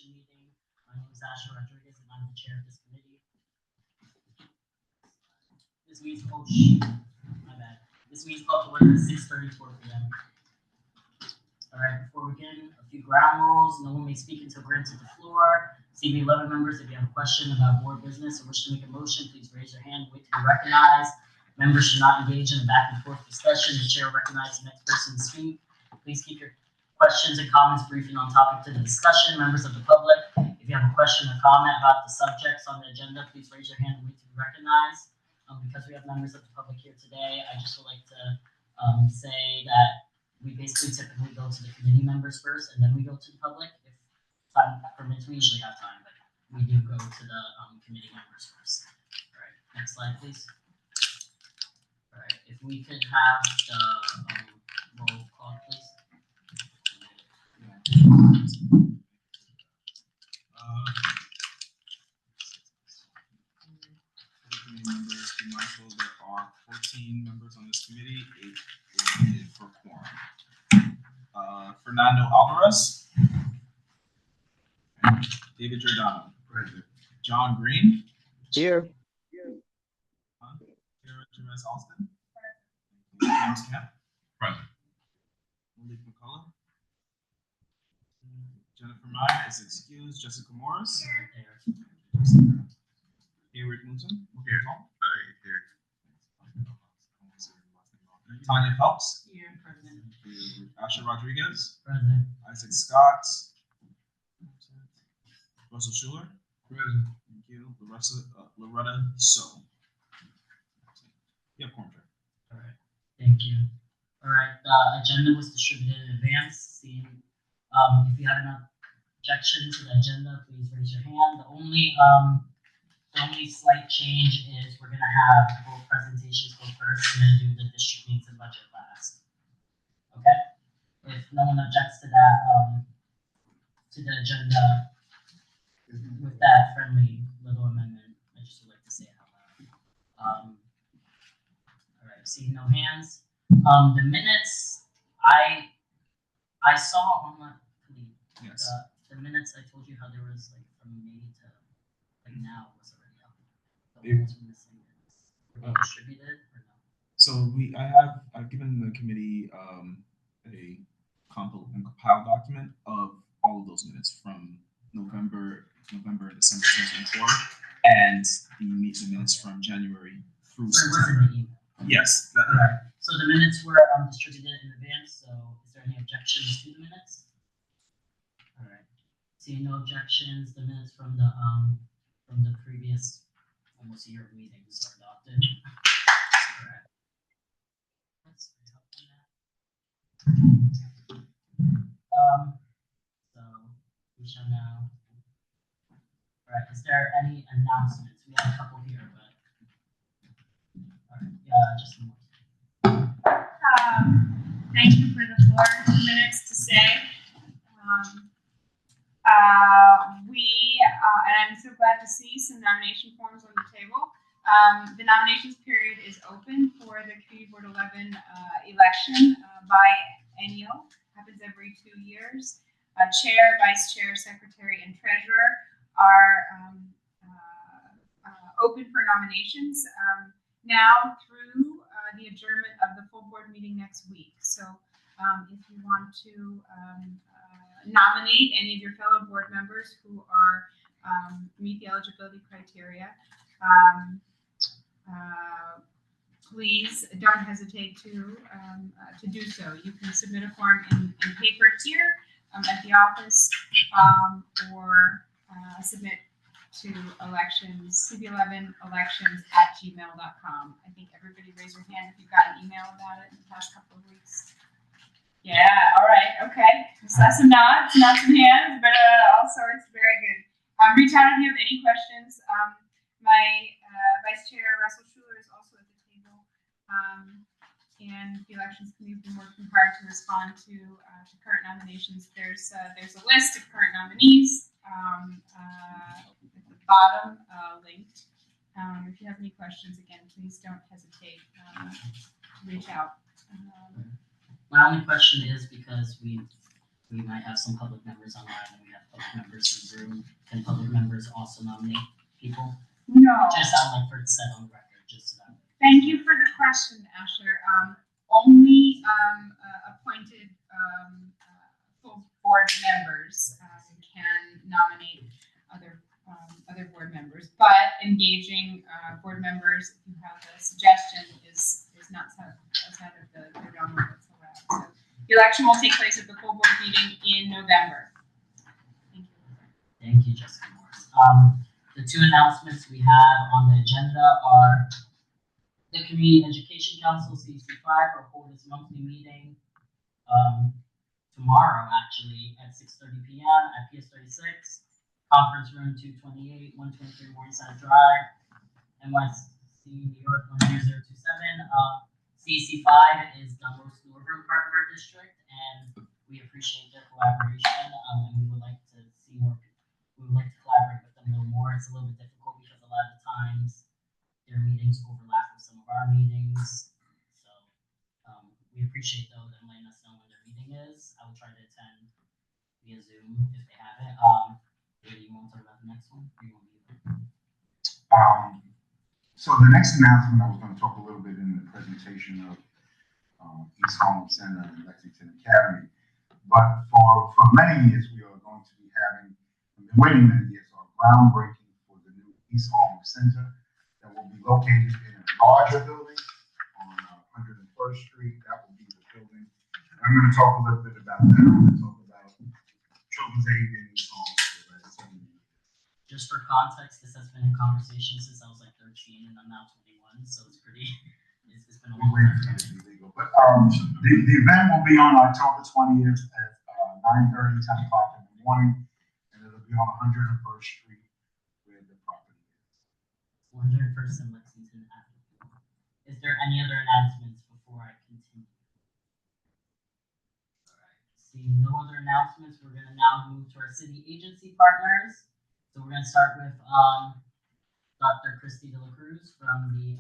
Commission meeting. My name is Asher Rodriguez, and I'm the chair of this committee. This meeting's called. My bad. This meeting's called to order at 6:34 p.m. All right. Before we begin, a few ground rules. No one may speak until granted the floor. CB11 members, if you have a question about board business or wish to make a motion, please raise your hand and wait to be recognized. Members should not engage in a back and forth discussion. The chair will recognize the next person to speak. Please keep your questions and comments brief and on topic to the discussion. Members of the public, if you have a question or comment about the subjects on the agenda, please raise your hand and wait to be recognized. Because we have members of the public here today, I just would like to say that we basically typically go to the committee members first, and then we go to the public. If time permits, we usually have time, but we do go to the committee members first. All right, next slide, please. All right, if we could have the roll call, please. Members, be mindful there are 14 members on this committee, 8 is needed for quorum. Fernando Alvarez, David Giordano, present. John Green, Here. Jerez Alston, James Kemp, present. Malik McCullough, Jennifer Meyer is excused. Jessica Morris, Hayward Newton, here. Tanya Phelps, Here, present. Asher Rodriguez, Present. Isaac Scott, Russell Schuler, present. Thank you. Loretta So. You have quorum. All right, thank you. All right, the agenda was distributed in advance. Seeing, if you have an objection to the agenda, please raise your hand. The only slight change is we're gonna have both presentations go first and then do the district needs and budget last. Okay? If no one objects to that, to the agenda with that friendly little amendment, I just would like to say it out loud. All right, seeing no hands. The minutes, I saw on the Yes. the minutes. I told you how there was like from May to like now was already up. The It- ones we're missing. Were they distributed or no? So I've given the committee a compiled document of all of those minutes from November and December 2024, and the minutes from January through So it wasn't September. the email. Yes. All right. So the minutes were distributed in advance. So is there any objections to the minutes? All right. Seeing no objections, the minutes from the previous almost year of meetings are adopted. All right. That's very helpful. So we shall now. All right. Is there any announcements? We have a couple here, but all right. Yeah, just a moment. Thank you for the floor. 2 minutes to say. And I'm so glad to see some nomination forms on the table. The nominations period is open for the Community Board 11 election biennial. Happens every 2 years. Chair, vice chair, secretary, and treasurer are open for nominations now through the adjournment of the full board meeting next week. So if you want to nominate any of your fellow board members who are meet the eligibility criteria, please don't hesitate to do so. You can submit a form in paper here at the office, or submit to CB11elections@gmail.com. I think everybody raise your hand if you've got an email about it in the past couple of weeks. Yeah, all right, okay. Saw some nods, not some hands, but all sorts, very good. Reach out if you have any questions. My Vice Chair Russell Schuler is also at the table, and the Elections Committee has been working hard to respond to current nominations. There's a list of current nominees at the bottom, linked. If you have any questions, again, please don't hesitate to reach out. My only question is because we we might have some public members online and we have public members in the room. Can public members also nominate people? No. Just I'd like for it set on record, just so that. Thank you for the question, Asher. Only appointed full board members can nominate other board members, but engaging board members, if you have a suggestion, is not outside of the realm of what's allowed. So the election will take place at the full board meeting in November. Thank you. Thank you, Jessica Morris. The two announcements we have on the agenda are the Community Education Council, CEC5, will hold its monthly meeting tomorrow, actually, at 6:30 p.m. at PS 36, Conference Room 228, 123 Morningside Drive, NYC, New York 13027. CEC5 is the most northern part of our district, and we appreciate their collaboration, and we would like to see more. We would like to collaborate with them a little more. It's a little bit difficult because a lot of the times their meetings overlap with some of our meetings. So we appreciate though them letting us know when their meeting is. I will try to attend via Zoom if they have it. Really, you want to talk about the next one? Or you want me to? So the next announcement, I was going to talk a little bit in the presentation of East Harlem Center and Lexington Academy. But for many years, we are going to be having, we've been waiting many years, our groundbreaking for the new East Harlem Center that will be located in a larger building on 101st Street. That will be the building. And I'm going to talk a little bit about that. I'm going to talk about Children's Aid in East Harlem. Just for context, this has been in conversation since I was like 13 and I'm now 21, so it's pretty, it's been a long time. But the event will be on October 20th at 9:30, 10 o'clock in the morning, and it'll be on 101st Street where the property is. 101st and Lexington Avenue. Is there any other announcements before I continue? All right, seeing no other announcements, we're gonna now move to our city agency partners. So we're going to start with Dr. Christy De La Cruz from the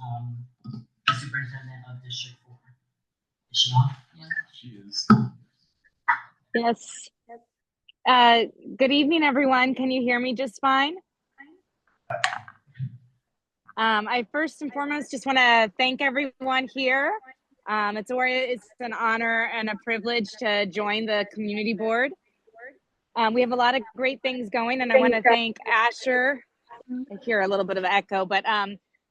Superintendent of District 4. Is she on? Yeah, She is. Yes. Good evening, everyone. Can you hear me just fine? I first and foremost just want to thank everyone here. It's an honor and a privilege to join the community board. We have a lot of great things going, and I want to thank Asher. I hear a little bit of echo, but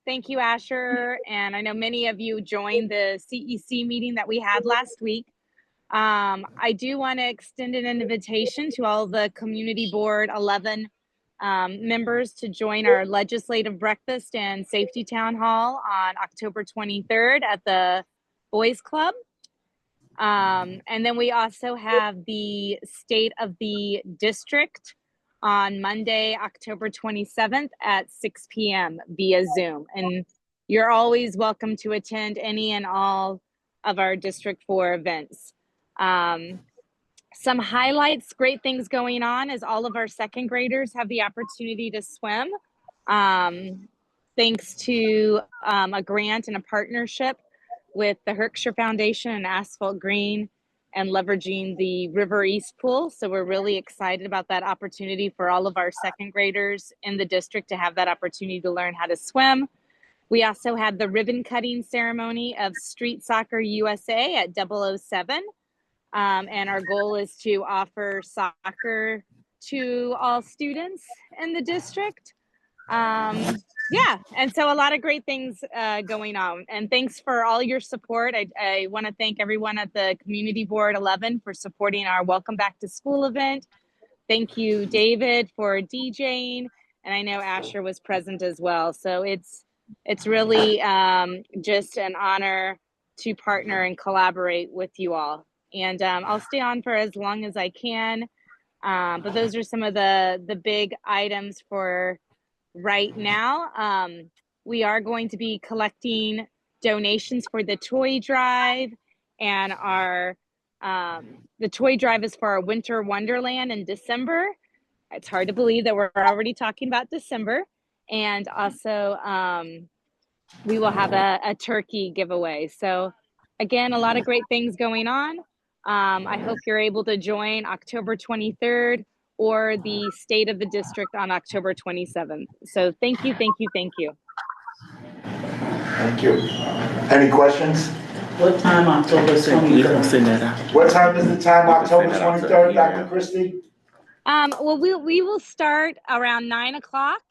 thank you, Asher. And I know many of you joined the CEC meeting that we had last week. I do want to extend an invitation to all the community board 11 members to join our legislative breakfast and safety town hall on October 23rd at the Boys Club. And then we also have the State of the District on Monday, October 27th at 6 p.m. via Zoom. And you're always welcome to attend any and all of our District 4 events. Some highlights, great things going on is all of our second graders have the opportunity to swim. Thanks to a grant and a partnership with the Herkshire Foundation and Asphalt Green and leveraging the River East Pool. So we're really excited about that opportunity for all of our second graders in the district to have that opportunity to learn how to swim. We also had the ribbon cutting ceremony of Street Soccer USA at 007. And our goal is to offer soccer to all students in the district. Yeah, and so a lot of great things going on. And thanks for all your support. I want to thank everyone at the Community Board 11 for supporting our Welcome Back to School event. Thank you, David, for DJing. And I know Asher was present as well. So it's really just an honor to partner and collaborate with you all. And I'll stay on for as long as I can. But those are some of the big items for right now. We are going to be collecting donations for the toy drive, and our the toy drive is for our Winter Wonderland in December. It's hard to believe that we're already talking about December. And also we will have a turkey giveaway. So again, a lot of great things going on. I hope you're able to join October 23rd or the State of the District on October 27th. So thank you, thank you, thank you. Thank you. Any questions? What time October 23rd? What time is the time, You can October send that out to 23rd, email. Dr. Christie? Well, we will start around 9 o'clock.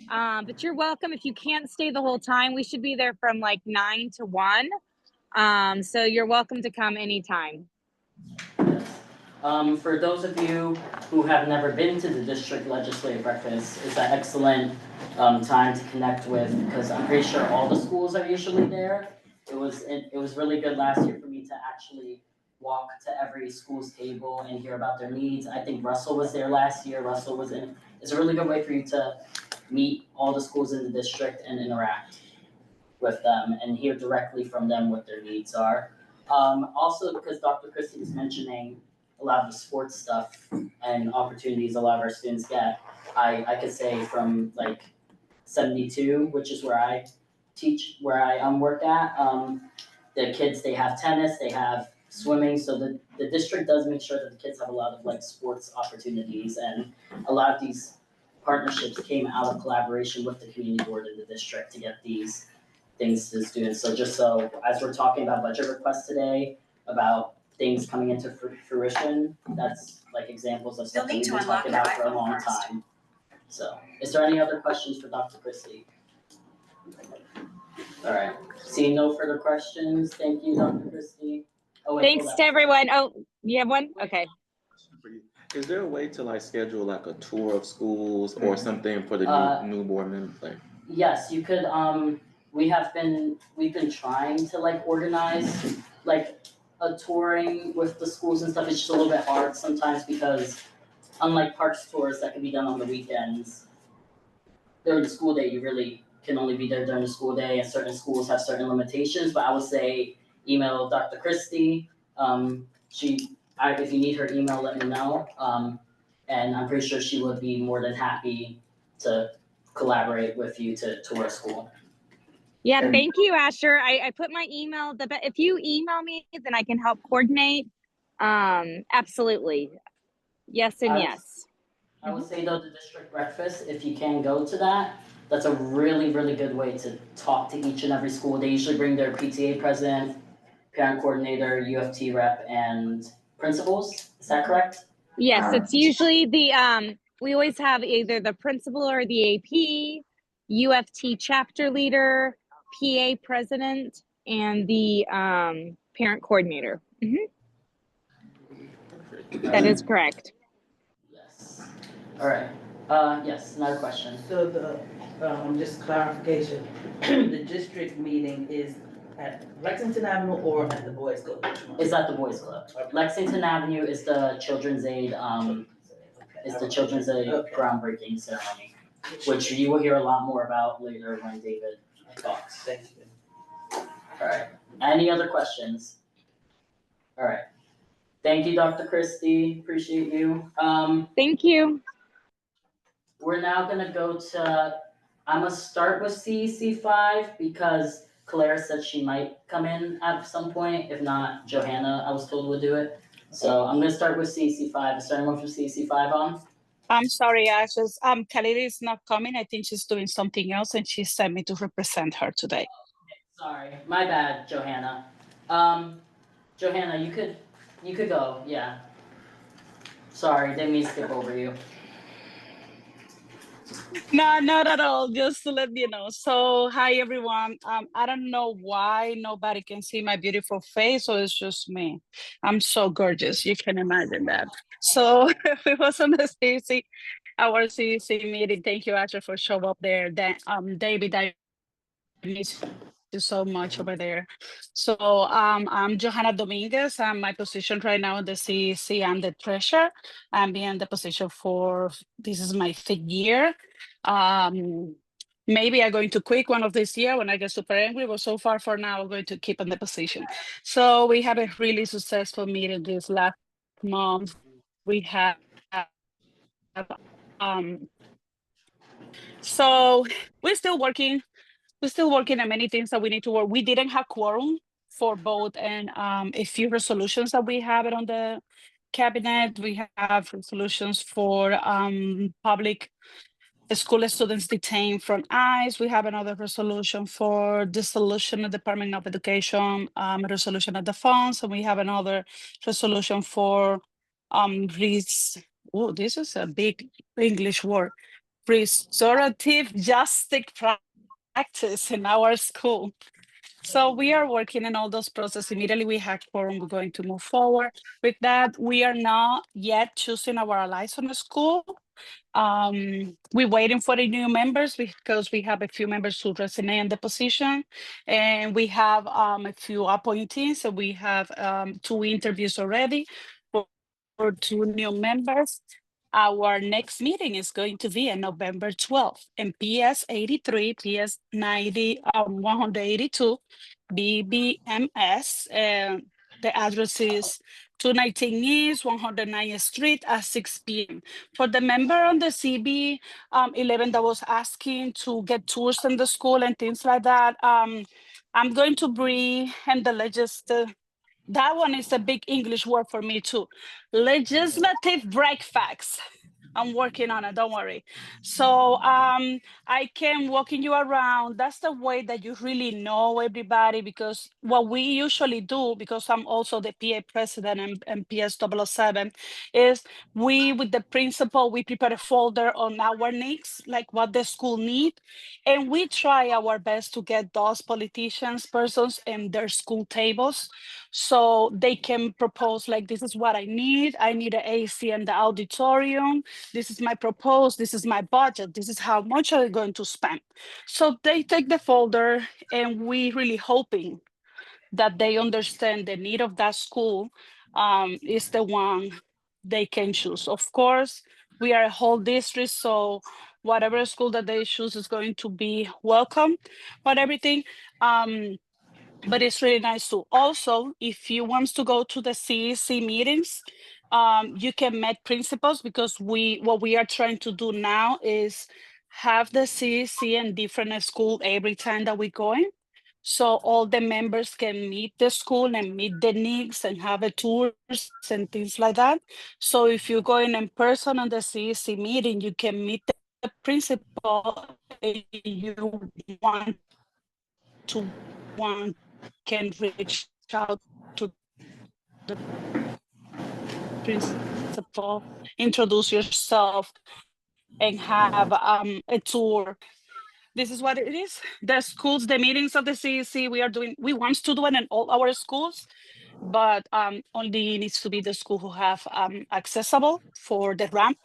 But you're welcome. If you can't stay the whole time, we should be there from like 9 to 1. So you're welcome to come anytime. For those of you who have never been to the district legislative breakfast, it's an excellent time to connect with, because I'm pretty sure all the schools are usually there. It was really good last year for me to actually walk to every school's table and hear about their needs. I think Russell was there last year. It's a really good way for you to meet all the schools in the district and interact with them and hear directly from them what their needs are. Also, because Dr. Christie was mentioning a lot of the sports stuff and opportunities a lot of our students get, I could say from like 72, which is where I teach, where I work at, the kids, they have tennis, they have swimming, so the district does make sure that the kids have a lot of like sports opportunities, and a lot of these partnerships came out of collaboration with the community board in the district to get these things to the students. So just so, as we're talking about budget requests today, about things coming into fruition, that's like examples of stuff that we've been talking about for a long time. So, is there any other questions for Dr. Christie? All right, seeing no further questions, thank you, Dr. Christie. Oh, wait, Thanks to everyone. Oh, you have one? Okay. Is there a way to like schedule like a tour of schools or something for the new board members? Like, yes, you could. We've been trying to like organize like a touring with the schools and stuff. It's just a little bit hard sometimes because, unlike parks tours that can be done on the weekends, during the school day you really can only be there during the school day, and certain schools have certain limitations. But I would say email Dr. Christie. If you need her email, let me know. And I'm pretty sure she would be more than happy to collaborate with you to tour a school. Yeah, thank you, Asher. I put my email. If you email me, then I can help coordinate. Absolutely. Yes and yes. I would say though, the district breakfast, if you can go to that, that's a really, really good way to talk to each and every school. They usually bring their PTA president, parent coordinator, UFT rep, and principals. Is that correct? Yes, it's usually we always have either the principal or the AP, UFT chapter leader, PA president, and the parent coordinator. That is correct. Yes. All right. Yes, another question. So just clarification, the district meeting is at Lexington Avenue or at the Boys Club? It's at the Boys Club. Lexington Avenue is the Children's Aid, groundbreaking ceremony, which you will hear a lot more about later when David talks. Thank you. All right. Any other questions? All right. Thank you, Dr. Christie. Appreciate you. Thank you. We're now gonna go to, I'm gonna start with CEC 5 because Clara said she might come in at some point. If not, Johanna, I was told, would do it. So I'm gonna start with CEC 5. Is there anyone from CEC 5 on? I'm sorry, Kelly is not coming. I think she's doing something else, and she sent me to represent her today. Sorry, my bad, Johanna. Johanna, you could go, yeah. Sorry, didn't mean to skip over you. No, not at all. Just to let you know. So, hi everyone. I don't know why nobody can see my beautiful face, or it's just me. I'm so gorgeous. You can imagine that. So it was on the our CEC meeting. Thank you, Asher, for showing up there. David, I miss you so much over there. So I'm Johanna Dominguez. My position right now in the CEC, I'm the treasurer. I'm in the position this is my 5th year. Maybe I'm going to quit one of this year when I get super angry, but so far for now, I'm going to keep in the position. So we have a really successful meeting this last month. We have, so we're still working on many things that we need to work. We didn't have quorum for both and a few resolutions that we have it on the cabinet. We have resolutions for public school students detained from ICE. We have another resolution for dissolution of Department of Education, resolution of the funds, and we have another resolution for oh, this is a big English word, restorative justice practice in our school. So we are working in all those processes. Immediately we have quorum, we're going to move forward with that. We are not yet choosing our allies on the school. We're waiting for the new members because we have a few members who resonate in the position, and we have a few appointees. So we have 2 interviews already for 2 new members. Our next meeting is going to be on November 12th in PS 83, PS 90, 182, BBMS. The address is 219 East, 109th Street at 6 p.m. For the member on the CB 11 that was asking to get tours in the school and things like that, I'm going to bring and the legislative. That one is a big English word for me too. Legislative breakfast. I'm working on it, don't worry. So I can walking you around. That's the way that you really know everybody, because what we usually do, because I'm also the PA president and PS 007, is we, with the principal, we prepare a folder on our needs, like what the school need, and we try our best to get those politicians, persons in their school tables so they can propose like, this is what I need an AC in the auditorium, this is my proposal, this is my budget, this is how much I'm going to spend. So they take the folder, and we really hoping that they understand the need of that school is the one they can choose. Of course, we are a whole district, so whatever school that they choose is going to be welcome, but everything. But it's really nice too. Also, if you want to go to the CEC meetings, you can meet principals, because what we are trying to do now is have the CEC in different school every time that we go in. So all the members can meet the school and meet the needs and have a tours and things like that. So if you're going in person on the CEC meeting, you can meet the principal and you one can reach out to the principal, introduce yourself, and have a tour. This is what it is. The schools, the meetings of the CEC, we want to do it in all our schools, but only needs to be the school who have accessible for the ramp.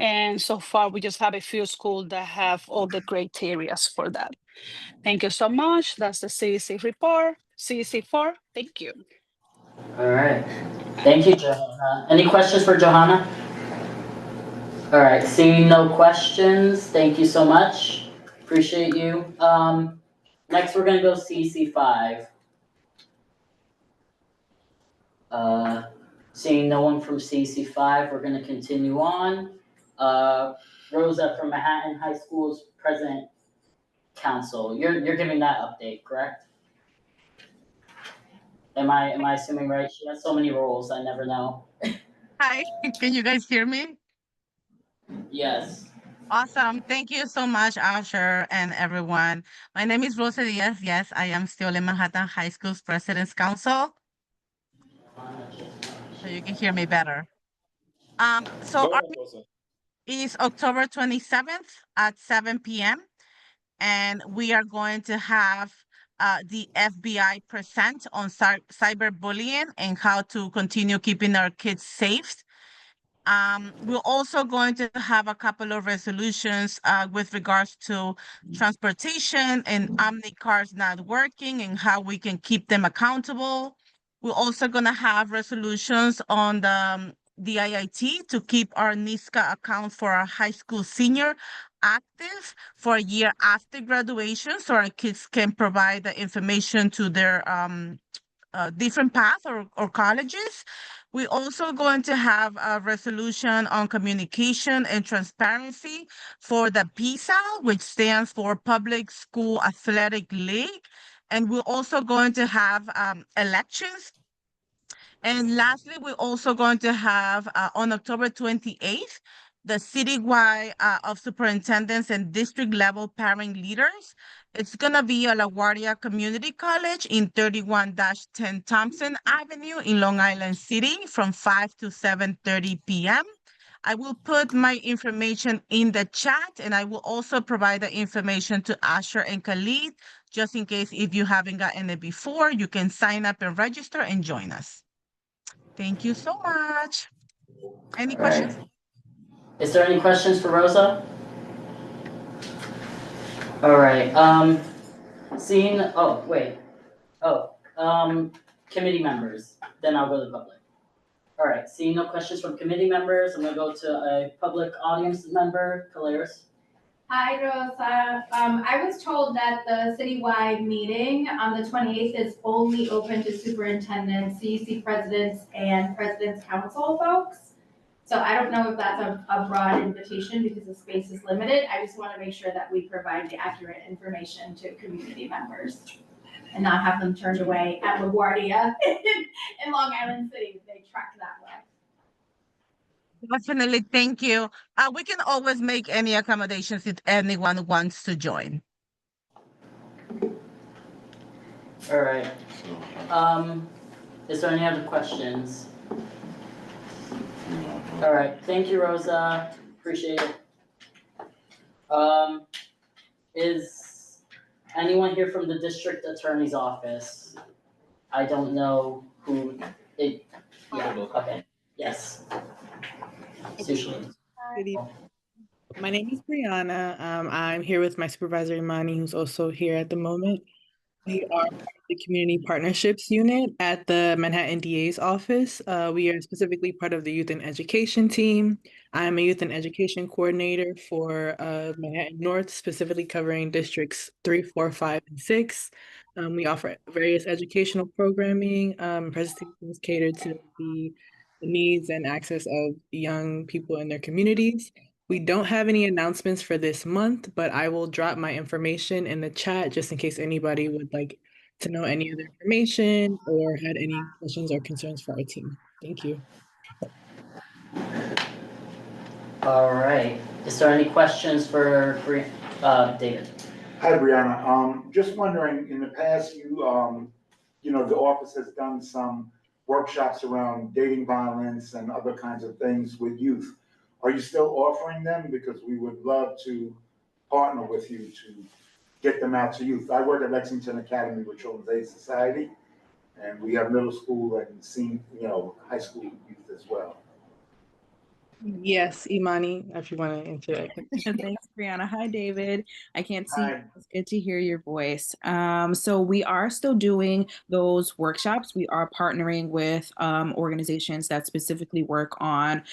And so far, we just have a few schools that have all the criteria for that. Thank you so much. That's the CEC report, CEC4. Thank you. All right. Thank you, Johanna. Any questions for Johanna? All right. Seeing no questions, thank you so much. Appreciate you. Next, we're gonna go CC5. Seeing no one from CC5, we're gonna continue on. Rosa from Manhattan High School's President Council. You're giving that update, correct? Am I assuming right? She has so many roles, I never know. Hi, can you guys hear me? Yes. Awesome. Thank you so much, Asher and everyone. My name is Rosa Diaz. Yes, I am still in Manhattan High School's President's Council, so you can hear me better. So our meeting is October 27th at 7 p.m. and we are going to have the FBI present on cyberbullying and how to continue keeping our kids safe. We're also going to have a couple of resolutions with regards to transportation and Omni cars not working and how we can keep them accountable. We're also going to have resolutions on the IIT to keep our NISCA account for our high school senior active for a year after graduation, so our kids can provide the information to their different path or colleges. We're also going to have a resolution on communication and transparency for the PSAL, which stands for Public School Athletic League. And we're also going to have elections. And lastly, we're also going to have on October 28th, the citywide of superintendents and district level parent leaders. It's going to be at LaGuardia Community College in 31-10 Thompson Avenue in Long Island City from 5 to 7:30 p.m. I will put my information in the chat, and I will also provide the information to Asher and Khalid, just in case if you haven't gotten it before, you can sign up and register and join us. Thank you so much. Any All right. questions? Is there any questions for Rosa? All right. Seeing. Oh wait. Oh. Committee members. Then I'll go to the public. All right. Seeing no questions from committee members, I'm gonna go to a public audience member, Caleres. Hi, Rosa. I was told that the citywide meeting on the 28th is only open to superintendents, CEC presidents, and president's council folks. So I don't know if that's a broad invitation because the space is limited. I just want to make sure that we provide the accurate information to community members and not have them turned away at LaGuardia in Long Island City if they trek that way. Definitely, thank you. We can always make any accommodations if anyone wants to join. All right. Is there any other questions? All right. Thank you, Rosa. Appreciate it. Is anyone here from the district attorney's office? I don't know who it. Yeah. Okay. Yes. Sushi. Good evening. My name is Brianna. I'm here with my supervisor, Imani, who's also here at the moment. We are part of the Community Partnerships Unit at the Manhattan DA's office. We are specifically part of the Youth and Education team. I'm a Youth and Education Coordinator for Manhattan North, specifically covering districts 3, 4, 5, and 6. We offer various educational programming, presentations catered to the needs and access of young people in their communities. We don't have any announcements for this month, but I will drop my information in the chat just in case anybody would like to know any other information or had any questions or concerns for our team. Thank you. All right. Is there any questions for David? Hi, Brianna. Just wondering, in the past, you know, the office has done some workshops around dating violence and other kinds of things with youth. Are you still offering them? Because we would love to partner with you to get them out to youth. I work at Lexington Academy with Children's Aid Society, and we have middle school and high school youth as well. Yes, Imani, if you want to answer that. Thanks, Brianna. Hi, David. I can't see. Hi. It's good to hear your voice. So we are still doing those workshops. We are partnering with organizations that specifically work on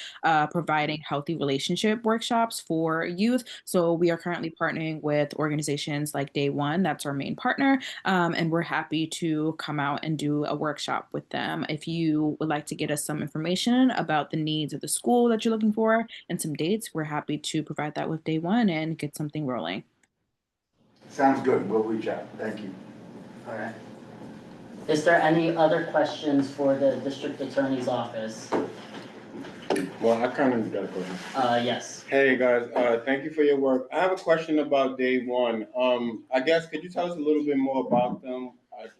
providing healthy relationship workshops for youth. So we are currently partnering with organizations like Day One. That's our main partner. And we're happy to come out and do a workshop with them. If you would like to get us some information about the needs of the school that you're looking for and some dates, we're happy to provide that with Day One and get something rolling. Sounds good. We'll reach out. Thank you. All right. Is there any other questions for the district attorney's office? Well, I kind of got a question. Yes. Hey guys, thank you for your work. I have a question about Day One. I guess could you tell us a little bit more about them?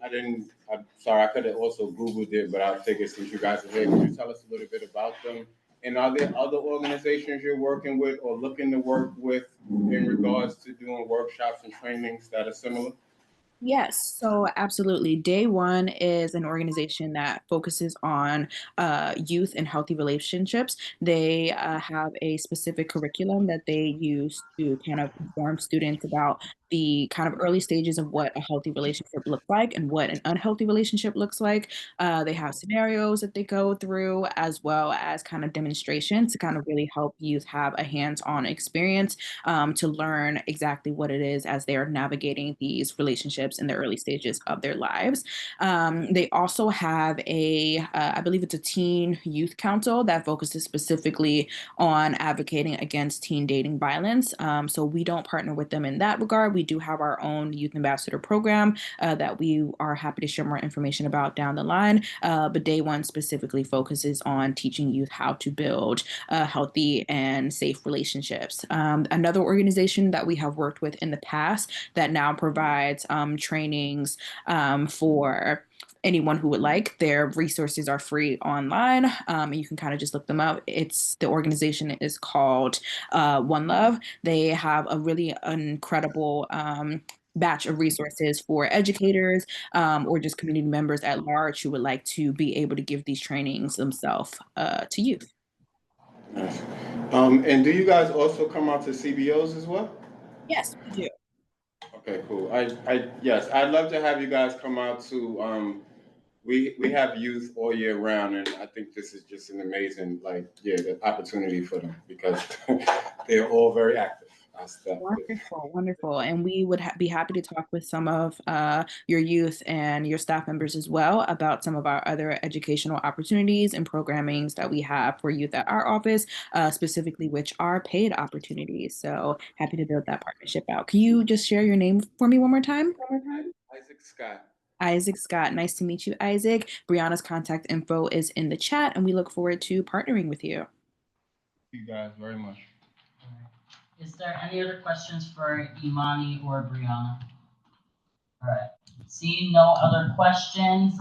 I'm sorry, I could have also Googled it, but I figured since you guys are here, could you tell us a little bit about them? And are there other organizations you're working with or looking to work with in regards to doing workshops and trainings that are similar? Yes, so absolutely. Day One is an organization that focuses on youth and healthy relationships. They have a specific curriculum that they use to kind of inform students about the kind of early stages of what a healthy relationship looks like and what an unhealthy relationship looks like. They have scenarios that they go through as well as kind of demonstrations to kind of really help youth have a hands-on experience to learn exactly what it is as they are navigating these relationships relationships in the early stages of their lives. They also have I believe it's a teen youth council that focuses specifically on advocating against teen dating violence. So we don't partner with them in that regard. We do have our own youth ambassador program that we are happy to share more information about down the line. But Day One specifically focuses on teaching youth how to build healthy and safe relationships. Another organization that we have worked with in the past that now provides trainings for anyone who would like. Their resources are free online. You can kind of just look them up. The organization is called One Love. They have a really incredible batch of resources for educators or just community members at large who would like to be able to give these trainings themselves to youth. Nice. And do you guys also come out to CBOs as well? Yes, we do. Okay, cool. Yes, I'd love to have you guys come out to, we have youth all year round, and I think this is just an amazing, the opportunity for them because they're all very active. Wonderful, wonderful. And we would be happy to talk with some of your youth and your staff members as well about some of our other educational opportunities and programmings that we have for youth at our office, specifically which are paid opportunities. So happy to build that partnership out. Can you just share your name for me one more time? Isaac Scott. Isaac Scott. Nice to meet you, Isaac. Brianna's contact info is in the chat, and we look forward to partnering with you. Thank you guys very much. Is there any other questions for Imani or Brianna? All right. Seeing no other questions,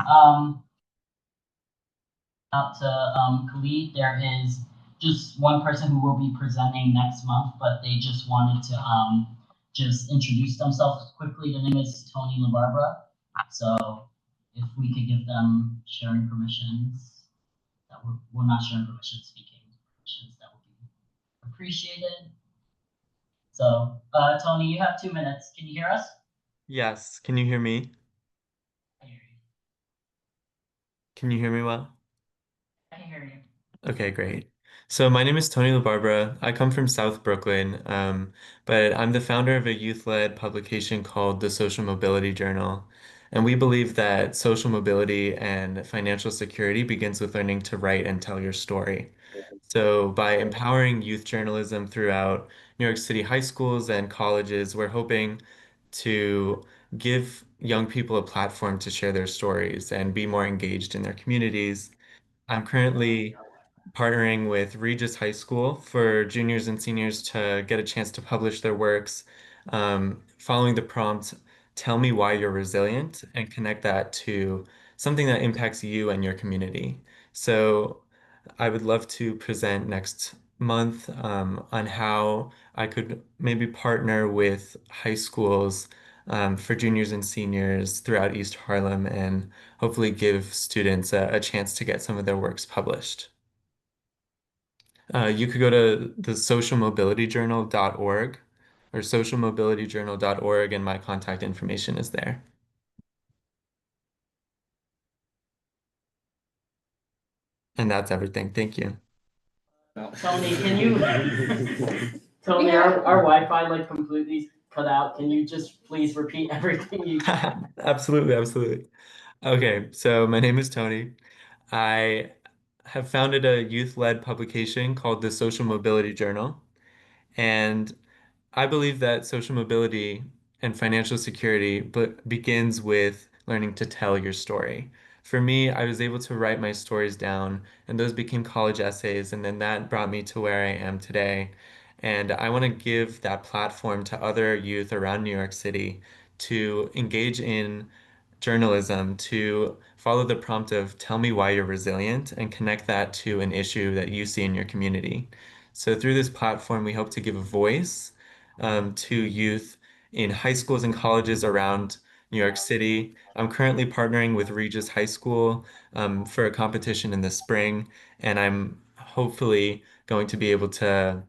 out to Khalid, there is just one person who will be presenting next month, but they just wanted to just introduce themselves quickly. The name is Tony LaBarbera. So if we could give them sharing permissions, we're not sharing permissions, speaking permissions, that would be appreciated. So, Tony, you have 2 minutes. Can you hear us? Yes. Can you hear me? I hear you. Can you hear me well? I can hear you. Okay, great. So my name is Tony LaBarbera. I come from South Brooklyn, but I'm the founder of a youth-led publication called the Social Mobility Journal. And we believe that social mobility and financial security begins with learning to write and tell your story. So by empowering youth journalism throughout New York City high schools and colleges, we're hoping to give young people a platform to share their stories and be more engaged in their communities. I'm currently partnering with Regis High School for juniors and seniors to get a chance to publish their works, following the prompt, tell me why you're resilient, and connect that to something that impacts you and your community. So I would love to present next month on how I could maybe partner with high schools for juniors and seniors throughout East Harlem and hopefully give students a chance to get some of their works published. You could go to the socialmobilityjournal.org or socialmobilityjournal.org, and my contact information is there. And that's everything. Thank you. Tony, can you? Tony, our Wi-Fi like completely cut out. Can you just please repeat everything you said? Absolutely, absolutely. Okay, so my name is Tony. I have founded a youth-led publication called the Social Mobility Journal, and I believe that social mobility and financial security begins with learning to tell your story. For me, I was able to write my stories down, and those became college essays, and then that brought me to where I am today. And I want to give that platform to other youth around New York City to engage in journalism, to follow the prompt of tell me why you're resilient and connect that to an issue that you see in your community. So through this platform, we hope to give a voice to youth in high schools and colleges around New York City. I'm currently partnering with Regis High School for a competition in the spring, and I'm hopefully going to be able to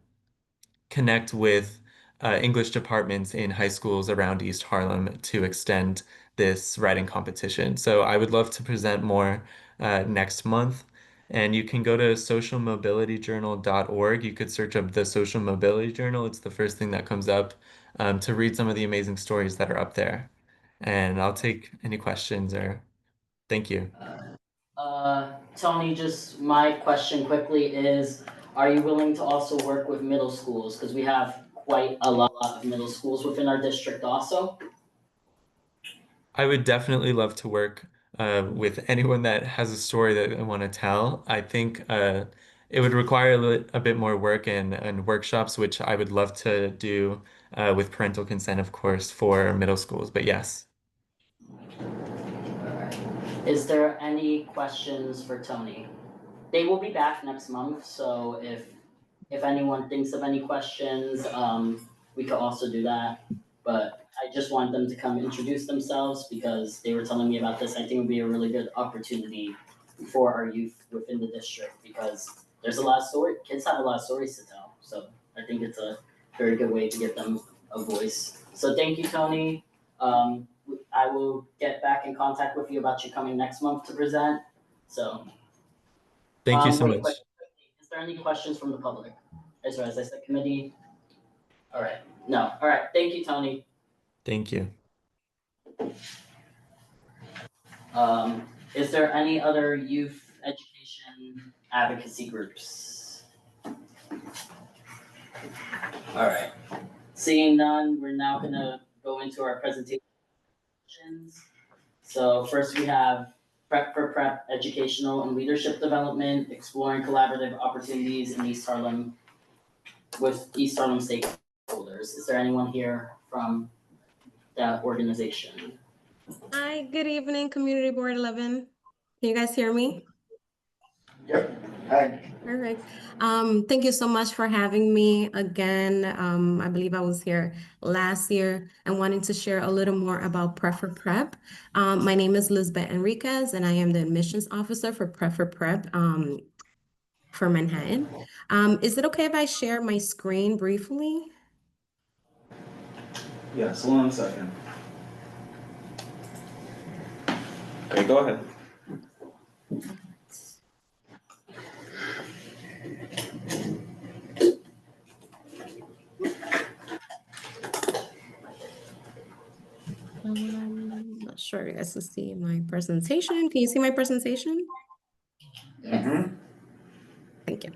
connect with English departments in high schools around East Harlem to extend this writing competition. So I would love to present more next month. And you can go to socialmobilityjournal.org. You could search up the Social Mobility Journal. It's the first thing that comes up to read some of the amazing stories that are up there. and I'll take any questions or thank you. Tony, just my question quickly is, are you willing to also work with middle schools? Because we have quite a lot of middle schools within our district also. I would definitely love to work with anyone that has a story that I want to tell. I think it would require a bit more work and workshops, which I would love to do with parental consent, of course, for middle schools. But yes. Is there any questions for Tony? They will be back next month, so if anyone thinks of any questions, we could also do that. But I just want them to come introduce themselves because they were telling me about this. I think it would be a really good opportunity for our youth within the district because there's a lot of kids have a lot of stories to tell. So I think it's a very good way to give them a voice. So thank you, Tony. I will get back in contact with you about you coming next month to present. So thank you so much. Is there any questions from the public? As I said, committee. All right. No. All right. Thank you, Tony. Thank you. Is there any other youth education advocacy groups? All right. Seeing none, we're now gonna go into our presentations. So first we have Prep for Prep Educational and Leadership Development, exploring collaborative opportunities in East Harlem with East Harlem stakeholders. Is there anyone here from that organization? Hi, good evening, Community Board 11. Can you guys hear me? Yep. Hi. Perfect. Thank you so much for having me again. I believe I was here last year and wanting to share a little more about Prep for Prep. My name is Lisbeth Enriquez, and I am the admissions officer for Prep for Prep for Manhattan. Is it okay if I share my screen briefly? Yes, 1 second. Okay, go ahead. Not sure if you guys can see my presentation. Can you see my presentation? Mm-hmm. Thank you.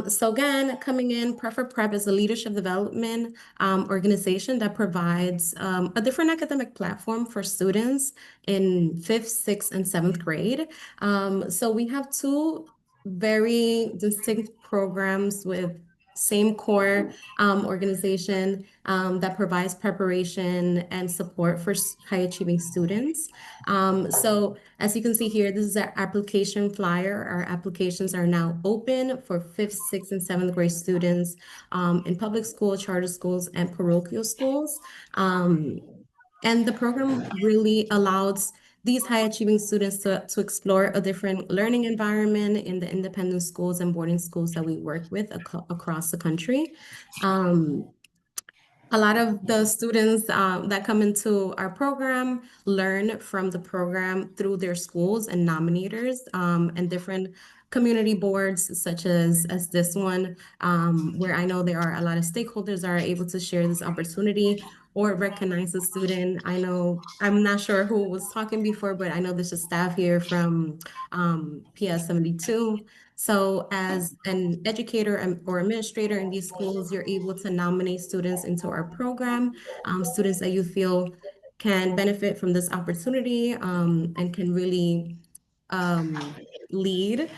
So again, coming in, Prep for Prep is a leadership development organization that provides a different academic platform for students in 5th, 6th, and 7th grade. So we have two very distinct programs with same core organization that provides preparation and support for high achieving students. So as you can see here, this is our application flyer. Our applications are now open for 5th, 6th, and 7th grade students in public school, charter schools, and parochial schools. And the program really allows these high achieving students to explore a different learning environment in the independent schools and boarding schools that we work with across the country. A lot of the students that come into our program learn from the program through their schools and nominators and different community boards such as this one, where I know there are a lot of stakeholders are able to share this opportunity or recognize the student. I know, I'm not sure who was talking before, but I know there's a staff here from PS 72. So as an educator or administrator in these schools, you're able to nominate students into our program, students that you feel can benefit from this opportunity and can really lead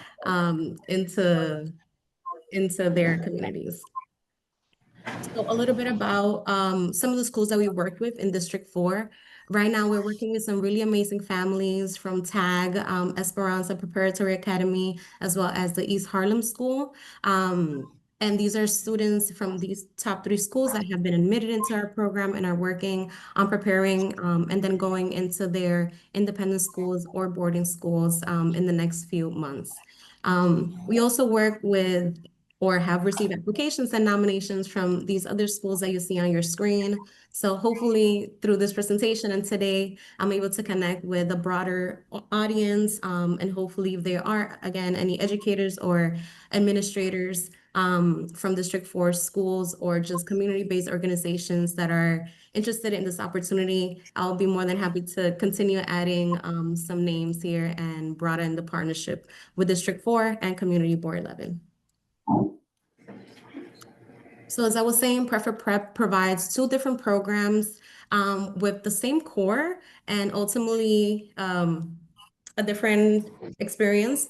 into their communities. So a little bit about some of the schools that we worked with in District 4. Right now, we're working with some really amazing families from TAG, Esperanza Preparatory Academy, as well as the East Harlem School. And these are students from these top 3 schools that have been admitted into our program and are working on preparing and then going into their independent schools or boarding schools in the next few months. We also work with or have received applications and nominations from these other schools that you see on your screen. So hopefully through this presentation and today, I'm able to connect with a broader audience and hopefully if there are, again, any educators or administrators from District 4 schools or just community-based organizations that are interested in this opportunity, I'll be more than happy to continue adding some names here and broaden the partnership with District 4 and Community Board 11. So as I was saying, Prefer Prep provides two different programs with the same core and ultimately a different experience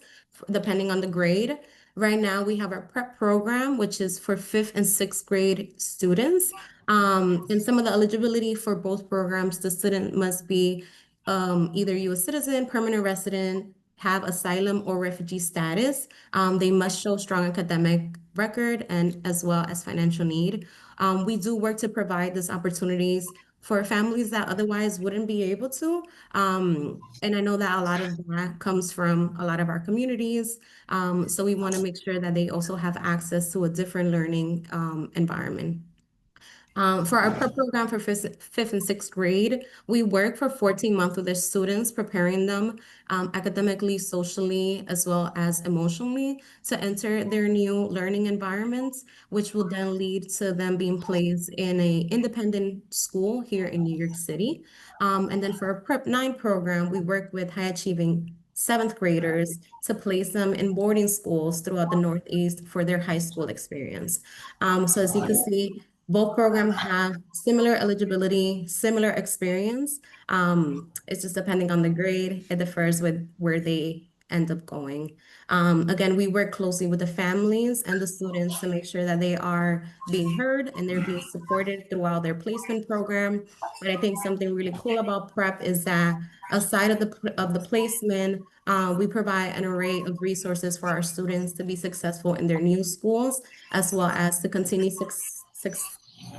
depending on the grade. Right now, we have our prep program, which is for 5th and 6th grade students. And some of the eligibility for both programs, the student must be either U.S. citizen, permanent resident, have asylum or refugee status. They must show strong academic record and as well as financial need. We do work to provide these opportunities for families that otherwise wouldn't be able to. And I know that a lot of that comes from a lot of our communities. So we want to make sure that they also have access to a different learning environment. For our prep program for fifth and sixth grade, we work for 14 months with the students, preparing them academically, socially, as well as emotionally to enter their new learning environments, which will then lead to them being placed in an independent school here in New York City. And then for our Prep 9 program, we work with high achieving 7th graders to place them in boarding schools throughout the Northeast for their high school experience. So as you can see, both programs have similar eligibility, similar experience. It's just depending on the grade, it differs with where they end up going. Again, we work closely with the families and the students to make sure that they are being heard and they're being supported throughout their placement program. But I think something really cool about prep is that aside of the placement, we provide an array of resources for our students to be successful in their new schools, as well as to continue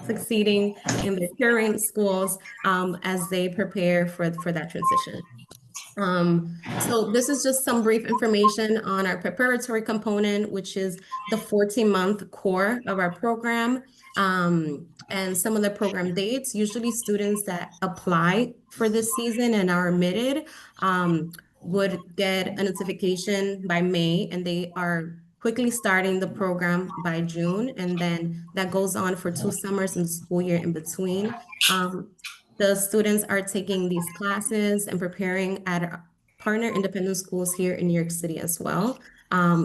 succeeding in their current schools as they prepare for that transition. So this is just some brief information on our preparatory component, which is the 14-month core of our program. And some of the program dates, usually students that apply for this season and are admitted would get a notification by May, and they are quickly starting the program by June, and then that goes on for 2 summers and the school year in between. The students are taking these classes and preparing at partner independent schools here in New York City as well.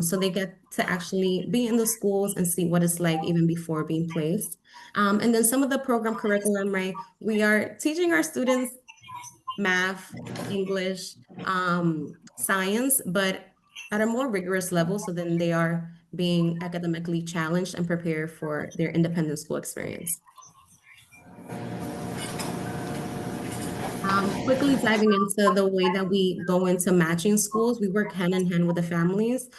So they get to actually be in the schools and see what it's like even before being placed. And then some of the program curriculum, right? We are teaching our students math, English, science, but at a more rigorous level. So then they are being academically challenged and prepared for their independent school experience. Quickly diving into the way that we go into matching schools, we work hand in hand with the families.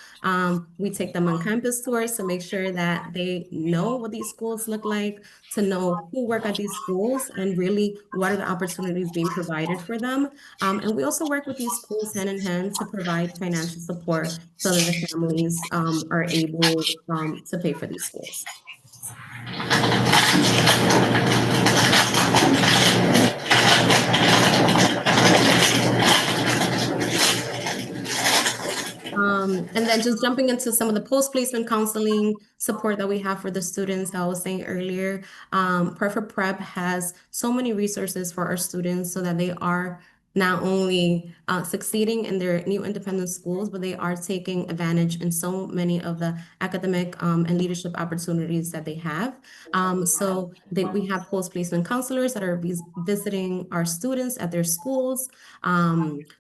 We take them on campus tours to make sure that they know what these schools look like, to know who work at these schools, and really what are the opportunities being provided for them. And we also work with these schools hand in hand to provide financial support so that the families are able to pay for these schools. And then just jumping into some of the post-placement counseling support that we have for the students that I was saying earlier. Prefer Prep has so many resources for our students so that they are not only succeeding in their new independent schools, but they are taking advantage in so many of the academic and leadership opportunities that they have. So we have post-placement counselors that are visiting our students at their schools.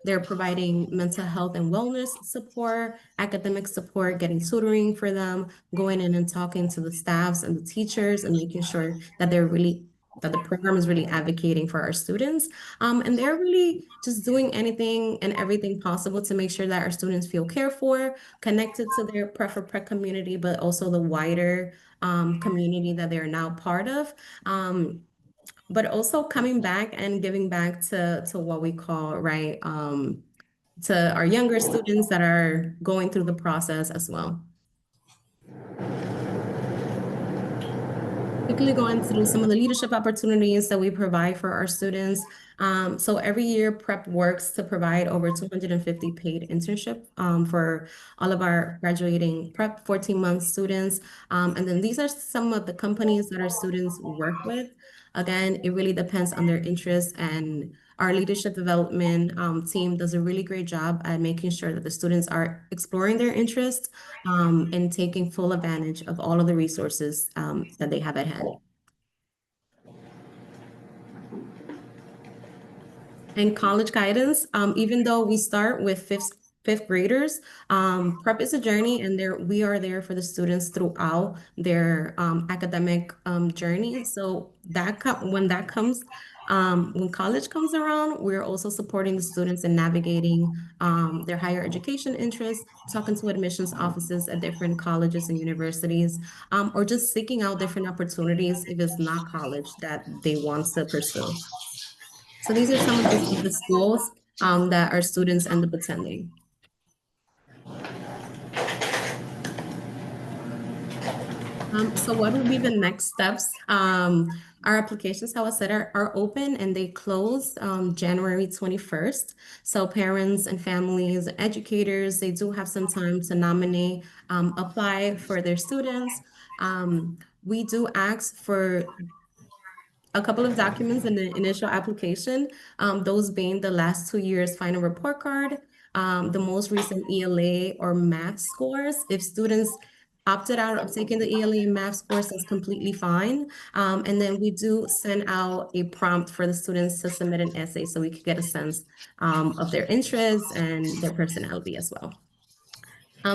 They're providing mental health and wellness support, academic support, getting tutoring for them, going in and talking to the staffs and the teachers and making sure that that the program is really advocating for our students. And they're really just doing anything and everything possible to make sure that our students feel cared for, connected to their Prefer Prep community, but also the wider community that they're now part of. But also coming back and giving back to what we call, right, to our younger students that are going through the process as well. Quickly going through some of the leadership opportunities that we provide for our students. So every year, Prep works to provide over 250 paid internship for all of our graduating Prep 14-month students. And then these are some of the companies that our students work with. Again, it really depends on their interests, and our leadership development team does a really great job at making sure that the students are exploring their interests and taking full advantage of all of the resources that they have at hand. And college guidance, even though we start with fifth graders, Prep is a journey, and we are there for the students throughout their academic journey. So when college comes around, we're also supporting the students in navigating their higher education interests, talking to admissions offices at different colleges and universities, or just seeking out different opportunities if it's not college that they want to pursue. So these are some of the schools that our students end up attending. So what would be the next steps? Our applications, how I said, are open, and they close January 21st. So parents and families, educators, they do have some time to nominate, apply for their students. We do ask for a couple of documents in the initial application, those being the last 2 years final report card, the most recent ELA or math scores. If students opted out of taking the ELA and math scores, that's completely fine. And then we do send out a prompt for the students to submit an essay so we could get a sense of their interests and their personality as well.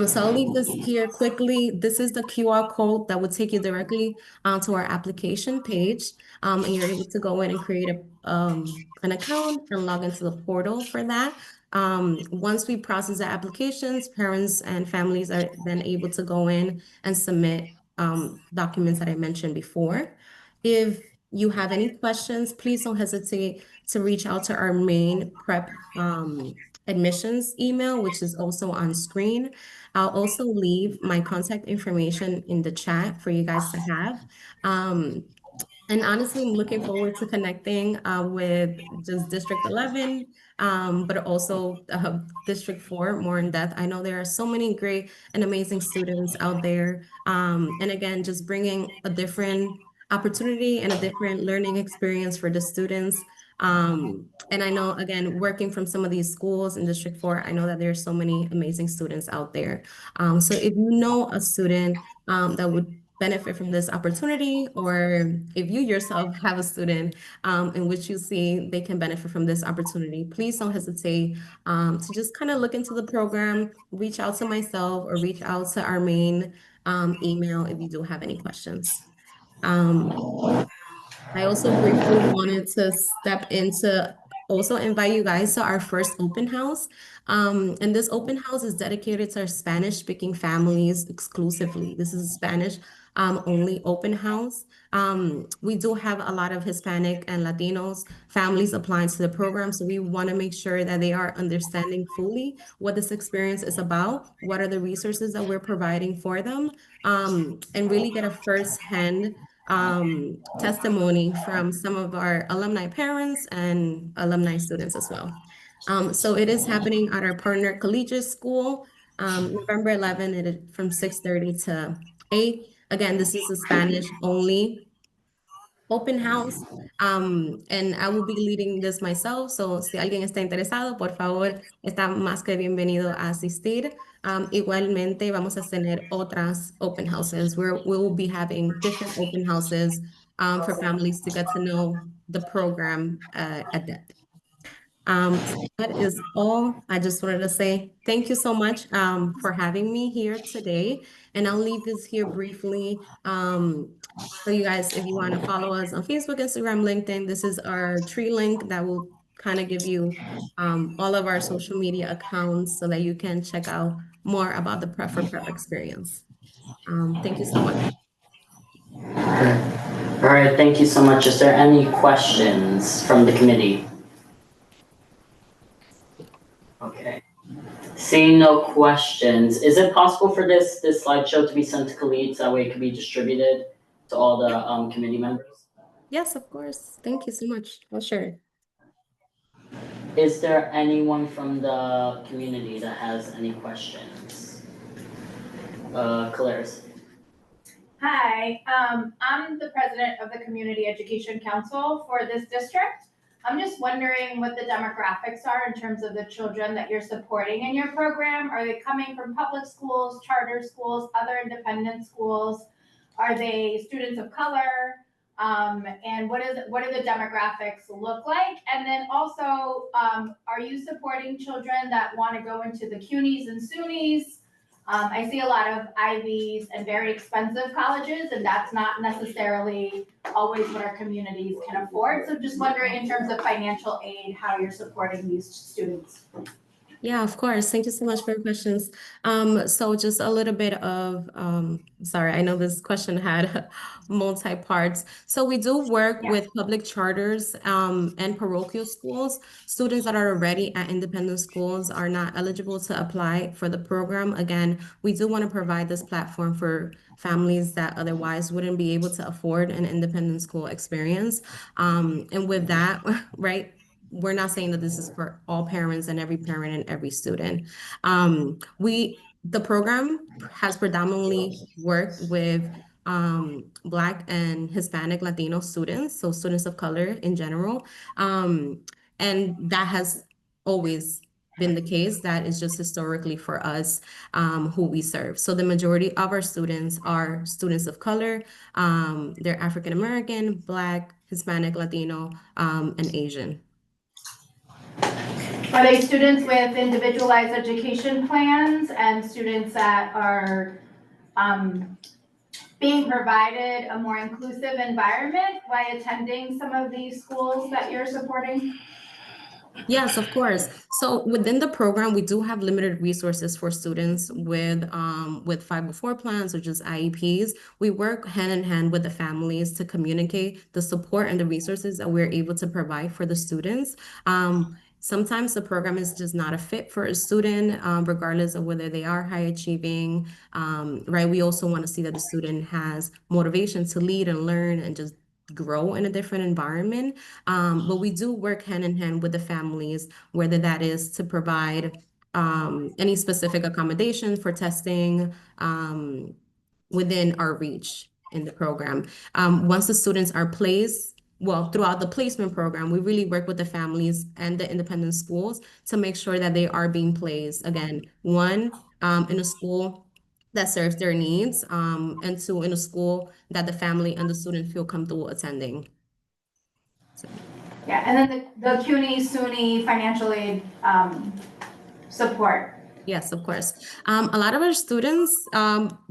So I'll leave this here quickly. This is the QR code that will take you directly to our application page. And you're able to go in and create an account and log into the portal for that. Once we process the applications, parents and families are then able to go in and submit documents that I mentioned before. If you have any questions, please don't hesitate to reach out to our main Prep admissions email, which is also on screen. I'll also leave my contact information in the chat for you guys to have. And honestly, I'm looking forward to connecting with just District 11, but also District 4 more in depth. I know there are so many great and amazing students out there. And again, just bringing a different opportunity and a different learning experience for the students. And I know, again, working from some of these schools in District 4, I know that there are so many amazing students out there. So if you know a student that would benefit from this opportunity, or if you yourself have a student in which you see they can benefit from this opportunity, please don't hesitate to just kind of look into the program, reach out to myself, or reach out to our main email if you do have any questions. I also briefly wanted to step into also invite you guys to our first open house. And this open house is dedicated to our Spanish speaking families exclusively. This is a Spanish only open house. We do have a lot of Hispanic and Latinos families applying to the program. So we want to make sure that they are understanding fully what this experience is about, what are the resources that we're providing for them, and really get a firsthand testimony from some of our alumni parents and alumni students as well. So it is happening at our partner collegiate school, November 11 from 6:30 to 8. Again, this is a Spanish only open house. And I will be leading this myself. So si alguien está interesado, por favor, está más que bienvenido a asistir. Igualmente, vamos a tener otras open houses where we will be having different open houses for families to get to know the program at depth. So that is all. I just wanted to say thank you so much for having me here today. And I'll leave this here briefly. So you guys, if you want to follow us on Facebook, Instagram, LinkedIn, this is our tree link that will kind of give you all of our social media accounts so that you can check out more about the Prep for Prep experience. Thank you so much. All right, thank you so much. Is there any questions from the committee? Okay. Seeing no questions, is it possible for this slideshow to be sent to Khalid so that way it can be distributed to all the committee members? Yes, of course. Thank you so much. I'll share it. Is there anyone from the community that has any questions? Claire's. Hi, I'm the president of the Community Education Council for this district. I'm just wondering what the demographics are in terms of the children that you're supporting in your program. Are they coming from public schools, charter schools, other independent schools? Are they students of color? And what do the demographics look like? And then also, are you supporting children that want to go into the CUNYs and SUNYs? I see a lot of Ivies and very expensive colleges, and that's not necessarily always what our communities can afford. So just wondering in terms of financial aid, how you're supporting these students. Yeah, of course. Thank you so much for your questions. So just a little bit of, sorry, I know this question had multi-parts. So we do work with public charters and parochial schools. Students that are already at independent schools are not eligible to apply for the program. Again, we do want to provide this platform for families that otherwise wouldn't be able to afford an independent school experience. And with that, right, we're not saying that this is for all parents and every parent and every student. The program has predominantly worked with Black and Hispanic Latino students, so students of color in general. And that has always been the case. That is just historically for us who we serve. So the majority of our students are students of color. They're African American, Black, Hispanic, Latino, and Asian. Are they students with individualized education plans and students that are being provided a more inclusive environment by attending some of these schools that you're supporting? Yes, of course. So within the program, we do have limited resources for students with 504 plans or just IEPs. We work hand in hand with the families to communicate the support and the resources that we're able to provide for the students. Sometimes the program is just not a fit for a student, regardless of whether they are high achieving, right? We also want to see that the student has motivation to lead and learn and just grow in a different environment. But we do work hand in hand with the families, whether that is to provide any specific accommodation for testing within our reach in the program. Once the students are placed, well, throughout the placement program, we really work with the families and the independent schools to make sure that they are being placed, again, one, in a school that serves their needs, and two, in a school that the family and the student feel comfortable attending. So. Yeah, and then the CUNY, SUNY financial aid support. Yes, of course. A lot of our students,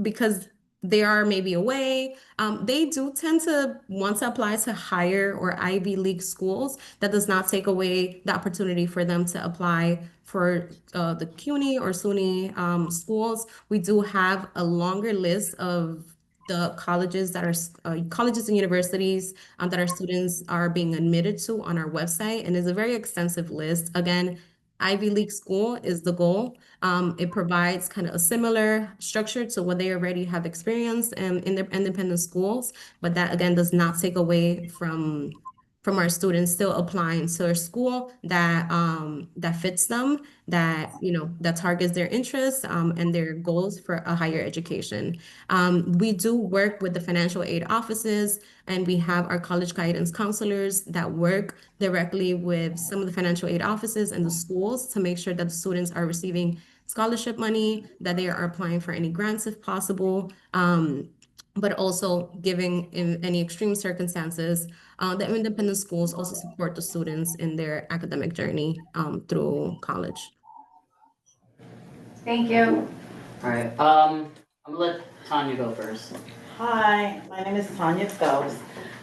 because they are maybe away, they do tend to want to apply to higher or Ivy League schools. That does not take away the opportunity for them to apply for the CUNY or SUNY schools. We do have a longer list of the colleges that are colleges and universities that our students are being admitted to on our website, and it's a very extensive list. Again, Ivy League school is the goal. It provides kind of a similar structure to what they already have experienced in their independent schools, but that again does not take away from our students still applying to a school that that fits them, that that targets their interests and their goals for a higher education. We do work with the financial aid offices, and we have our college guidance counselors that work directly with some of the financial aid offices and the schools to make sure that the students are receiving scholarship money, that they are applying for any grants if possible, but also giving in any extreme circumstances, the independent schools also support the students in their academic journey through college. Thank you. All right, I'm gonna let Tanya go first. Hi, my name is Tanya Phelps.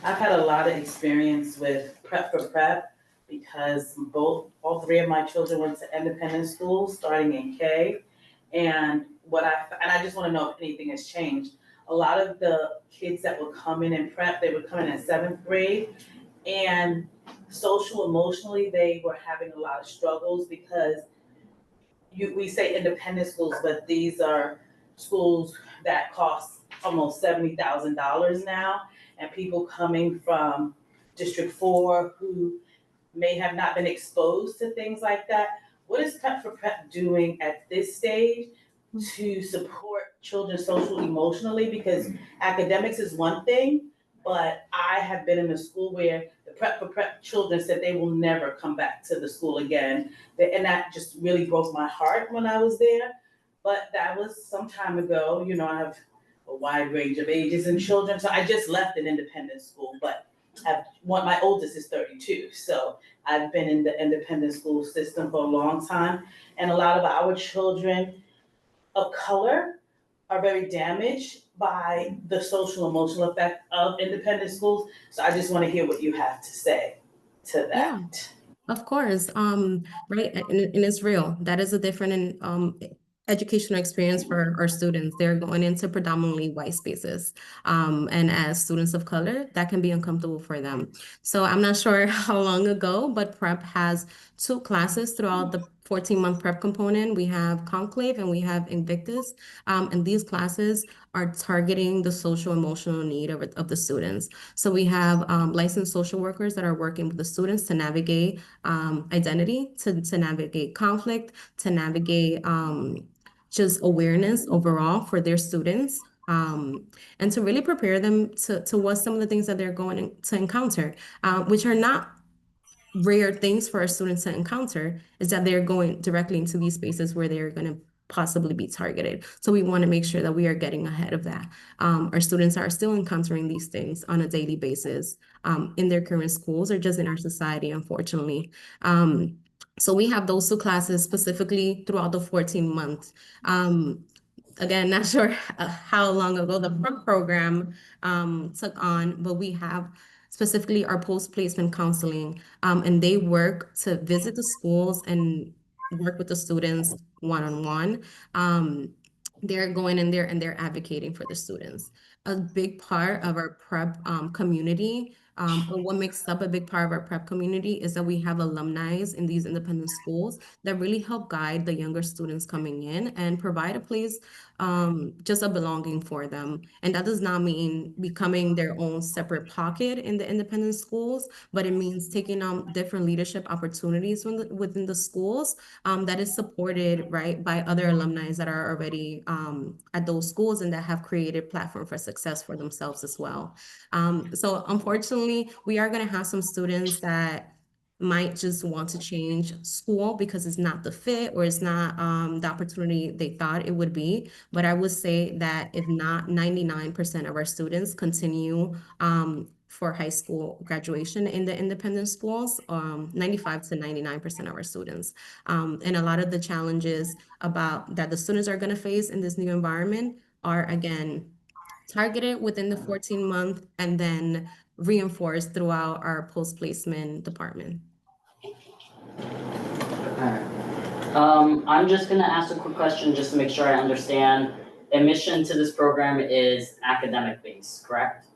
I've had a lot of experience with Prep for Prep because all three of my children went to independent schools starting in K. And I just want to know if anything has changed. A lot of the kids that would come in prep, they would come in 7th grade, and social emotionally, they were having a lot of struggles because we say independent schools, but these are schools that cost almost $70,000 now, and people coming from District 4 who may have not been exposed to things like that. What is Pep for Prep doing at this stage to support children social emotionally? Because academics is one thing, but I have been in a school where the Prep for Prep children said they will never come back to the school again. And that just really broke my heart when I was there. But that was some time ago. You know, I have a wide range of ages and children. So I just left an independent school, but my oldest is 32. So I've been in the independent school system for a long time. And a lot of our children of color are very damaged by the social emotional effect of independent schools. So I just want to hear what you have to say to that. Yeah. Of course, right, and it's real. That is a different educational experience for our students. They're going into predominantly white spaces, and as students of color, that can be uncomfortable for them. So I'm not sure how long ago, but prep has 2 classes throughout the 14-month prep component. We have Conclave and we have Invictus, and these classes are targeting the social emotional need of the students. So we have licensed social workers that are working with the students to navigate identity, to navigate conflict, to navigate just awareness overall for their students, and to really prepare them to what some of the things that they're going to encounter, which are not rare things for our students to encounter, is that they're going directly into these spaces where they're going to possibly be targeted. So we want to make sure that we are getting ahead of that. Our students are still encountering these things on a daily basis in their current schools or just in our society, unfortunately. So we have those 2 classes specifically throughout the 14 months. Again, not sure how long ago the prep program took on, but we have specifically our post-placement counseling, and they work to visit the schools and work with the students one-on-one. They're going in there and they're advocating for the students. A big part of our prep community, or what makes up a big part of our prep community, is that we have alumni in these independent schools that really help guide the younger students coming in and provide a place, just a belonging for them. And that does not mean becoming their own separate pocket in the independent schools, but it means taking on different leadership opportunities within the schools, that is supported, right, by other alumni that are already at those schools and that have created platform for success for themselves as well. So unfortunately, we are going to have some students that might just want to change school because it's not the fit or it's not the opportunity they thought it would be. But I would say that if not 99% of our students continue for high school graduation in the independent schools, 95 to 99% of our students. And a lot of the challenges about that the students are going to face in this new environment are, again, targeted within the 14-month and then reinforced throughout our post-placement department. I'm just going to ask a quick question just to make sure I understand. Admission to this program is academic based, correct?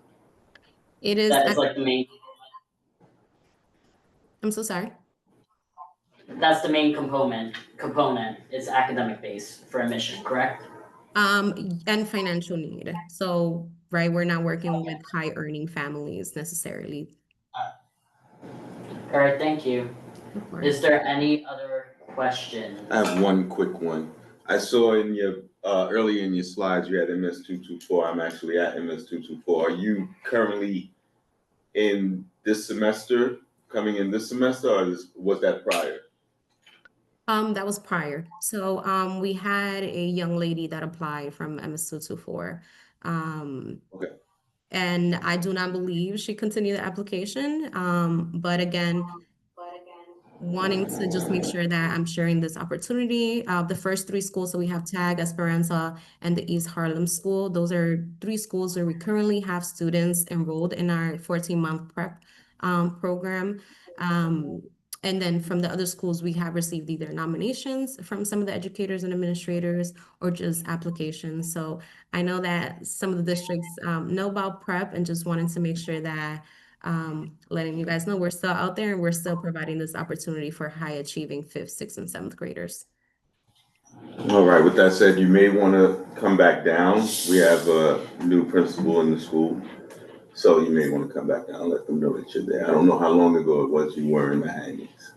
It is. That is like the main. I'm so sorry. That's the main component is academic based for admission, correct? And financial need. So, right, we're not working with high earning families necessarily. All right, thank you. Is there any other questions? I have one quick one. I saw in your earlier in your slides you had MS224. I'm actually at MS224. Are you currently in this semester, coming in this semester, or was that prior? That was prior. So we had a young lady that applied from MS224. Okay. And I do not believe she continued the application. But again, wanting to just make sure that I'm sharing this opportunity. The first 3 schools, so we have TAG, Esperanza, and the East Harlem School. Those are 3 schools where we currently have students enrolled in our 14-month prep program. And then from the other schools, we have received either nominations from some of the educators and administrators or just applications. So I know that some of the districts know about prep and just wanted to make sure that letting you guys know we're still out there and we're still providing this opportunity for high achieving 5th, 6th, and 7th graders. All right, with that said, you may want to come back down. We have a new principal in the school. So you may want to come back down and let them know that you're there. I don't know how long ago it was you were in the hangings.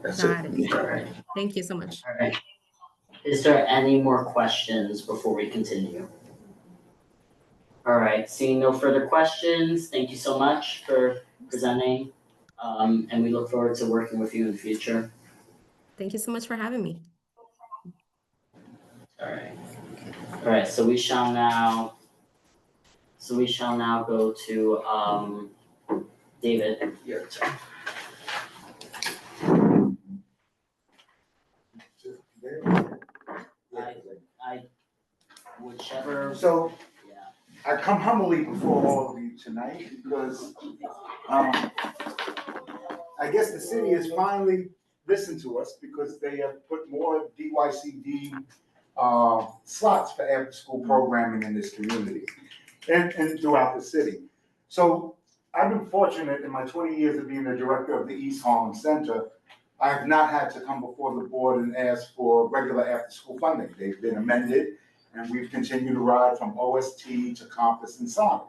That's Got it. it. All right. Thank you so much. All right. Is there any more questions before we continue? All right, seeing no further questions, thank you so much for presenting. And we look forward to working with you in the future. Thank you so much for having me. All right. All right, so we shall now go to David, your turn. Whichever. So Yeah. I come humbly before all of you tonight because I guess the city has finally listened to us because they have put more DYCD slots for after-school programming in this community and throughout the city. So I've been fortunate in my 20 years of being the director of the East Harlem Center. I have not had to come before the board and ask for regular after-school funding. They've been amended, and we've continued to ride from OST to Compass and Sonic.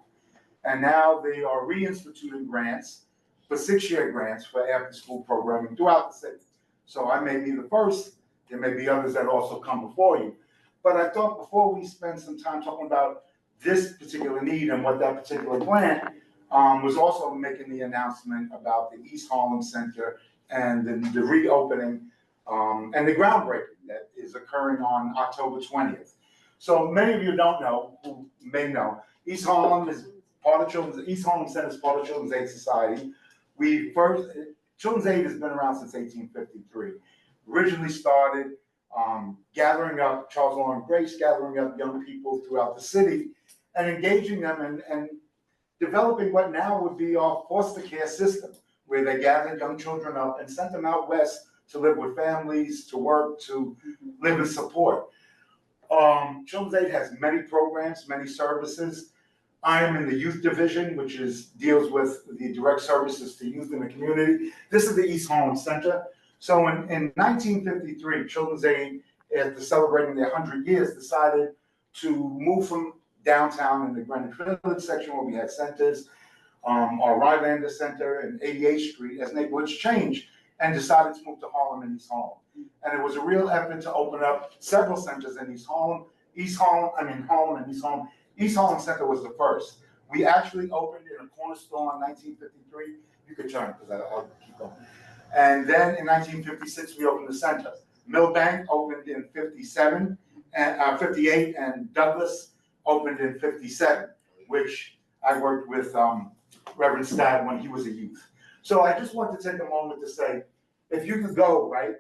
And now they are reinstituting grants for 6-year grants for after-school programming throughout the city. So I may be the first, there may be others that also come before you. But I thought before we spend some time talking about this particular need and what that particular plan was also making the announcement about the East Harlem Center and the reopening and the groundbreaking that is occurring on October 20th. So many of you don't know, who may know, East Harlem is part of East Harlem Center is part of Children's Aid Society. Children's Aid has been around since 1853. Originally started gathering up, Charles Law and Grace, gathering up young people throughout the city and engaging them and developing what now would be our foster care system, where they gathered young children up and sent them out west to live with families, to work, to live in support. Children's Aid has many programs, many services. I am in the youth division, which deals with the direct services to youth in the community. This is the East Harlem Center. So in 1953, Children's Aid, after celebrating their 100 years, decided to move from downtown in the Greenwich Village section where we had centers, our Rylander Center and 88th Street as neighborhoods changed, and decided to move to Harlem and East Harlem. And it was a real effort to open up several centers in Harlem and East Harlem. East Harlem Center was the first. We actually opened in a corner store in 1953. You could turn because I'll keep going. And then in 1956, we opened the center. Millbank opened in 57 and 58, and Douglas opened in 57, which I worked with Reverend Stad when he was a youth. So I just want to take a moment to say, if you could go, right,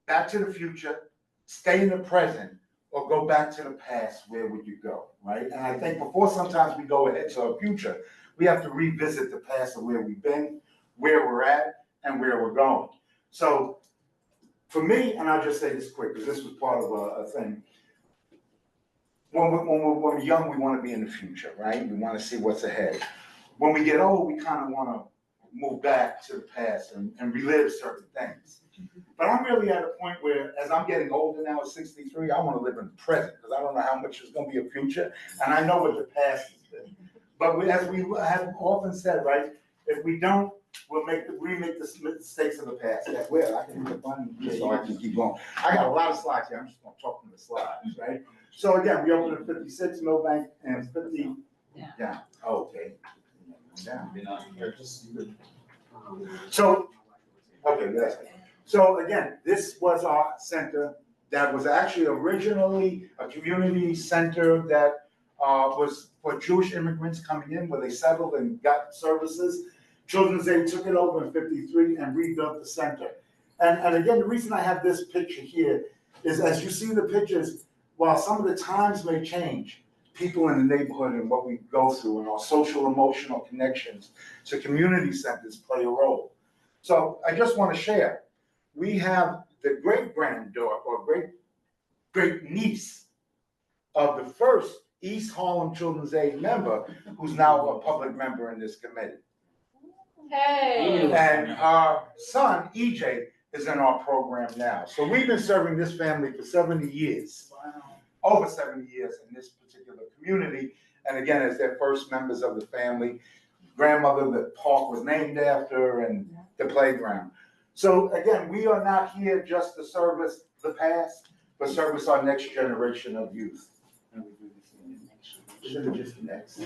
back to the future, stay in the present, or go back to the past, where would you go, right? And I think before sometimes we go ahead to our future, we have to revisit the past of where we've been, where we're at, and where we're going. So for me, and I'll just say this quick, because this was part of a thing, when we're young, we want to be in the future, right? We want to see what's ahead. When we get old, we kind of want to move back to the past and relive certain things. But I'm really at a point where, as I'm getting older now at 63, I want to live in the present because I don't know how much is going to be a future, and I know what the past has been. But as we have often said, right, if we don't, we'll remake the mistakes of the past. That's where I can hit the button so I can keep going. I got a lot of slides here. I'm just going to talk from the slides, right? So again, we opened in 56, Millbank, and 50. Yeah. Oh, okay. Yeah. So, okay, yes. So again, this was our center that was actually originally a community center that was for Jewish immigrants coming in, where they settled and got services. Children's Aid took it over in 53 and rebuilt the center. And again, the reason I have this picture here is, as you see the pictures, while some of the times may change, people in the neighborhood and what we go through and our social emotional connections to community centers play a role. So I just want to share, we have the great-granddaughter or great-niece of the first East Harlem Children's Aid member, who's now a public member in this committee. Hey. And our son, EJ, is in our program now. So we've been serving this family for 70 years. Wow. Over 70 years in this particular community. and again, as their first members of the family, grandmother the park was named after, and the playground. So again, we are not here just to service the past, but service our next generation of youth. Isn't it just next?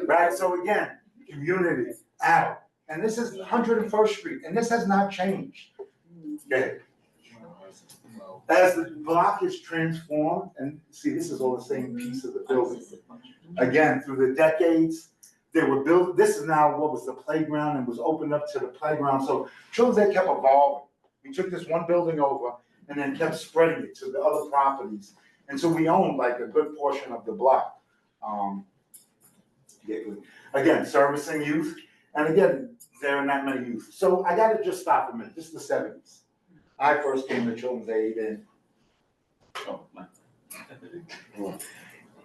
Right, so again, community out. And this is 101st Street, and this has not changed. Okay. As the block is transformed, and see, this is all the same piece of the building. Again, through the decades, they were built, this is now what was the playground and was opened up to the playground. So Children's Day kept evolving. We took this one building over and then kept spreading it to the other properties. And so we owned like a good portion of the block. Again, servicing youth. And again, there are not many youth. So I gotta just stop a minute. This is the 70s. I first came to Children's Aid in,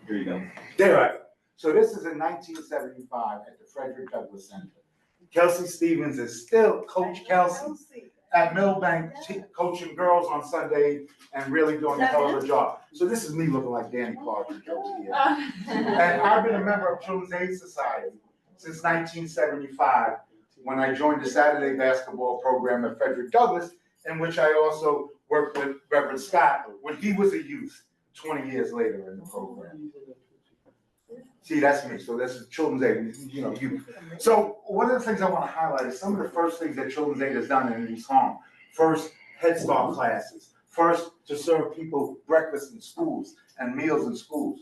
Here you go. there I go. So this is in 1975 at the Frederick Douglass Center. Kelsey Stevens is still Coach Kelsey at Millbank, coaching girls on Sunday and really doing a hell of a job. So this is me looking like Danny Partridge over here. And I've been a member of Children's Aid Society since 1975 when I joined the Saturday basketball program at Frederick Douglass, in which I also worked with Reverend Scott when he was a youth 20 years later in the program. See, that's me. So that's Children's Aid, you know, youth. So one of the things I want to highlight is some of the first things that Children's Aid has done in East Home. First, Head Start classes. First, to serve people breakfast in schools and meals in schools.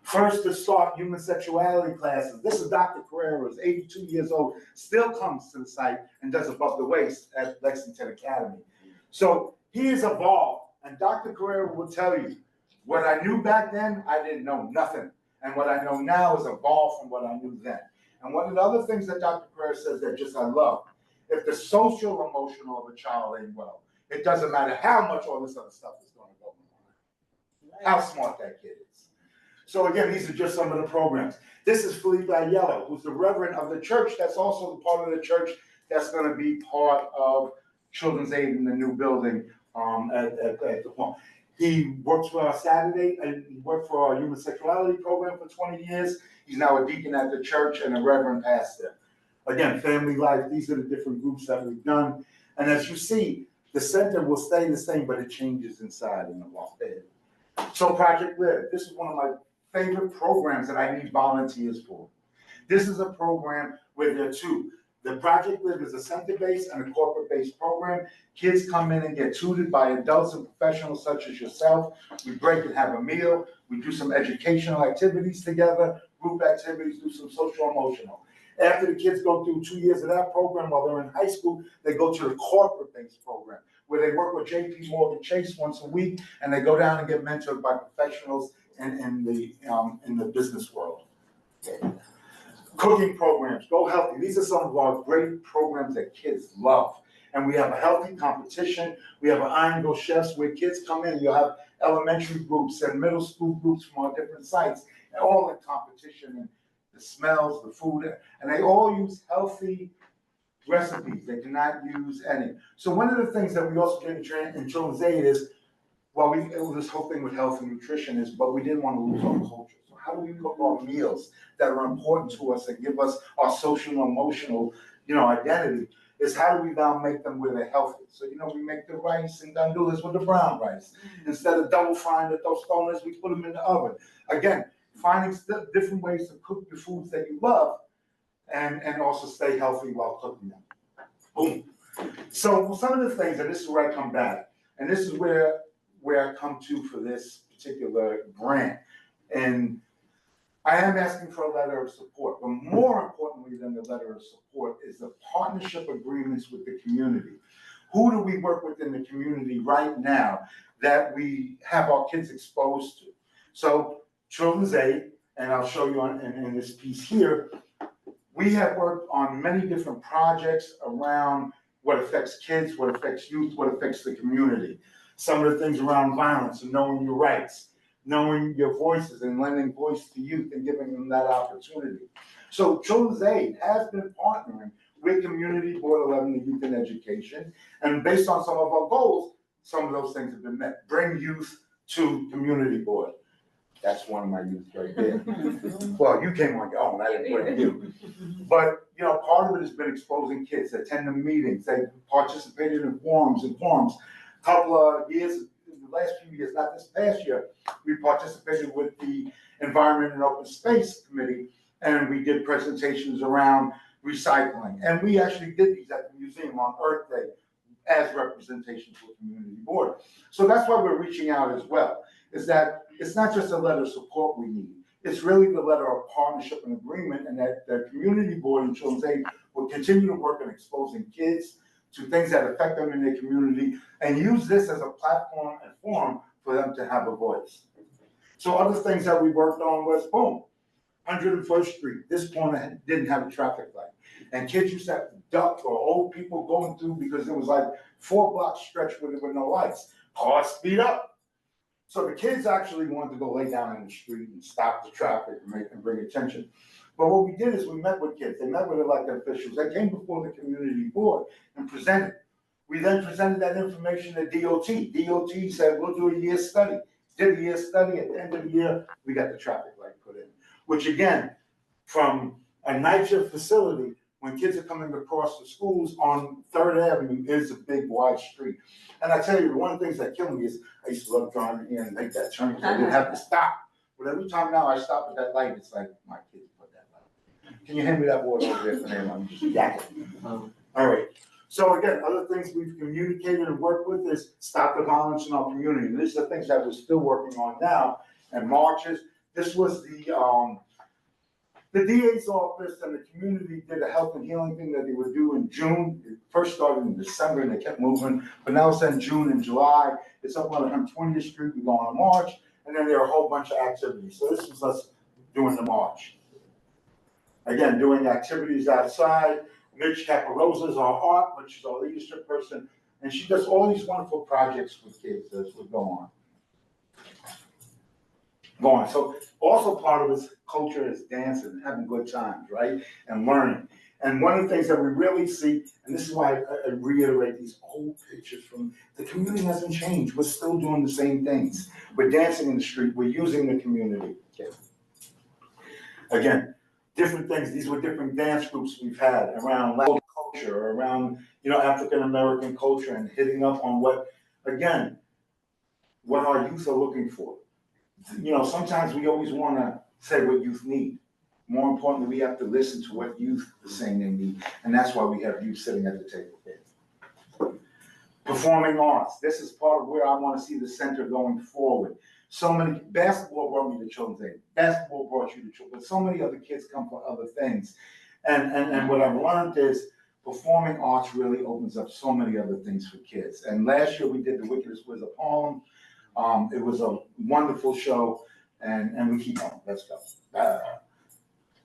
First, to start human sexuality classes. This is Dr. Carrera, who's 82 years old, still comes to the site and does above the waist at Lexington Academy. So he has evolved, and Dr. Carrera will tell you, what I knew back then, I didn't know nothing. And what I know now is evolved from what I knew then. And one of the other things that Dr. Carrera says that just I love, if the social emotional of a child ain't well, it doesn't matter how much all this other stuff is going to go on. How smart that kid is. So again, these are just some of the programs. This is Felipe Ayello, who's the reverend of the church. That's also the part of the church that's going to be part of Children's Aid in the new building at the point. He works for our Saturday, and he worked for our human sexuality program for 20 years. He's now a deacon at the church and a reverend pastor. Again, family life, these are the different groups that we've done. And as you see, the center will stay the same, but it changes inside in the walk there. So Project Live, this is one of my favorite programs that I need volunteers for. This is a program where there are two. The Project Live is a center-based and a corporate-based program. Kids come in and get tutored by adults and professionals such as yourself. We break and have a meal. We do some educational activities together, group activities, do some social emotional. After the kids go through 2 years of that program, while they're in high school, they go to the corporate-based program, where they work with JP Morgan Chase once a week, and they go down and get mentored by professionals in the business world. Cooking programs, Go Healthy. These are some of our great programs that kids love. And we have a healthy competition. We have an Iron Go Chefs where kids come in. You'll have elementary groups and middle school groups from our different sites, and all in competition, and the smells, the food, and they all use healthy recipes. They cannot use any. So one of the things that we also did in Children's Aid is, well, this whole thing with health and nutrition is, but we didn't want to lose our culture. So how do we cook our meals that are important to us and give us our social and emotional, identity? Is how do we now make them where they're healthy? So, we make the rice and gandules with the brown rice. Instead of double frying the tostones, we put them in the oven. Again, finding different ways to cook the foods that you love and also stay healthy while cooking them. Boom. So some of the things, and this is where I come back, and this is where I come to for this particular grant. And I am asking for a letter of support, but more importantly than the letter of support is the partnership agreements with the community. Who do we work with in the community right now that we have our kids exposed to? So Children's Aid, and I'll show you in this piece here, we have worked on many different projects around what affects kids, what affects youth, what affects the community. Some of the things around violence and knowing your rights, knowing your voices and lending voice to youth and giving them that opportunity. So Children's Aid has been partnering with Community Board 11, the Youth in Education, and based on some of our goals, some of those things have been met. Bring youth to community board. That's one of my youth right there. Well, you came on your own, I didn't blame you. But, you know, part of it has been exposing kids, attending meetings, they participated in forums. Couple of years, the last few years, not this past year, we participated with the Environment and Open Space Committee, and we did presentations around recycling. And we actually did these at the museum on Earth Day as representation for the community board. So that's why we're reaching out as well, is that it's not just a letter of support we need, it's really the letter of partnership and agreement, and that the community board and Children's Aid will continue to work on exposing kids to things that affect them in their community, and use this as a platform and forum for them to have a voice. So other things that we worked on was, boom, 101st Street, this corner didn't have a traffic light. And kids used to have to duck, or old people going through, because it was like 4 block stretch where there were no lights. Cars speed up. So the kids actually wanted to go lay down in the street and stop the traffic and bring attention. But what we did is we met with kids. They met with elected officials. They came before the community board and presented. We then presented that information to DOT. DOT said, we'll do a year's study. Did a year's study. At the end of the year, we got the traffic light put in. Which again, from a night shift facility, when kids are coming across the schools on 3rd Avenue, is a big wide street. And I tell you, one of the things that killed me is I used to love driving here and make that turn, so I didn't have to stop. But every time now I stop at that light, it's like, my kids put that light. Can you hand me that water over there for them? I'm just yakking. All right. So again, other things we've communicated and worked with is stop the violence in our community. And these are things that we're still working on now. And marches. This was the DA's office and the community did a health and healing thing that they would do in June. It first started in December and they kept moving, but now it's in June and July. It's up on 120th Street. We go on a march, and then there are a whole bunch of activities. So this was us doing the march. Again, doing activities outside. Mitch Caparosa is our art, which is our leadership person, and she does all these wonderful projects with kids as we go on. So also part of this culture is dancing, having good times, right? And learning. And one of the things that we really see, and this is why I reiterate these old pictures from the community hasn't changed. We're still doing the same things. We're dancing in the street. We're using the community. Again, different things. These were different dance groups we've had around Latin culture, around, you know, African American culture, and hitting up on what our youth are looking for. You know, sometimes we always want to say what youth need. More importantly, we have to listen to what youth are saying they need. And that's why we have youth sitting at the table here. Performing arts. This is part of where I want to see the center going forward. So many, basketball brought me to Children's Aid. Basketball brought you to children. But so many other kids come for other things. And what I've learned is performing arts really opens up so many other things for kids. And last year we did The Wickedest Wizard of Harlem. It was a wonderful show, and we keep on. Let's go.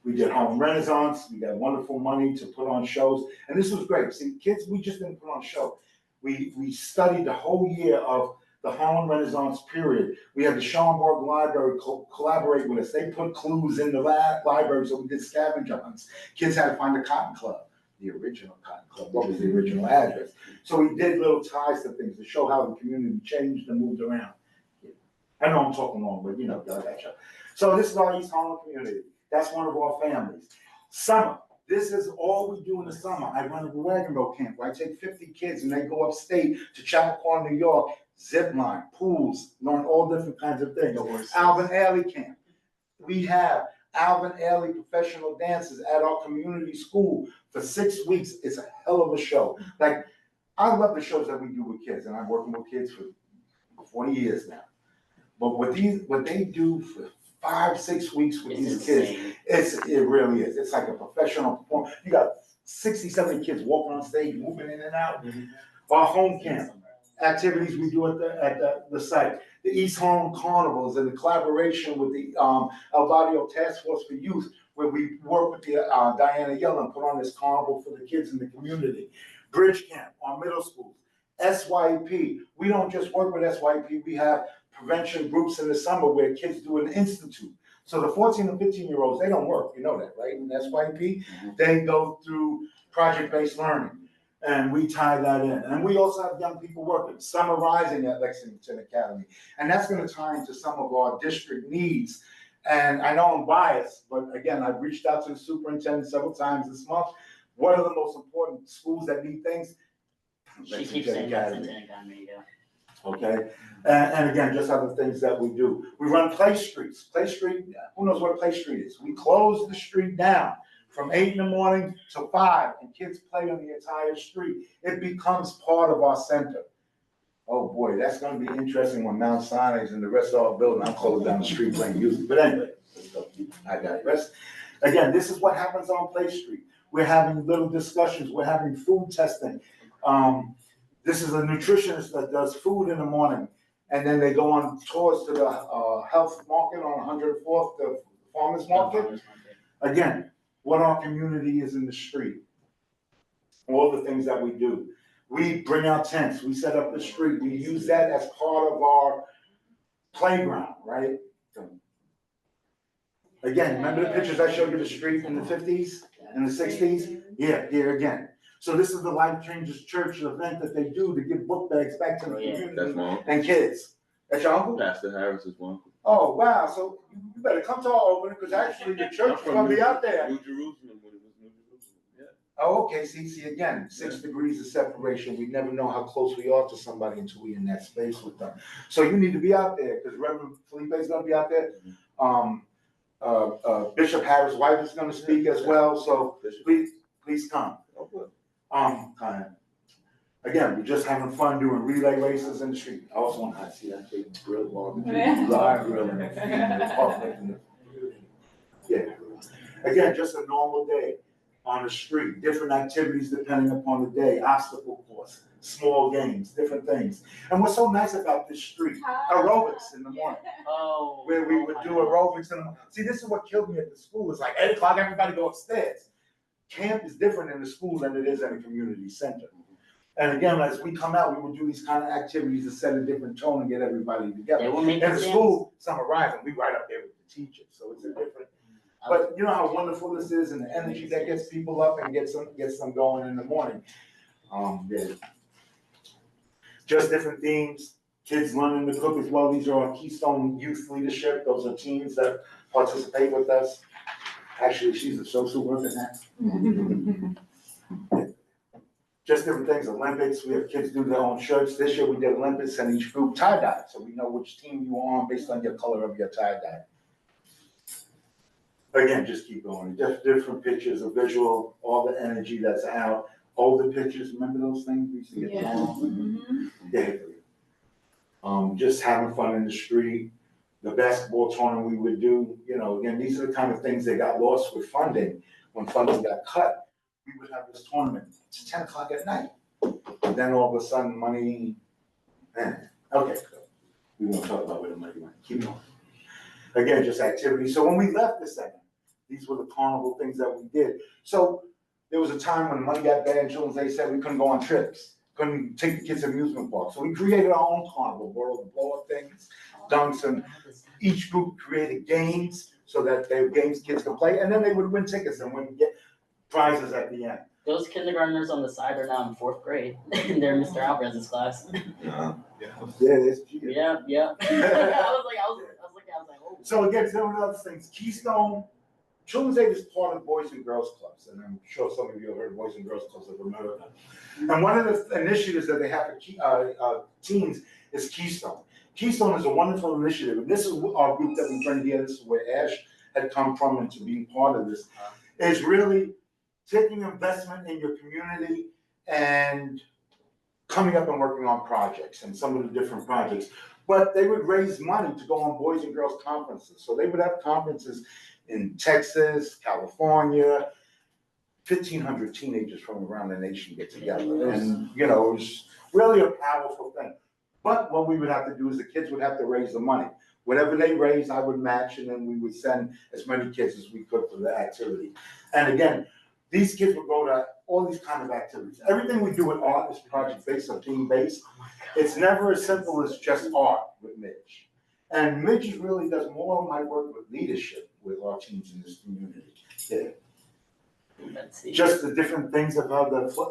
We did Harlem Renaissance. We got wonderful money to put on shows, and this was great. See, kids, we just didn't put on a show. We studied the whole year of the Harlem Renaissance period. We had the Schaumburg Library collaborate with us. They put clues in the library, so we did scavenger hunts. Kids had to find the Cotton Club, the original Cotton Club. What was the original address? So we did little ties to things to show how the community changed and moved around. I know I'm talking long, but you know, I gotcha. So this is our East Harlem community. That's one of our families. Summer. This is all we do in the summer. I run a wagon boat camp where I take 50 kids and they go upstate to Chappaqua, New York, zip line, pools, learn all different kinds of things. Alvin Ailey camp. We have Alvin Ailey professional dancers at our community school for 6 weeks. It's a hell of a show. Like, I love the shows that we do with kids, and I'm working with kids for 40 years now. But what they do for 5-6 weeks with these kids, it really is. It's like a professional performance. You got 60, 70 kids walking on stage, moving in and out. Our home camp activities we do at the site. The East Harlem Carnivals and the collaboration with the El Barrio Task Force for Youth, where we work with the Diana Yellen, put on this carnival for the kids in the community. Bridge Camp, our middle schools. SYP, we don't just work with SYP, we have prevention groups in the summer where kids do an institute. So the 14 and 15-year-olds, they don't work, you know that, right? In SYP, they go through project-based learning. And we tie that in. And we also have young people working, summer rising at Lexington Academy. And that's gonna tie into some of our district needs. And I know I'm biased, but again, I've reached out to the superintendent several times this month. What are the most important schools that need things? She keeps saying Lexington Academy, yeah. Okay, and again, just other things that we do. We run play streets. Play Street, who knows what Play Street is? We close the street down from 8 in the morning to 5, and kids play on the entire street. It becomes part of our center. Oh boy, that's gonna be interesting when Mount Sinai's and the rest of our building, I'm closing down the street playing music, but anyway, I digress. Again, this is what happens on Play Street. We're having little discussions, we're having food testing. This is a nutritionist that does food in the morning, and then they go on tours to the health market on 104th, the farmers market. Again, what our community is in the street, all the things that we do. We bring out tents, we set up the street, we use that as part of our playground, right? Again, remember the pictures I showed you of the street in the 50s and the 60s? Yeah, here again. So this is the Life Changers Church event that they do to give book bags back to the community and kids. That's your uncle? Pastor Harris is one. Oh, wow, so you better come to our opening, because actually the church is gonna be out there. New Jerusalem, when it was New Jerusalem, yeah. Oh, okay, see, again, 6 degrees of separation. We never know how close we are to somebody until we're in that space with them. So you need to be out there, because Reverend Felipe's gonna be out there. Bishop Harris' wife is gonna speak as well, so please come. Again, we're just having fun doing relay races in the street. I also want to see that big grill barbecue, live grill and the public and yeah. Again, just a normal day on the street, different activities depending upon the day, obstacle course, small games, different things. And what's so nice about this street, aerobics in the morning. Oh. Where we would do aerobics in the morning. See, this is what killed me at the school. It's like 8 o'clock, everybody go upstairs. Camp is different in the school than it is in a community center. And again, as we come out, we will do these kind of activities to set a different tone and get everybody together. In the school, summer rising, we right up there with the teachers, so it's a different. But you know how wonderful this is, and the energy that gets people up and gets them going in the morning. Yeah. Just different themes. Kids learning to cook as well. These are our Keystone Youth Leadership. Those are teams that participate with us. Actually, she's a social worker now. Just different things, Olympics, we have kids do their own shirts. This year we did Olympics and each group tie-dye, so we know which team you are on based on your color of your tie-dye. Again, just keep going, just different pictures, a visual, all the energy that's out, older pictures, remember those things we used to get on? Yeah. Just having fun in the street, the basketball tournament we would do, you know, again, these are the kind of things that got lost with funding, when funding got cut. We would have this tournament, it's 10 o'clock at night. And then all of a sudden, money, okay, we won't talk about where the money went, keep going. Again, just activity. So when we left the center, these were the carnival things that we did. So there was a time when money got bad in Children's Day, said we couldn't go on trips, couldn't take the kids to amusement parks. So we created our own carnival, world of blow-up things, dunks, and each group created games so that they were games kids could play, and then they would win tickets and would get prizes at the end. Those kindergartners on the side are now in 4th grade. They're in Mr. Alvarez's class. Yeah, it's cute. Yeah. I was like, oh. So again, some of the other things, Keystone, Children's Aid is part of Boys and Girls Clubs, and I'm sure some of you have heard of Boys and Girls Clubs of America. And one of the initiatives that they have for teens is Keystone. Keystone is a wonderful initiative, and this is our group that we bring here. This is where Ash had come from and to being part of this. Is really taking investment in your community and coming up and working on projects and some of the different projects. But they would raise money to go on Boys and Girls Conferences. So they would have conferences in Texas, California, 1,500 teenagers from around the nation get together. And, you know, it was really a powerful thing. But what we would have to do is the kids would have to raise the money. Whatever they raised, I would match, and then we would send as many kids as we could for the activity. And again, these kids would go to all these kind of activities. Everything we do with art is project-based or team-based. It's never as simple as just art with Midge. And Midge really does more of my work with leadership with our teams in this community. Yeah. Let's see. Just the different things of how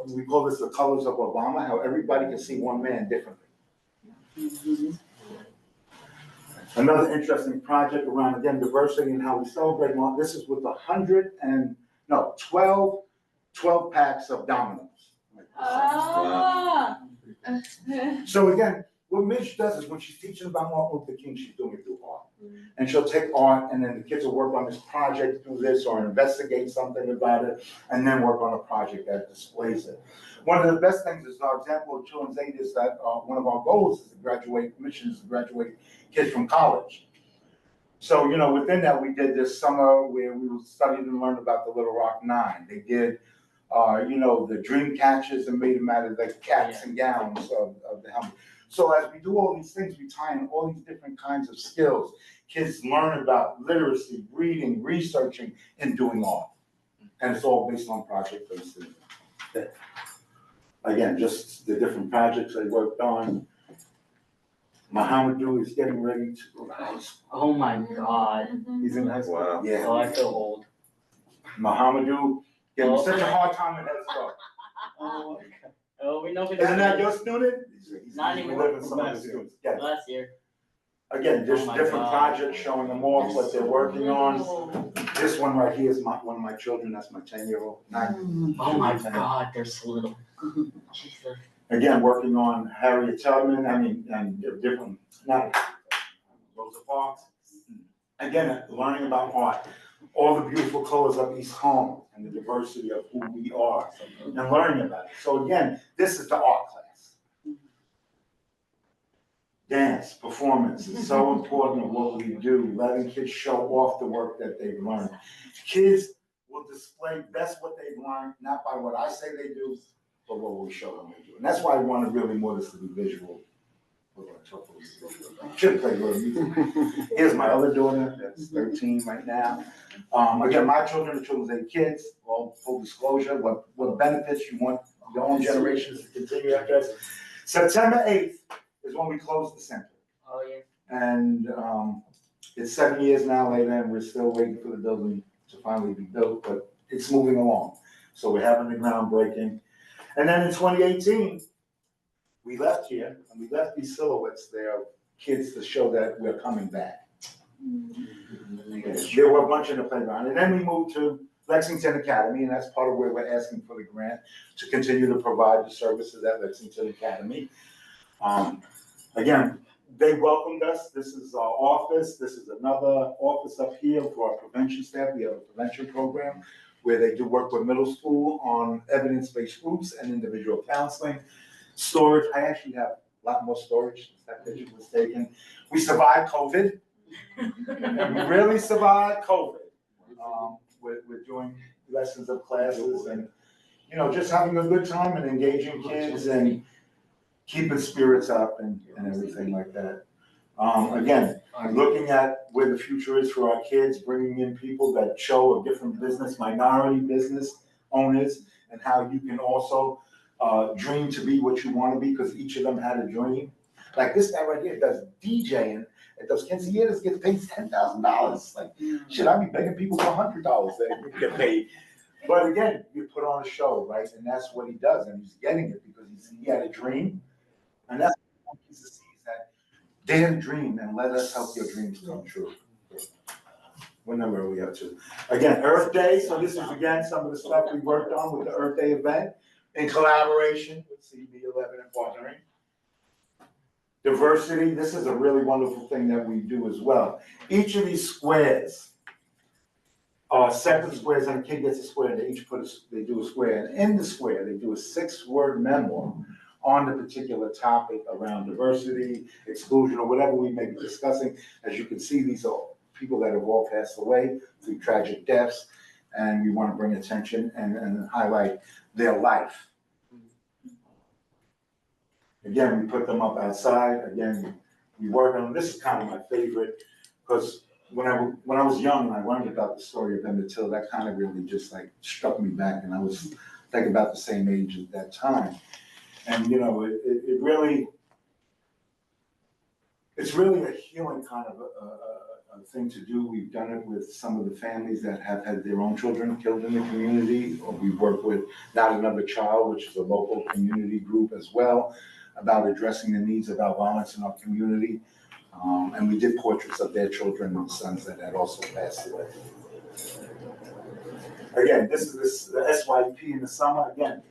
we call this the colors of Obama, how everybody can see one man differently. Another interesting project around, again, diversity and how we celebrate. This is with 12 packs of dominoes. So again, what Midge does is when she's teaching about Martin Luther King, she's doing it through art. And she'll take art and then the kids will work on this project through this or investigate something about it and then work on a project that displays it. One of the best things is our example of Children's Aid is that one of our goals is to graduate, mission is to graduate kids from college. So, you know, within that, we did this summer where we studied and learned about the Little Rock Nine. They did, you know, the dream catchers and made them out of the caps and gowns of the helmet. So as we do all these things, we tie in all these different kinds of skills. Kids learn about literacy, reading, researching, and doing art. And it's all based on project-based things. Again, just the different projects I worked on. Muhammadu is getting ready to go to high school. Oh my God. He's in high school. Wow. Yeah. Oh, I feel old. Muhammadu gave me such a hard time at that stuff. Oh, we know. Isn't that your student? He's not anymore. living some of his students. Yeah. Last year. Again, there's Oh different projects showing them off what they're working on. Oh This one right here is one of my children. That's my 10-year-old. Oh my God, they're so little. Jesus. Again, working on Harriet Tubman, and different, not Rosa Parks. Again, learning about art, all the beautiful colors of East Home and the diversity of who we are and learning about it. So again, this is the art class. Dance, performance is so important in what we do, letting kids show off the work that they've learned. Kids will display best what they've learned, not by what I say they do, but what we show them they do. And that's why I wanted really more this to be visual. Should play little music. Here's my other daughter, that's 13 right now. Again, my children are Children's Aid kids, well, full disclosure, what benefits you want your own generations to continue after us. September 8th is when we close the center. Oh, yeah. And it's 7 years now later, and we're still waiting for the building to finally be built, but it's moving along. So we're having the groundbreaking. And then in 2018, we left here, and we left these silhouettes there of kids to show that we're coming back. There were a bunch in the playground. And then we moved to Lexington Academy, and that's part of where we're asking for the grant to continue to provide the services at Lexington Academy. Again, they welcomed us. This is our office. This is another office up here for our prevention staff. We have a prevention program where they do work with middle school on evidence-based groups and individual counseling. Storage, I actually have a lot more storage. That picture was taken. We survived COVID. And we really survived COVID. We're doing lessons of classes and, you know, just having a good time and engaging kids and keeping spirits up and everything like that. Again, looking at where the future is for our kids, bringing in people that show a different business, minority business owners, and how you can also dream to be what you want to be, because each of them had a dream. Like this guy right here does DJing at those quinceañeras, gets paid $10,000. Like, shit, I'd be begging people for $100 that get paid. But again, you put on a show, right? And that's what he does, and he's getting it because he had a dream. And that's what he sees, that they had a dream, and let us help your dreams come true. What number are we up to? Again, Earth Day. So this is, again, some of the stuff we worked on with the Earth Day event in collaboration with CB11 and partnering. Diversity, this is a really wonderful thing that we do as well. Each of these squares are separate squares, and a kid gets a square, and they each they do a square. And in the square, they do a 6-word memoir on the particular topic around diversity, exclusion, or whatever we may be discussing. As you can see, these are people that have all passed away through tragic deaths, and we want to bring attention and highlight their life. Again, we put them up outside. Again, we work on them. This is kind of my favorite, because when I was young and I learned about the story of Emmett Till, that kind of really just like struck me back, and I was like about the same age at that time. And you know, it's really a healing kind of a thing to do. We've done it with some of the families that have had their own children killed in the community, or we've worked with Not Another Child, which is a local community group as well, about addressing the needs of our violence in our community. And we did portraits of their children and sons that had also passed away. Again, this is the SYP in the summer. Again,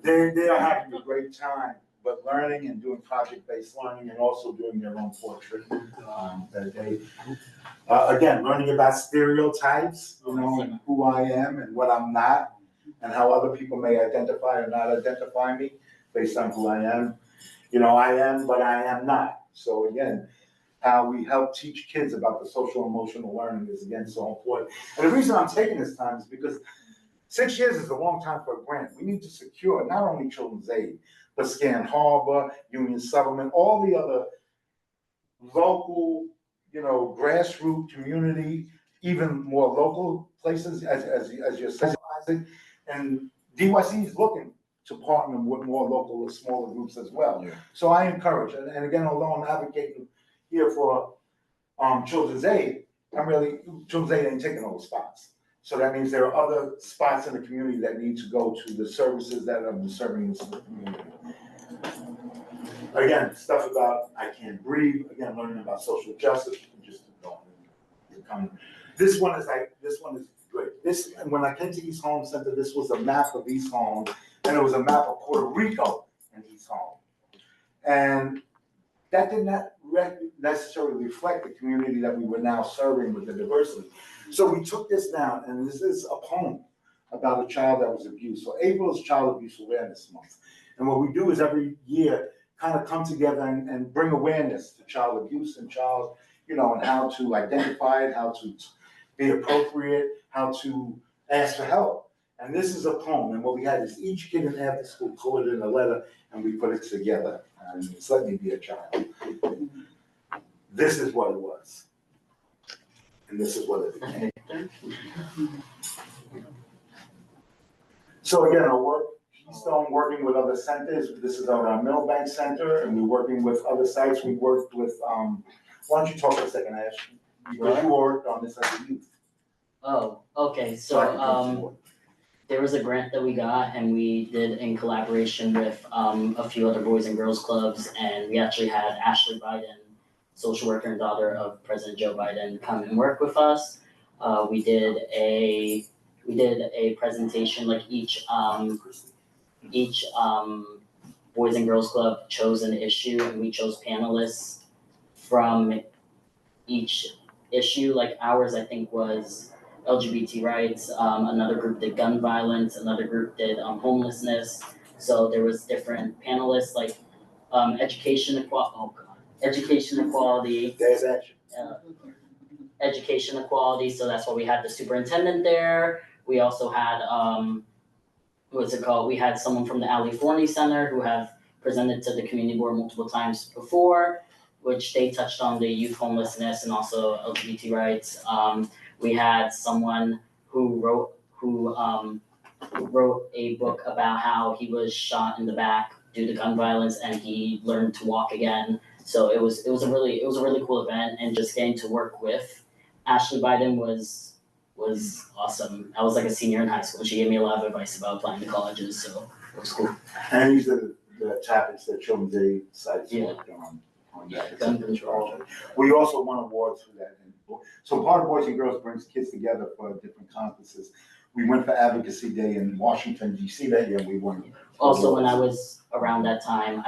they are having a great time, but learning and doing project-based learning and also doing their own portrait. That they, again, learning about stereotypes, you know, and who I am and what I'm not, and how other people may identify or not identify me based on who I am. You know, I am, but I am not. So again, how we help teach kids about the social emotional learning is again so important. And the reason I'm taking this time is because 6 years is a long time for a grant. We need to secure not only Children's Aid, but Scan Harbor, Union Settlement, all the other local, you know, grassroots community, even more local places as you're symbolizing. And DYC is looking to partner with more local or smaller groups as well. Yeah. So I encourage, and again, although I'm advocating here for Children's Aid, Children's Aid ain't taking all the spots. So that means there are other spots in the community that need to go to the services that are serving this community. Again, stuff about I Can't Breathe, again, learning about social justice, just this one is great. This, and when I came to East Home Center, this was a map of East Home, and it was a map of Puerto Rico and East Home. And that did not necessarily reflect the community that we were now serving with the diversity. So we took this down, and this is a poem about a child that was abused. So April is Child Abuse Awareness Month. And what we do is every year kind of come together and bring awareness to child abuse and child, you know, and how to identify it, how to be appropriate, how to ask for help. And this is a poem, and what we had is each kid in after school colored in a letter, and we put it together. And it's Let Me Be a Child. This is what it was. And this is what it became. So again, our work, Keystone, working with other centers. This is our Millbank Center, and we're working with other sites. We worked with, why don't you talk for a second, Ash? Because you worked on this as a youth. Oh, okay, so, there was a grant that we got and we did in collaboration with a few other boys and girls clubs, and we actually had Ashley Biden, social worker and daughter of President Joe Biden, come and work with us. We did a presentation, like each boys and girls club chose an issue, and we chose panelists from each issue. Like ours, I think, was LGBT rights, another group did gun violence, another group did homelessness. So there was different panelists, like education equality. Education equality, so that's why we had the superintendent there. We also had, what's it called? We had someone from the Ali Forney Center who have presented to the community board multiple times before, which they touched on the youth homelessness and also LGBT rights. We had someone who wrote a book about how he was shot in the back due to gun violence and he learned to walk again. So it was a really cool event, and just getting to work with Ashley Biden was awesome. I was like a senior in high school. She gave me a lot of advice about applying to colleges, so it was cool. And these are the topics that Children's Aid sites worked on that. Gun control. We also won awards for that. So part of Boys and Girls brings kids together for different conferences. We went for Advocacy Day in Washington, D.C. that year, and we won. Also, when I was around that time,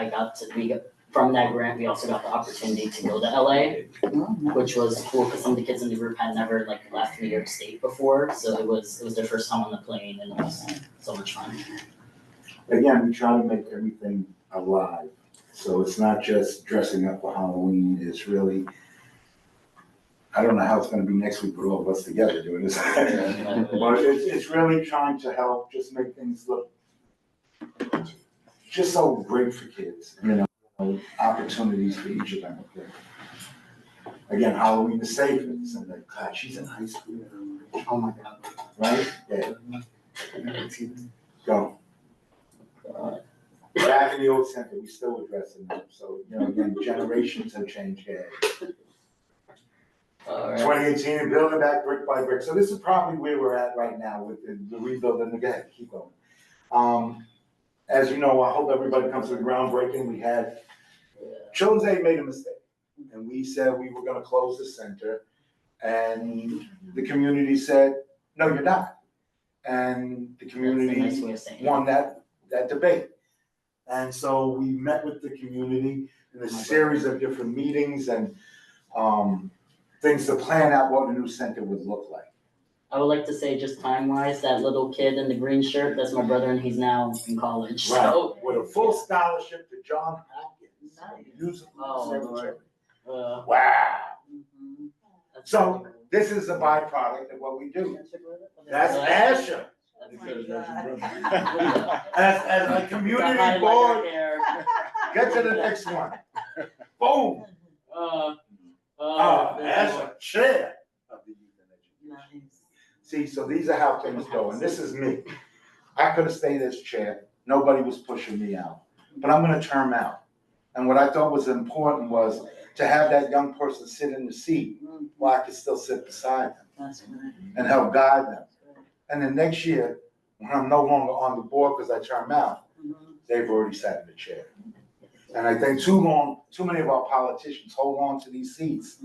from that grant, we also got the opportunity to go to LA, which was cool because some of the kids in the group had never left New York State before. So it was their first time on the plane, and it was so much fun. Again, we try to make everything alive. So it's not just dressing up for Halloween. It's really, I don't know how it's going to be next week with all of us together doing this. But it's really trying to help just make things look just so great for kids, opportunities for each of them. Again, Halloween is safe. And like, God, she's in high school. Oh my God. Right? Yeah. Go. Back in the old center, we still addressing them. So, again, generations have changed. All right. 2018, and building back brick by brick. So this is probably where we're at right now with the rebuild. And again, keep going. As you know, I hope everybody comes to the groundbreaking. We had, Children's Aid made a mistake. And we said we were gonna close the center. And the community said, no, you're not. And the community That's a nice way of saying it. won that debate. And so we met with the community in a series of different meetings and things to plan out what the new center would look like. I would like to say, just time-wise, that little kid in the green shirt, that's my brother, and he's now in college. Right, So, with a full scholarship to John Hopkins. Musical Oh, Conservatory. Lord. Wow. That's So this is a byproduct of what we do. That's Asher. As a community board, get to the next one. Boom. Asher, chair of the Youth and Education. See, so these are how things go, and this is me. I could have stayed as chair, nobody was pushing me out, but I'm gonna term out. And what I thought was important was to have that young person sit in the seat while I could still sit beside them and help guide them. And then next year, when I'm no longer on the board because I term out, they've already sat in the chair. And I think too many of our politicians hold on to these seats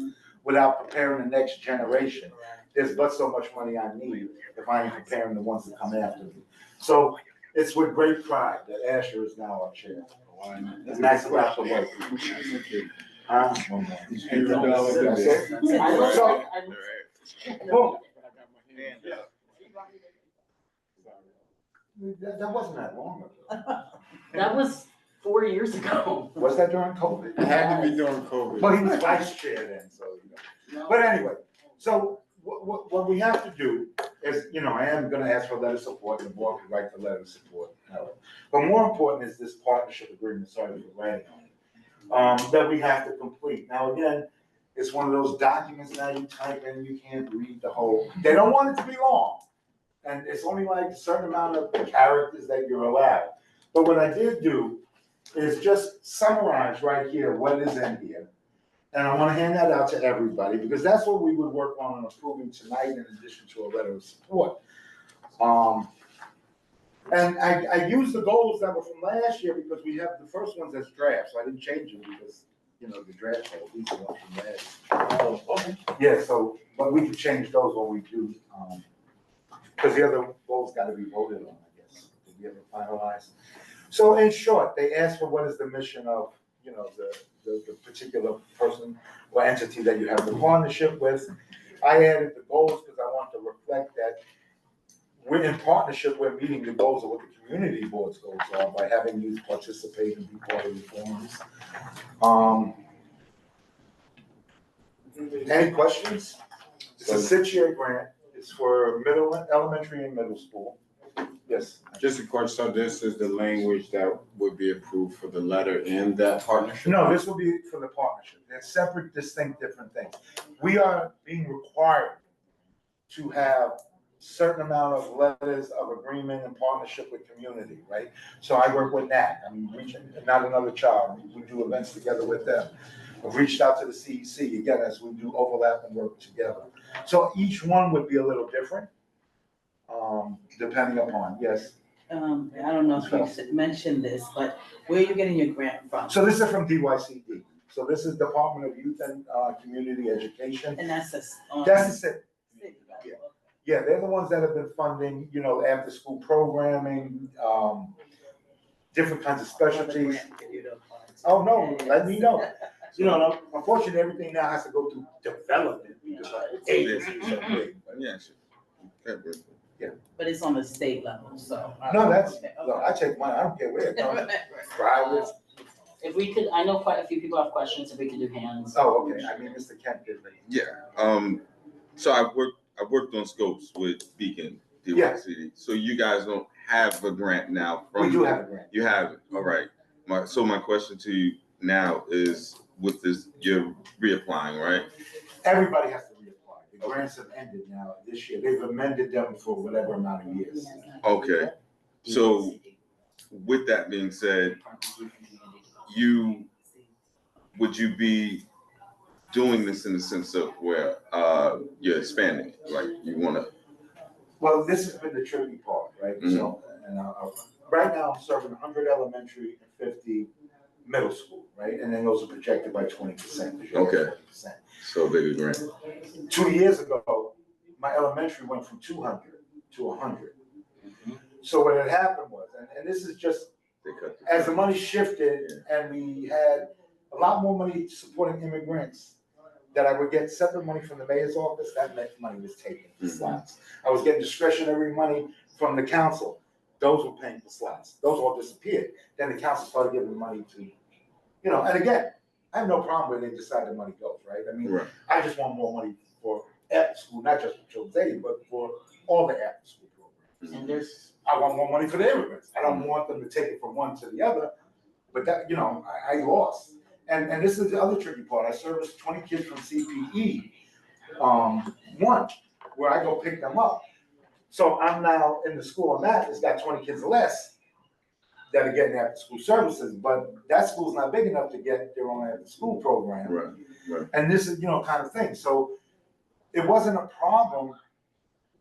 without preparing the next generation. There's but so much money I need if I ain't preparing the ones that come after me. So it's with great pride that Asher is now our chair. It's nice about the work. Boom. That wasn't that long ago. That was 4 years ago. Was that during COVID? It had to be during COVID. Well, he was vice chair then, so, you know. But anyway, so what we have to do is, you know, I am gonna ask for a letter of support, and the board could write the letter of support. But more important is this partnership agreement, sorry for writing on it, that we have to complete. Now, again, it's one of those documents now you type in, you can't read the whole, they don't want it to be long. And it's only like a certain amount of characters that you're allowed. But what I did do is just summarize right here what is in here. And I want to hand that out to everybody because that's what we would work on approving tonight in addition to a letter of support. And I used the goals that were from last year because we have the first ones as drafts. So I didn't change them because, you know, the draft goals, these are ones from last year. Yeah, so, but we can change those when we do, because the other goals got to be voted on, I guess, to be able to finalize. So in short, they asked for what is the mission of, you know, the particular person or entity that you have the partnership with. I added the goals because I want to reflect that we're in partnership, we're meeting the goals of what the community board's goals are by having youth participate and be part of the forums. Any questions? It's a 6-year grant. It's for elementary and middle school. Yes. Just a question, so this is the language that would be approved for the letter in that partnership? No, this will be for the partnership. They're separate, distinct, different things. We are being required to have certain amount of letters of agreement and partnership with community, right? So I work with NAC, I mean, Not Another Child, we do events together with them. I've reached out to the CEC, again, as we do overlap and work together. So each one would be a little different, depending upon, yes. I don't know if you mentioned this, but where are you getting your grant from? So this is from DYCD. So this is Department of Youth and Community Education. And that's That's the city. Yeah, they're the ones that have been funding, you know, after school programming, different kinds of specialties. Oh, no, let me know. You know, unfortunately, everything now has to go through development because agencies are big. Yeah, sure. Yeah. But it's on the state level, so. No, look, I take mine, I don't care where it comes, private. If we could, I know quite a few people have questions, if we could do hands. Oh, okay, I mean, Mr. Kemp did. Yeah, so I've worked on scopes with Beacon, DYCD. So you guys don't have a grant now from. We do have a grant. You have it, all right. My question to you now is, with this, you're reapplying, right? Everybody has to reapply. The grants have ended now this year. They've amended them for whatever amount of years. Okay, so with that being said, would you be doing this in the sense of where you're expanding it? Like you want to? Well, this has been the tricky part, right? Mhm. So, and right now I'm serving 100 elementary and 50 middle school, right? And then those are projected by 20%. Okay. 20%. So big a grant. 2 years ago, my elementary went from 200 to 100. So what had happened was, and this is just, as the money shifted and we had a lot more money supporting immigrants, that I would get separate money from the mayor's office, that meant money was taken for slots. I was getting discretionary money from the council. Those were paying for slots. Those all disappeared. Then the council started giving money to, and again, I have no problem where they decide the money goes, right? I mean, Right. I just want more money for after school, not just for children's aid, but for all the after school programs. And there's I want more money for the immigrants. I don't want them to take it from one to the other, but that, I lost. And this is the other tricky part. I serviced 20 kids from CPE, one, where I go pick them up. So I'm now in the school I'm at, it's got 20 kids or less that are getting after school services, but that school's not big enough to get their own after school program. Right. And this is, kind of thing. So it wasn't a problem.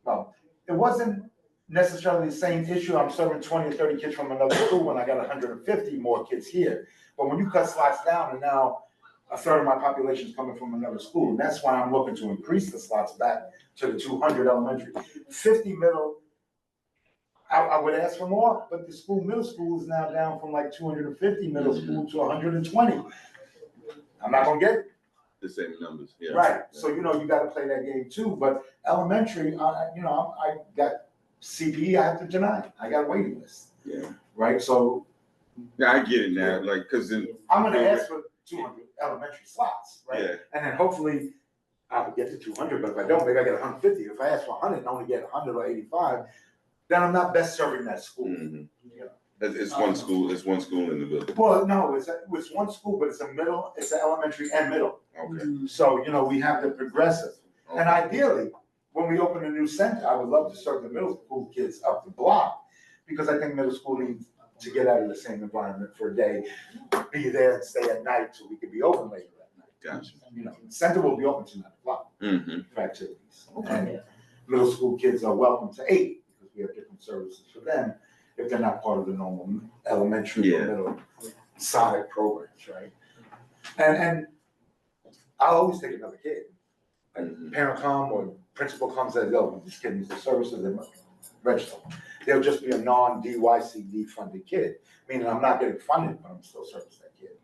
No, it wasn't necessarily the same issue. I'm serving 20 or 30 kids from another school when I got 150 more kids here. But when you cut slots down and now a third of my population is coming from another school, and that's why I'm looking to increase the slots back to the 200 elementary. 50 middle, I would ask for more, but the middle school is now down from like 250 middle school to 120. I'm not gonna get the same numbers. Yeah. right. So you got to play that game too. But elementary, I got CPE. I have to deny. I got a waiting list. Yeah. Right. So. Yeah, I get it now. Like, cause I'm gonna ask for 200 elementary slots, right? Yeah. And then hopefully I'll get to 200. But if I don't, maybe I get 150. If I ask for 100 and only get 100 or 85, then I'm not best serving that school. Mm-hmm. It's one school. It's one school in the building. Well, no, it's one school, but it's an elementary and middle. Okay. So we have the progressive, and ideally, when we open a new center, I would love to serve the middle school kids up the block, because I think middle school needs to get out of the same environment for a day, be there and stay at night, so we can be open later at night. Gotcha. The center will be open to 9 o'clock for activities. And middle school kids are welcome to 8, because we have different services for them if they're not part of the normal elementary or middle sonic programs, right? And I'll always take another kid. Like parent come or principal comes and says, "Yo, this kid needs the services," and register. They'll just be a non-DYCD funded kid, meaning I'm not getting funded, but I'm still servicing that kid.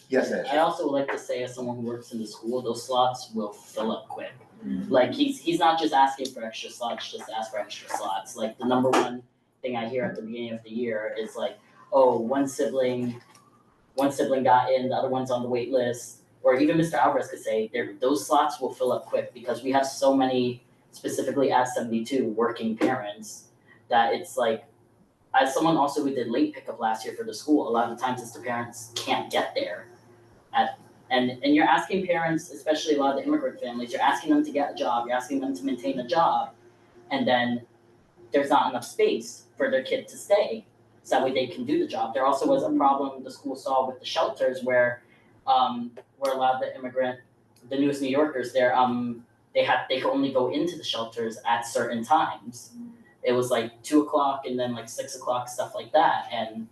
Yes, Ash. I also would like to say, as someone who works in the school, those slots will fill up quick. Like he's not just asking for extra slots just to ask for extra slots. Like the number one thing I hear at the beginning of the year is like, oh, one sibling got in, the other one's on the wait list. Or even Mr. Alvarez could say, those slots will fill up quick because we have so many, specifically at 72, working parents, that it's like, as someone also who did late pickup last year for the school, a lot of the times it's the parents can't get there. And you're asking parents, especially a lot of the immigrant families, you're asking them to get a job, you're asking them to maintain a job, and then there's not enough space for their kid to stay, so that way they can do the job. There also was a problem the school saw with the shelters where a lot of the newest New Yorkers there, they could only go into the shelters at certain times. It was like 2 o'clock and then like 6 o'clock, stuff like that, and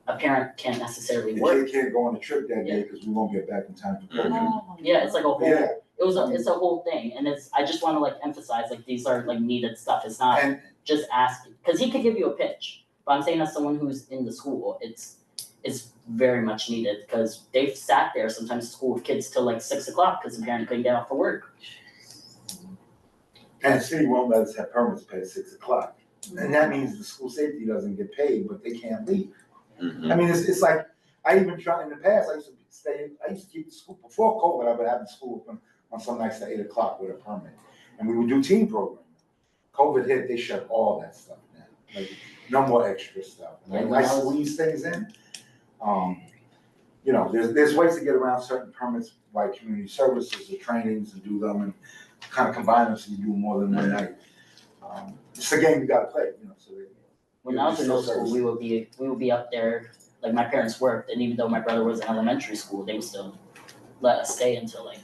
a parent can't necessarily work. The kid can't go on a trip that day because we won't get back in time for program. Yeah, it's like a whole. Yeah. It's a whole thing, and I just want to like emphasize like these are like needed stuff. It's not just asking, because he could give you a pitch, but I'm saying as someone who's in the school, it's very much needed, because they've sat there sometimes at school with kids till like 6 o'clock because the parent couldn't get off for work. And the city won't let us have permits past 6 o'clock, and that means the school safety doesn't get paid, but they can't leave. I mean, it's like, I even tried in the past, I used to keep the school, before COVID, I would have the school open on some nights at 8 o'clock with a permit. And we would do team programming. COVID hit, they shut all that stuff down. Like, no more extra stuff. When I squeeze things in, there's ways to get around certain permits, like community services or trainings, and do them and kind of combine them so you do more than one night. It's a game you gotta play, so when I was in middle school, we would be up there, like my parents worked, and even though my brother was in elementary school, they would still let us stay until like.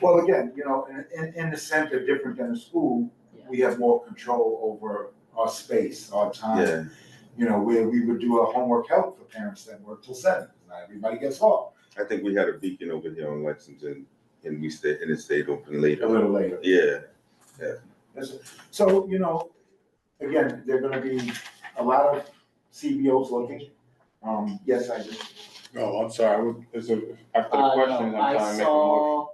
Well, again, you know, in the center, different than the school, we have more control over our space, our time. Yeah. You know, where we would do a homework help for parents that work till 7, not everybody gets off. I think we had a beacon over here on Lexington, and it stayed open later. A little later. Yeah. So, you know, again, there are gonna be a lot of CBOs looking. Yes, I do. Oh, I'm sorry, after the questions, I'm trying to make a motion.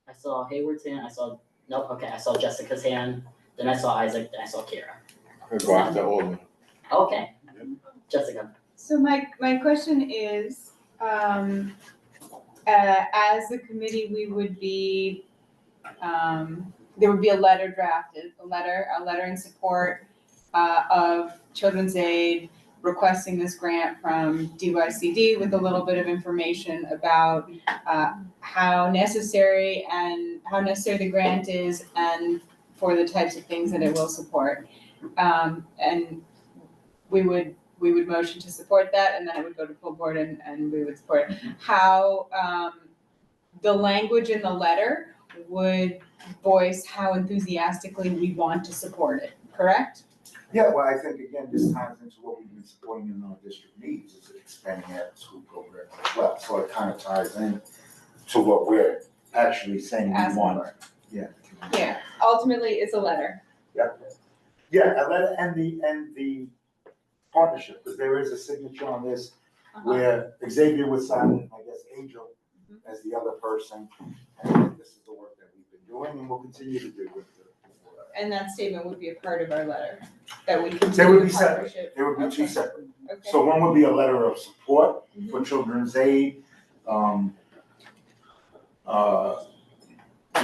I saw Hayward's hand, I saw Jessica's hand, then I saw Isaac, then I saw Kira. Let's go after order. Okay, Jessica. So my question is, as the committee, we would be, there would be a letter drafted, a letter in support of Children's Aid requesting this grant from DYCD with a little bit of information about how necessary the grant is and for the types of things that it will support. And we would motion to support that, and then it would go to full board and we would support it. How the language in the letter would voice how enthusiastically we want to support it, correct? Yeah, well, I think again, this ties into what we've been supporting in our district needs, is expanding after school programs as well. So it kind of ties in to what we're actually saying we want. Yeah, ultimately, it's a letter. Yeah, a letter and the partnership, because there is a signature on this where Xavier was signing, I guess, Angel as the other person. And this is the work that we've been doing and will continue to do with the. And that statement would be a part of our letter, that we They continue would be the separate. partnership. They would be two separate. Okay. So one would be a letter of support for Children's Aid, you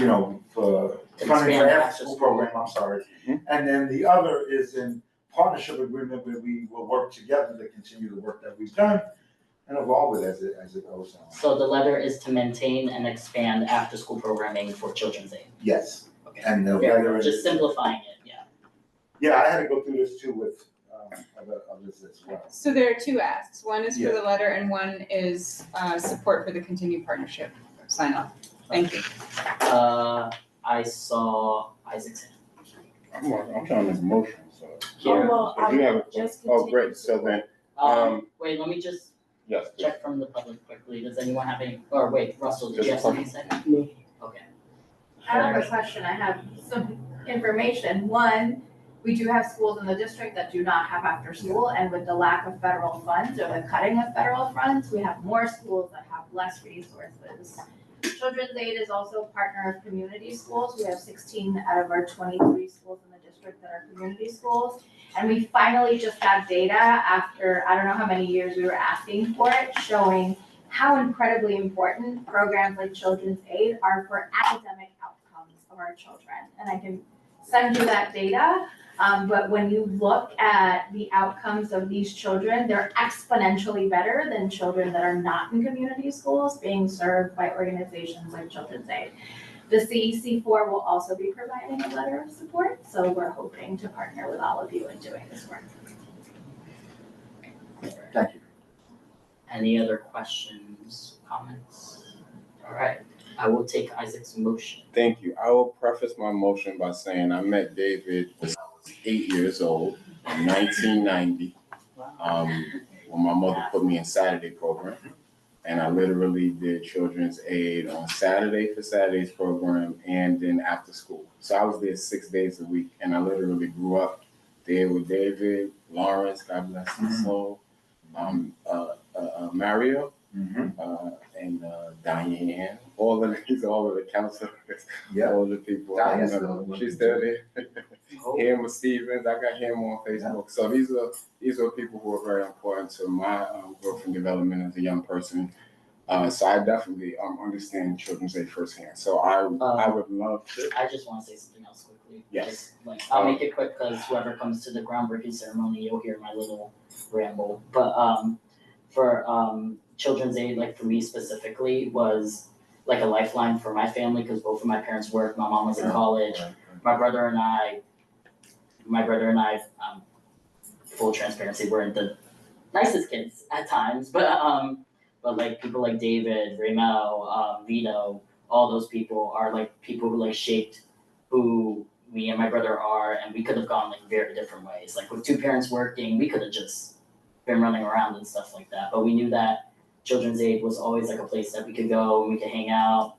know, for funding for after school program, I'm sorry. And then the other is in partnership agreement where we will work together to continue the work that we've done and evolve it as it goes on. So the letter is to maintain and expand after-school programming for Children's Aid. Yes. Okay. And the letter is. Just simplifying it, yeah. Yeah, I had to go through this too with others as well. So there are two asks. One is for Yeah. the letter and one is support for the continued partnership. Sign off. Thank you. I saw Isaac's hand. I'm trying to make a motion, so. Kira. So you have, great, so then, Wait, let me just yes. check from the public quickly. Does anyone have any, or wait, Russell, did you have Just a something to say? No. Okay. I have a question. I have some information. One, we do have schools in the district that do not have after school, and with the lack of federal funds or the cutting of federal funds, we have more schools that have less resources. Children's Aid is also a partner of community schools. We have 16 out of our 23 schools in the district that are community schools. And we finally just got data after, I don't know how many years we were asking for it, showing how incredibly important programs like Children's Aid are for academic outcomes of our children. And I can send you that data. But when you look at the outcomes of these children, they're exponentially better than children that are not in community schools being served by organizations like Children's Aid. The CEC4 will also be providing a letter of support, so we're hoping to partner with all of you in doing this work. Thank you. Any other questions, comments? All right, I will take Isaac's motion. Thank you. I will preface my motion by saying I met David when I was 8 years old in 1990. When my mother put me in Saturday program. And I literally did Children's Aid on Saturday for Saturday's program and then after school. So I was there 6 days a week, and I literally grew up there with David, Lawrence, God bless his soul, Mario, and Diane, all of the counselors, all the people. She's still there. Him with Stevens, I got him on Facebook. So these are people who are very important to my growth and development as a young person. So I definitely understand Children's Aid firsthand. So I would love to. I just want to say something else quickly. Yes. I'll make it quick because whoever comes to the groundbreaking ceremony, you'll hear my little ramble. But for Children's Aid, like for me specifically, was like a lifeline for my family because both of my parents worked. My mom was in college. My brother and I, full transparency, weren't the nicest kids at times, but but like people like David, Raymel, Vito, all those people are like people who like shaped who me and my brother are, and we could have gone like very different ways. Like with two parents working, we could have just been running around and stuff like that. But we knew that Children's Aid was always like a place that we could go and we could hang out.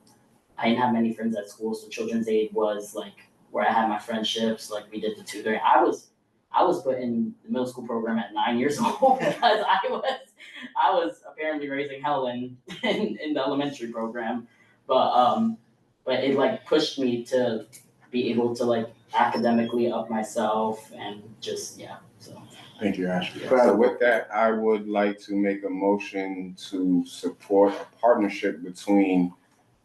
I didn't have many friends at school, so Children's Aid was like where I had my friendships. Like we did the tutoring. I was put in the middle school program at 9 years old because I was apparently raising hell in the elementary program. But it like pushed me to be able to like academically up myself and just so. Thank you, Ashley. So with that, I would like to make a motion to support a partnership between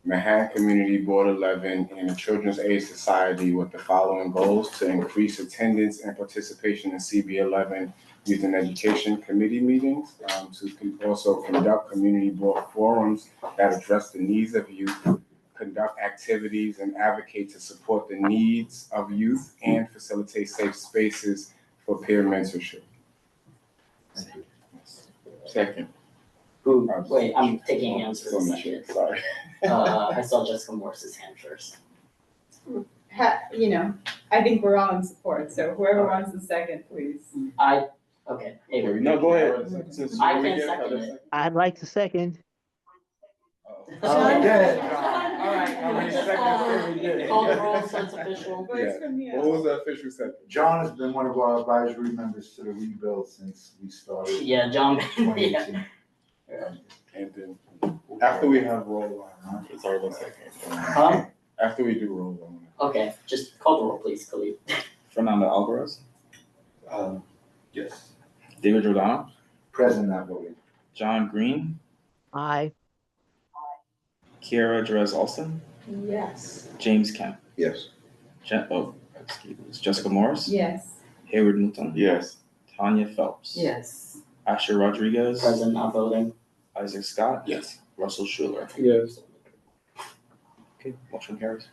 Manhattan Community Board 11 and the Children's Aid Society with the following goals: to increase attendance and participation in CB11 Youth and Education Committee meetings, to also conduct community board forums that address the needs of youth, conduct activities and advocate to support the needs of youth, and facilitate safe spaces for peer mentorship. Second. Ooh, wait, I'm taking hands for a second. Sorry. I saw Jessica Morris's hand first. You know, I think we're all in support, so whoever wants the second, please. Okay. No, go ahead. I can second it. I'd like to second. Okay, John. All right. Can we just call the roll so it's official? Yeah. What was the official second? John has been one of our advisory members to the rebuild since we started. Yeah, John. 2018. And then after we have roll on, it's our second. After we do roll on. Okay, just call the roll, please, Khalid. Fernando Alvarez. Yes. David Giordano. Present, not voting. John Green. Aye. Kiara Jerez Alston. Yes. James Kemp. Yes. Jessica Morris. Yes. Hayward Newton. Yes. Tanya Phelps. Yes. Asher Rodriguez. Present, not voting. Isaac Scott. Yes. Russell Schuler. Yes. Okay, motion carries.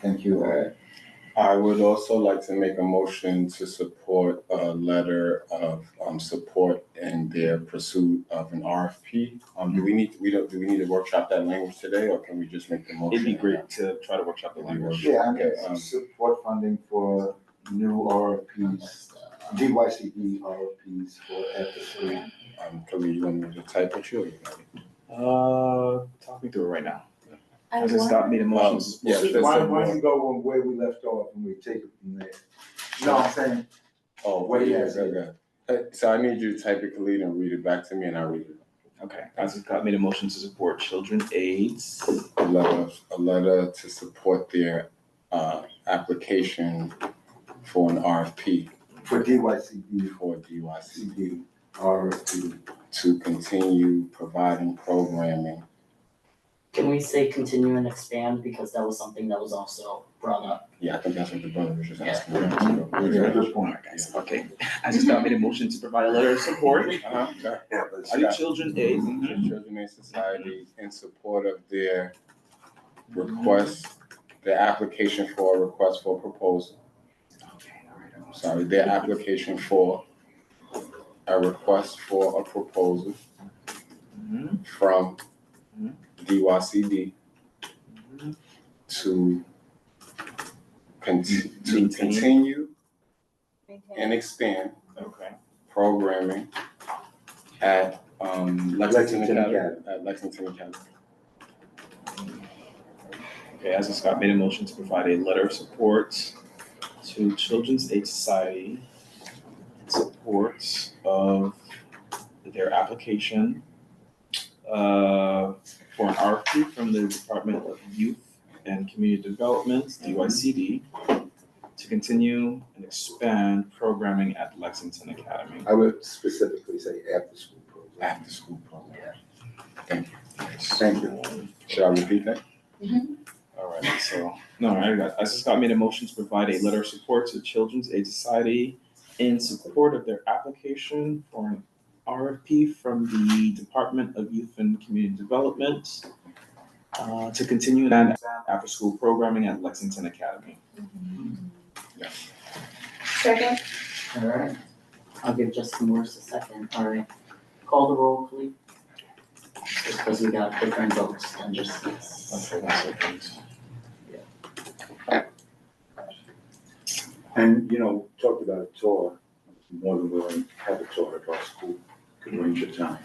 Thank you. I would also like to make a motion to support a letter of support in their pursuit of an RFP. Do we need to workshop that language today, or can we just make the motion? It'd be great to try to workshop the language. Yeah, I mean, support funding for new RFPs, DYCD RFPs for after school. Khalid, you want me to type it, or you got it? Talk me through it right now. I Has it stopped me the motions? Why don't you go from where we left off and we take it from there? You know what I'm saying? Oh, Wait, yes, okay. So I need you to type it, Khalid, and read it back to me, and I'll read it. Okay. Isaac Scott made a motion to support Children AIDS. A letter to support their application for an RFP. For DYCD. For DYCD. RFP. To continue providing programming. Can we say continue and expand, because that was something that was also brought up? Yeah, I think that's what the brother was just asking. Good point. Guys. Okay. Isaac Scott made a motion to provide a letter of support. Are you Children Aid? Children Aid Society in support of their request, their application for a request for a proposal. Okay, all right. I'm sorry, their application for a request for a proposal from DYCD to continue and expand programming at Lexington Academy. Okay, Isaac Scott made a motion to provide a letter of support to Children's Aid Society in support of their application for an RFP from the Department of Youth and Community Development, DYCD, to continue and expand programming at Lexington Academy. I would specifically say after school program. After school program. Yeah. Thank you. Thank you. Should I repeat that? All right, so, no, I got, Isaac Scott made a motion to provide a letter of support to Children's Aid Society in support of their application for an RFP from the Department of Youth and Community Development to continue and after school programming at Lexington Academy. Second. All right. I'll give Jessica Morris a second. All right. Call the roll, please. just because we got different votes than just this. And, you know, talked about a tour, more than willing to have a tour of our school, could arrange your time,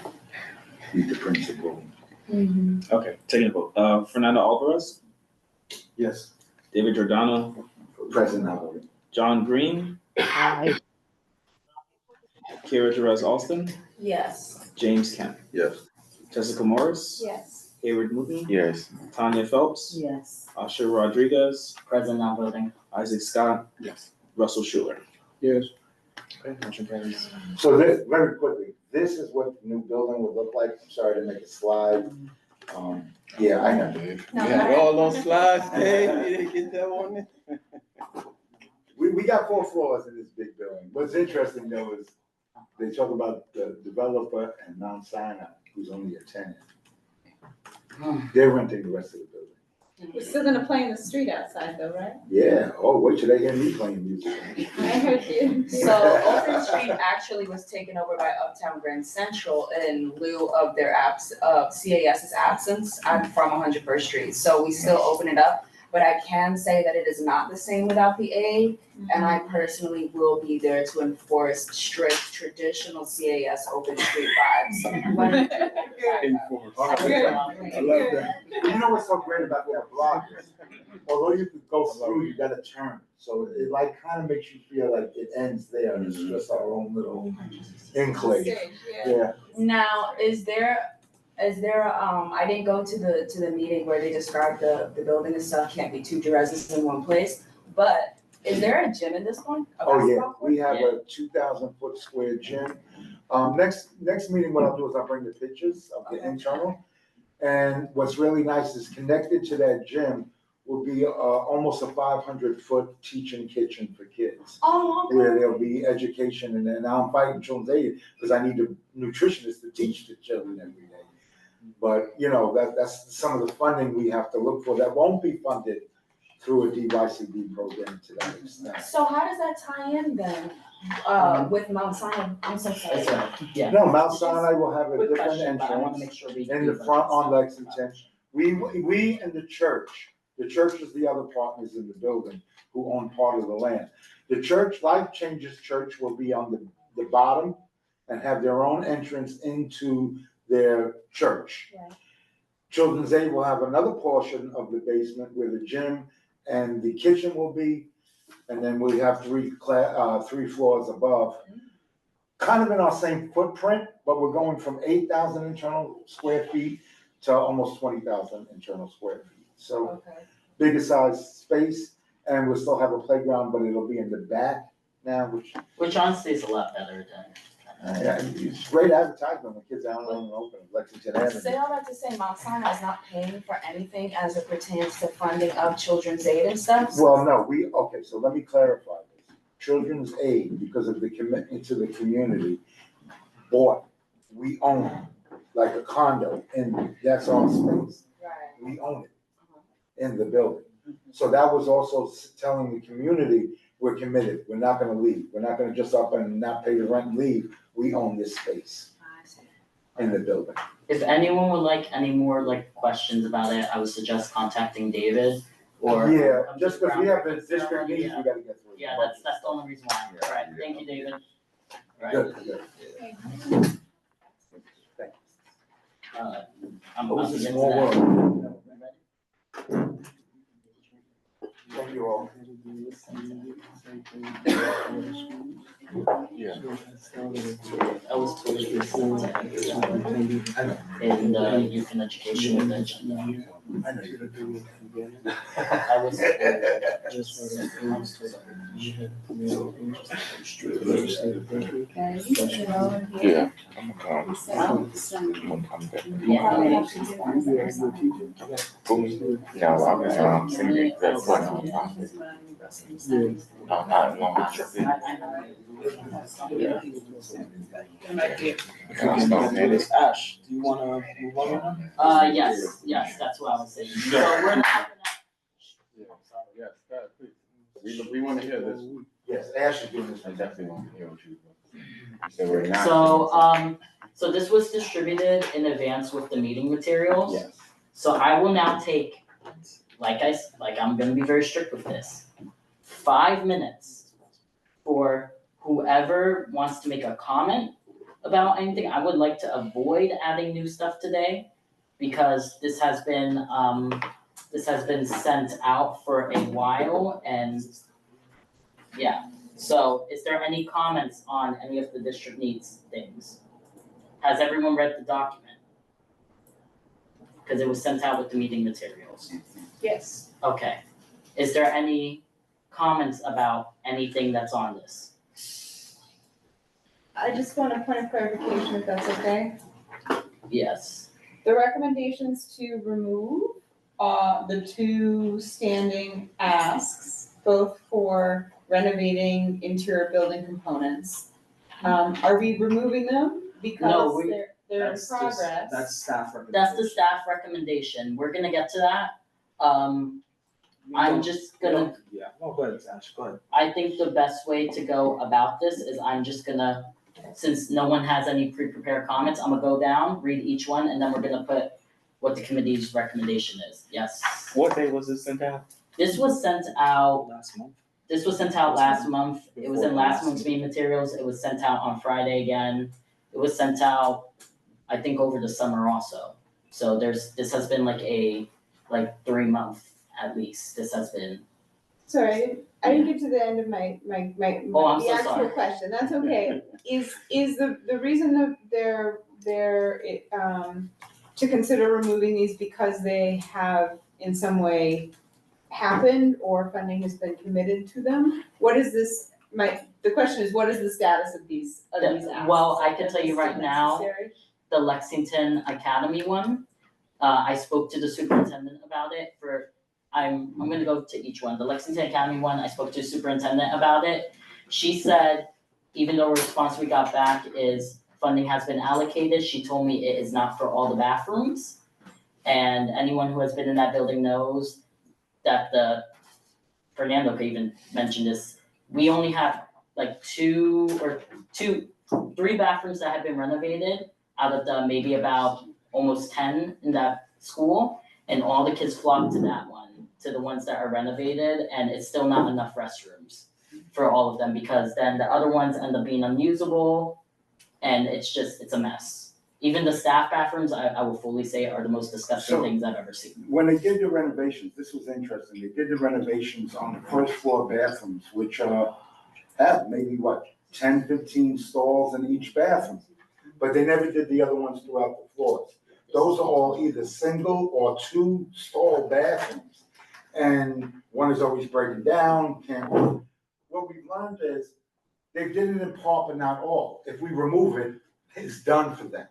meet the principal. Okay, taking a vote. Fernando Alvarez, Yes. David Giordano, Present, I vote. John Green, Aye. Kira Jerez Alston, Yes. James Kemp, Yes. Jessica Morris, Yes. Hayward Newton, Yes. Tanya Phelps, Yes. Asher Rodriguez, Present, not voting. Isaac Scott, Yes. Russell Schuler. Yes. Okay, motion carries. So this, very quickly, this is what the new building would look like. I'm sorry to make a slide. Yeah, I know. You had all those slides, Dave, you didn't get that one? We got 4 floors in this big building. What's interesting though is they talk about the developer and Mount Sinai, who's only a tenant. They're renting the rest of the building. We're still gonna play in the street outside though, right? Yeah, oh, wait till they hear me playing music. I heard you. So Ocean Street actually was taken over by Uptown Grand Central in lieu of their CAS's absence from 101st Street. So we still open it up, but I can say that it is not the same without the A. And I personally will be there to enforce strict traditional CAS open street vibes. I love that. You know what's so great about that block? Although you could go through, you gotta turn. So it like kind of makes you feel like it ends there and it's just our own little enclave. Yeah. Now, is there, I didn't go to the meeting where they described the building and stuff, can't be 2 Jerez's in one place, but is there a gym in this one? Oh, yeah, we have a 2,000-foot square gym. Next meeting, what I'll do is I'll bring the pictures of the internal. And what's really nice is connected to that gym will be almost a 500-foot teaching kitchen for kids. Oh, okay. Where there'll be education, and then I'm fighting children's aid because I need a nutritionist to teach the children every day. But, you know, that's some of the funding we have to look for that won't be funded through a DYCD program to that extent. So how does that tie in then, with Mount Sinai? I'm so sorry. Yeah. No, Mount Sinai will have a Quick different question, but I wanna make entrance sure we in do the front that. on Lexington. We and the church is the other partners in the building who own part of the land. The church, Life Changes Church, will be on the bottom and have their own entrance into their church. Right. Children's Aid will have another portion of the basement where the gym and the kitchen will be, and then we have 3 floors above. Kind of in our same footprint, but we're going from 8,000 internal square feet to almost 20,000 internal square feet. So Okay. bigger size space, and we'll still have a playground, but it'll be in the back now, Which honestly is a lot better than. yeah, it's great advertisement when kids out on open, Lexington Avenue. Say all that to say Mount Sinai is not paying for anything as it pertains to funding of children's aid and stuff? Well, no, okay, so let me clarify this. Children's Aid, because of the commitment to the community, we own it, like a condo, and that's our space. Right. We own it in the building. So that was also telling the community, we're committed, we're not gonna leave. We're not gonna just up and not pay the rent and leave. We own this space in the building. If anyone would like any more questions about it, I would suggest contacting David or. Yeah, just because we have the district meetings, we gotta get through. Yeah, that's the only reason why. All right, thank you, David. All right. Good. I'm It was about a to get to small that. world. Thank you all. Yeah. That was totally in youth and education with the agenda. I was. Yeah, I'm gonna come. I'm gonna come back. No, I was sending the exact point. No, not sure. Yeah. Ash, do you wanna move on? Yes, that's what I was saying. So we're not gonna. Yes, go ahead, please. We wanna hear this. Yes, Ash is doing this. I definitely want to hear what you said. We're not. So, So this was distributed in advance with the meeting materials. Yes. So I will now take, I'm gonna be very strict with this. 5 minutes for whoever wants to make a comment about anything. I would like to avoid adding new stuff today because this has been sent out for a while and yeah. So is there any comments on any of the district needs things? Has everyone read the document? Because it was sent out with the meeting materials. Yes. Okay. Is there any comments about anything that's on this? I just want a point of clarification, if that's okay. Yes. The recommendations to remove the 2 standing asks, both for renovating interior building components. Are we removing them No, because they're in That's progress? That's staff recommendation. That's the staff recommendation. We're gonna get to that. I'm just gonna. Yeah, oh, go ahead, Ash, go ahead. I think the best way to go about this is I'm just gonna, since no one has any pre-prepared comments, I'm gonna go down, read each one, and then we're gonna put what the committee's recommendation is. Yes. What day was this sent out? This was sent out. Last month. This was sent out last month. It was in last month's meeting materials. It was sent out on Friday again. It was sent out, I think, over the summer also. So this has been like 3 months at least. This has been. Sorry, I didn't get to the end of my Oh, I'm the so actual sorry. question. That's okay. Is the reason that they're to consider removing these because they have in some way happened or funding has been committed to them? What is this? The question is, what is the status of these asks? Well, I can tell you Is it right now, necessary? the Lexington Academy one, I spoke to the superintendent about it I'm gonna go to each one. The Lexington Academy one, I spoke to the superintendent about it. She said, even though a response we got back is funding has been allocated, she told me it is not for all the bathrooms. And anyone who has been in that building knows that Fernando could even mention this, we only have like 3 bathrooms that have been renovated out of the maybe about almost 10 in that school, and all the kids flock to that one, to the ones that are renovated, and it's still not enough restrooms for all of them, because then the other ones end up being unusable, and it's a mess. Even the staff bathrooms, I will fully say, are the most disgusting things I've ever seen. When they did the renovations, this was interesting, they did the renovations on the first floor bathrooms, which have maybe 10, 15 stalls in each bathroom. But they never did the other ones throughout the floors. Those are all either single or 2 stall bathrooms. And one is always breaking down, can't work. What we've learned is they did it in part, but not all. If we remove it, it's done for them.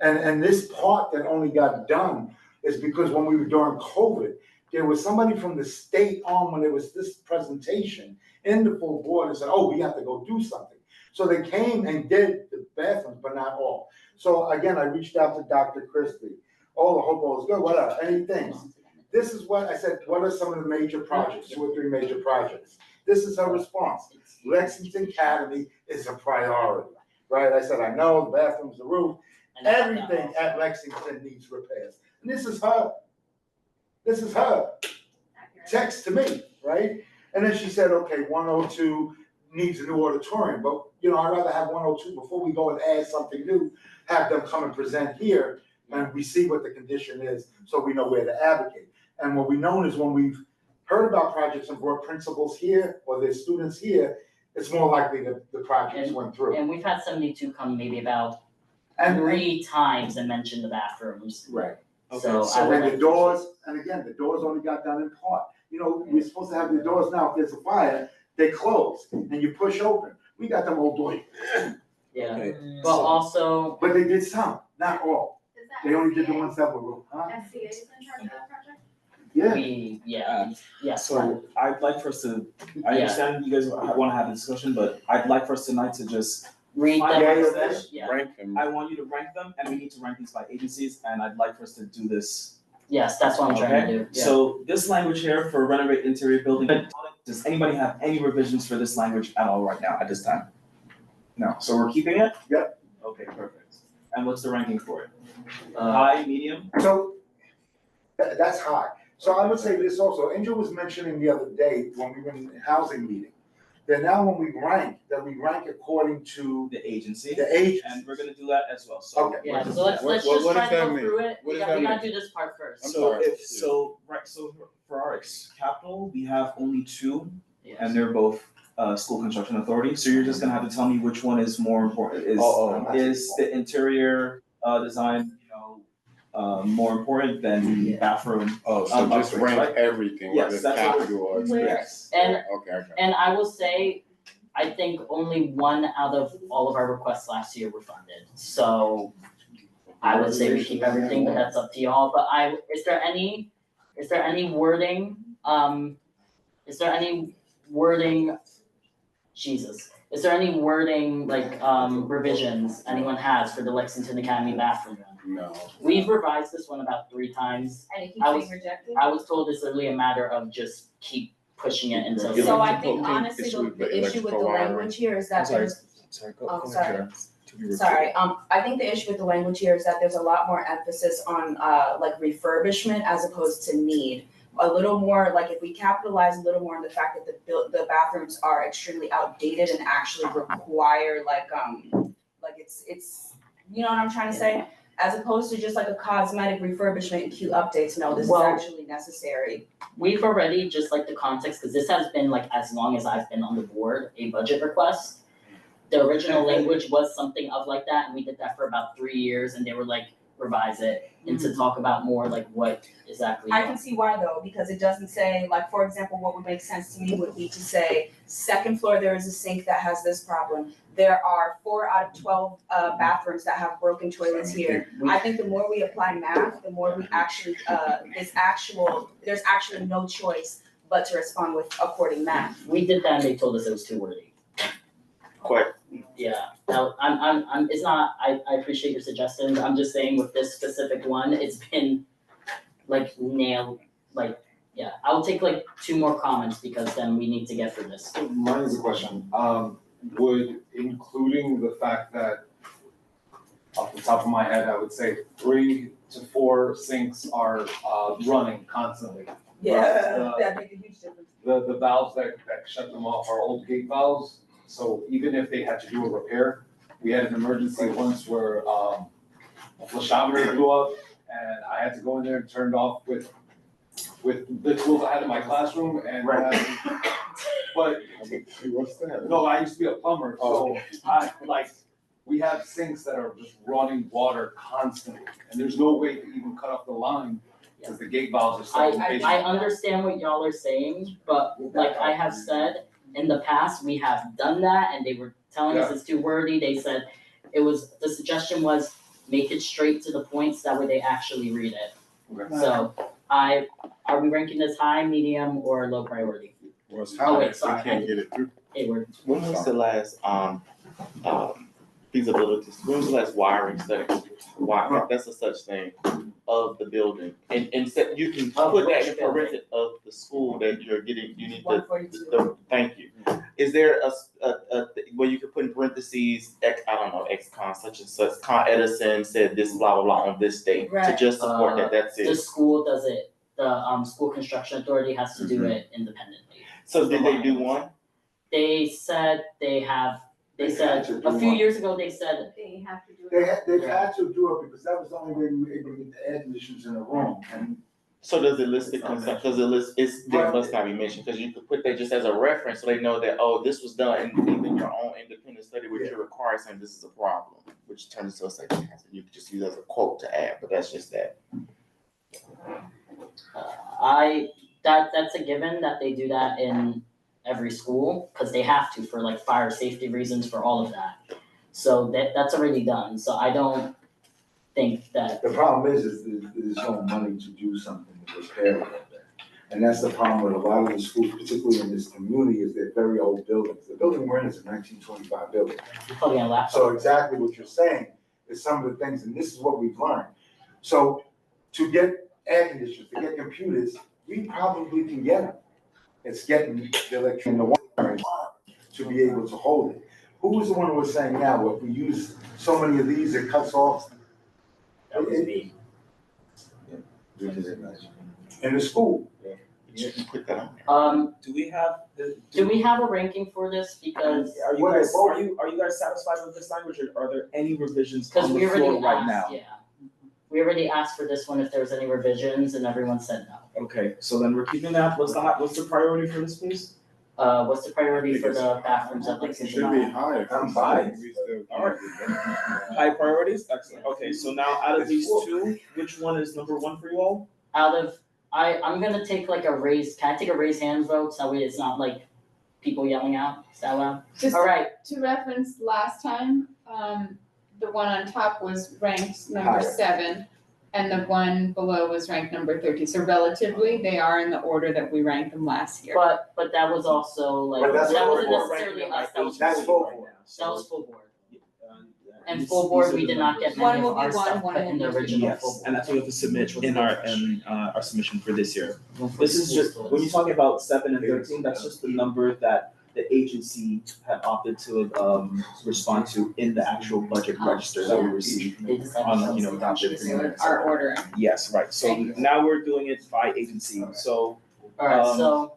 And this part that only got done is because when we were during COVID, there was somebody from the state on when there was this presentation in the full board and said, oh, we have to go do something. So they came and did the bathrooms, but not all. So again, I reached out to Dr. Christie. Oh, I hope all is good, whatever, anything. This is what I said, what are some of the major projects, 2 or 3 major projects? This is her response. Lexington Academy is a priority, right? I said, I know, the bathrooms, the roof, everything at Lexington needs repairs. And this is her text to me, right? And then she said, okay, 102 needs a new auditorium, but I'd rather have 102 before we go and add something new, have them come and present here, and we see what the condition is, so we know where to advocate. And what we know is when we've heard about projects and brought principals here or their students here, it's more likely that the projects went through. And we've had 72 come maybe about 3 times and mention the bathrooms. Right. So and the doors, and again, the doors only got done in part. We're supposed to have the doors now, if there's a fire, they close and you push open. We got them old doors. Yeah, but also. But they did some, not all. They only did the ones that were, SCA is in charge of that project? Yeah. So I'd like for us to, I understand you guys want to have a discussion, but I'd like for us tonight to just read them. Rank them. I want you to rank them, and we need to rank these by agencies, and I'd like for us to do this. Yes, that's what I'm trying to do. Yeah. So this language here for renovate interior building, does anybody have any revisions for this language at all right now at this time? No, so we're keeping it? Yep. Okay, perfect. And what's the ranking for it? High, medium? So that's high. So I would say this also, Angel was mentioning the other day when we were in the housing meeting, that now when we rank according to the agency. And we're gonna do that as well. So okay. Yeah, so let's just try to go through it. We gotta do this part first. So for our capital, we have only two, and they're both school construction authority. So you're just gonna have to tell me which one is more important. Is the interior design, more important than the bathroom? Oh, so just rank everything, whether it's capital or expense. And I will say, I think only one out of all of our requests last year were funded. So I would say we keep everything, but that's up to y'all. But is there any wording, is there any wording like revisions anyone has for the Lexington Academy bathroom? No. We've revised this one about 3 times. And it keeps being rejected? I was told it's literally a matter of just keep pushing it until. So I think honestly, the issue with the language here is that there's. Sorry, I think the issue with the language here is that there's a lot more emphasis on like refurbishment as opposed to need. A little more, like if we capitalize a little more on the fact that the bathrooms are extremely outdated and actually require like it's you know what I'm trying to say? As opposed to just like a cosmetic refurbishment and cute updates, no, this is actually necessary. We've already, just like the context, because this has been like as long as I've been on the board, a budget request. The original language was something of like that, and we did that for about 3 years, and they were like, revise it, and to talk about more like what exactly. I can see why though, because it doesn't say, like, for example, what would make sense to me would be to say, second floor, there is a sink that has this problem. There are 4 out of 12 bathrooms that have broken toilets here. I think the more we apply math, the more we actually, there's actually no choice but to respond with according math. We did that and they told us it was too wordy. Quite. Yeah, now, it's not, I appreciate your suggestions, I'm just saying with this specific one, it's been like nailed, like, yeah, I'll take like 2 more comments because then we need to get through this. Mine is a question, would including the fact that, off the top of my head, I would say 3 to 4 sinks are running constantly. Yeah, that make a huge difference. The valves that shut them off are old gate valves. So even if they had to do a repair, we had an emergency once where a flushometer blew up and I had to go in there and turn it off with the tools I had in my classroom and but no, I used to be a plumber, so we have sinks that are just running water constantly and there's no way to even cut off the line because the gate valves are so I understand what y'all are saying, but like I have said, in the past, we have done that and they were telling us it's too wordy. They said the suggestion was make it straight to the points, that way they actually read it. Okay. So are we ranking this high, medium, or low priority? Well, it's high, sorry. I can't get it through. When was the last feasibility, when was the last wiring study? If that's a such thing, of the building? And you can put that in parentheses of the school that you're getting, you need the thank you. Is there a where you could put in parentheses, ex-con such and such, Con Edison said this blah blah blah on this date to just support that, that's it. The school does it, the school construction authority has to do it independently. So did they do one? They said a few years ago, they said they have to do it. They've had to do it because that was the only way we were able to get the air conditioners in the room. And so does it list the concept, because it must not be mentioned, because you could put that just as a reference so they know that, oh, this was done in even your own independent study which you require saying this is a problem, which turns into a section. You could just use as a quote to add, but that's just that. That's a given that they do that in every school, because they have to for like fire safety reasons, for all of that. So that's already done, so I don't think that. The problem is there's no money to do something to repair it. And that's the problem with a lot of the schools, particularly in this community, is they're very old buildings. The building we're in is a 1925 building. So exactly what you're saying is some of the things, and this is what we've learned. So to get air conditioners, to get computers, we probably can get them. It's getting the electricity in the wiring to be able to hold it. who was the one who was saying, yeah, well, if we use so many of these, it cuts off? That was me. In the school. You can put that on. Do we have the? Do we have a ranking for this? Because Are you guys, are you guys satisfied with this language, or are there any revisions because on we the already floor right asked, now? yeah. We already asked for this one if there was any revisions, and everyone said no. Okay, so then we're keeping that. What's the priority for this, please? What's the priority for the bathrooms at Lexington? higher. I'm fine. Alright. High priorities, excellent. Okay, so now out of these two, which one is number one for you all? Out of, I'm gonna take like a raise, can I take a raise hand vote, so that way it's not like people yelling out, is that loud? Just All right, to reference last time, the one on top was ranked number Higher. 7, and the one below was ranked number 13. So relatively, they are in the order that we ranked them last year. but that was also like, But that's that what wasn't we're necessarily us, that was That's full full board. board. That was full board. And These- full board, these are we the did not numbers. get many One of will be our one, stuff one put in the will be original full Yes, board. and that's what we have to submit in our submission for this year. This is just, when you're talking about 7 and 13, that's just the number that the agency had opted to respond to in the actual budget register that we received They decided on, something adopted. So our ordering. Yes, right, so Thank you. now we're doing it by agency, so. Alright, so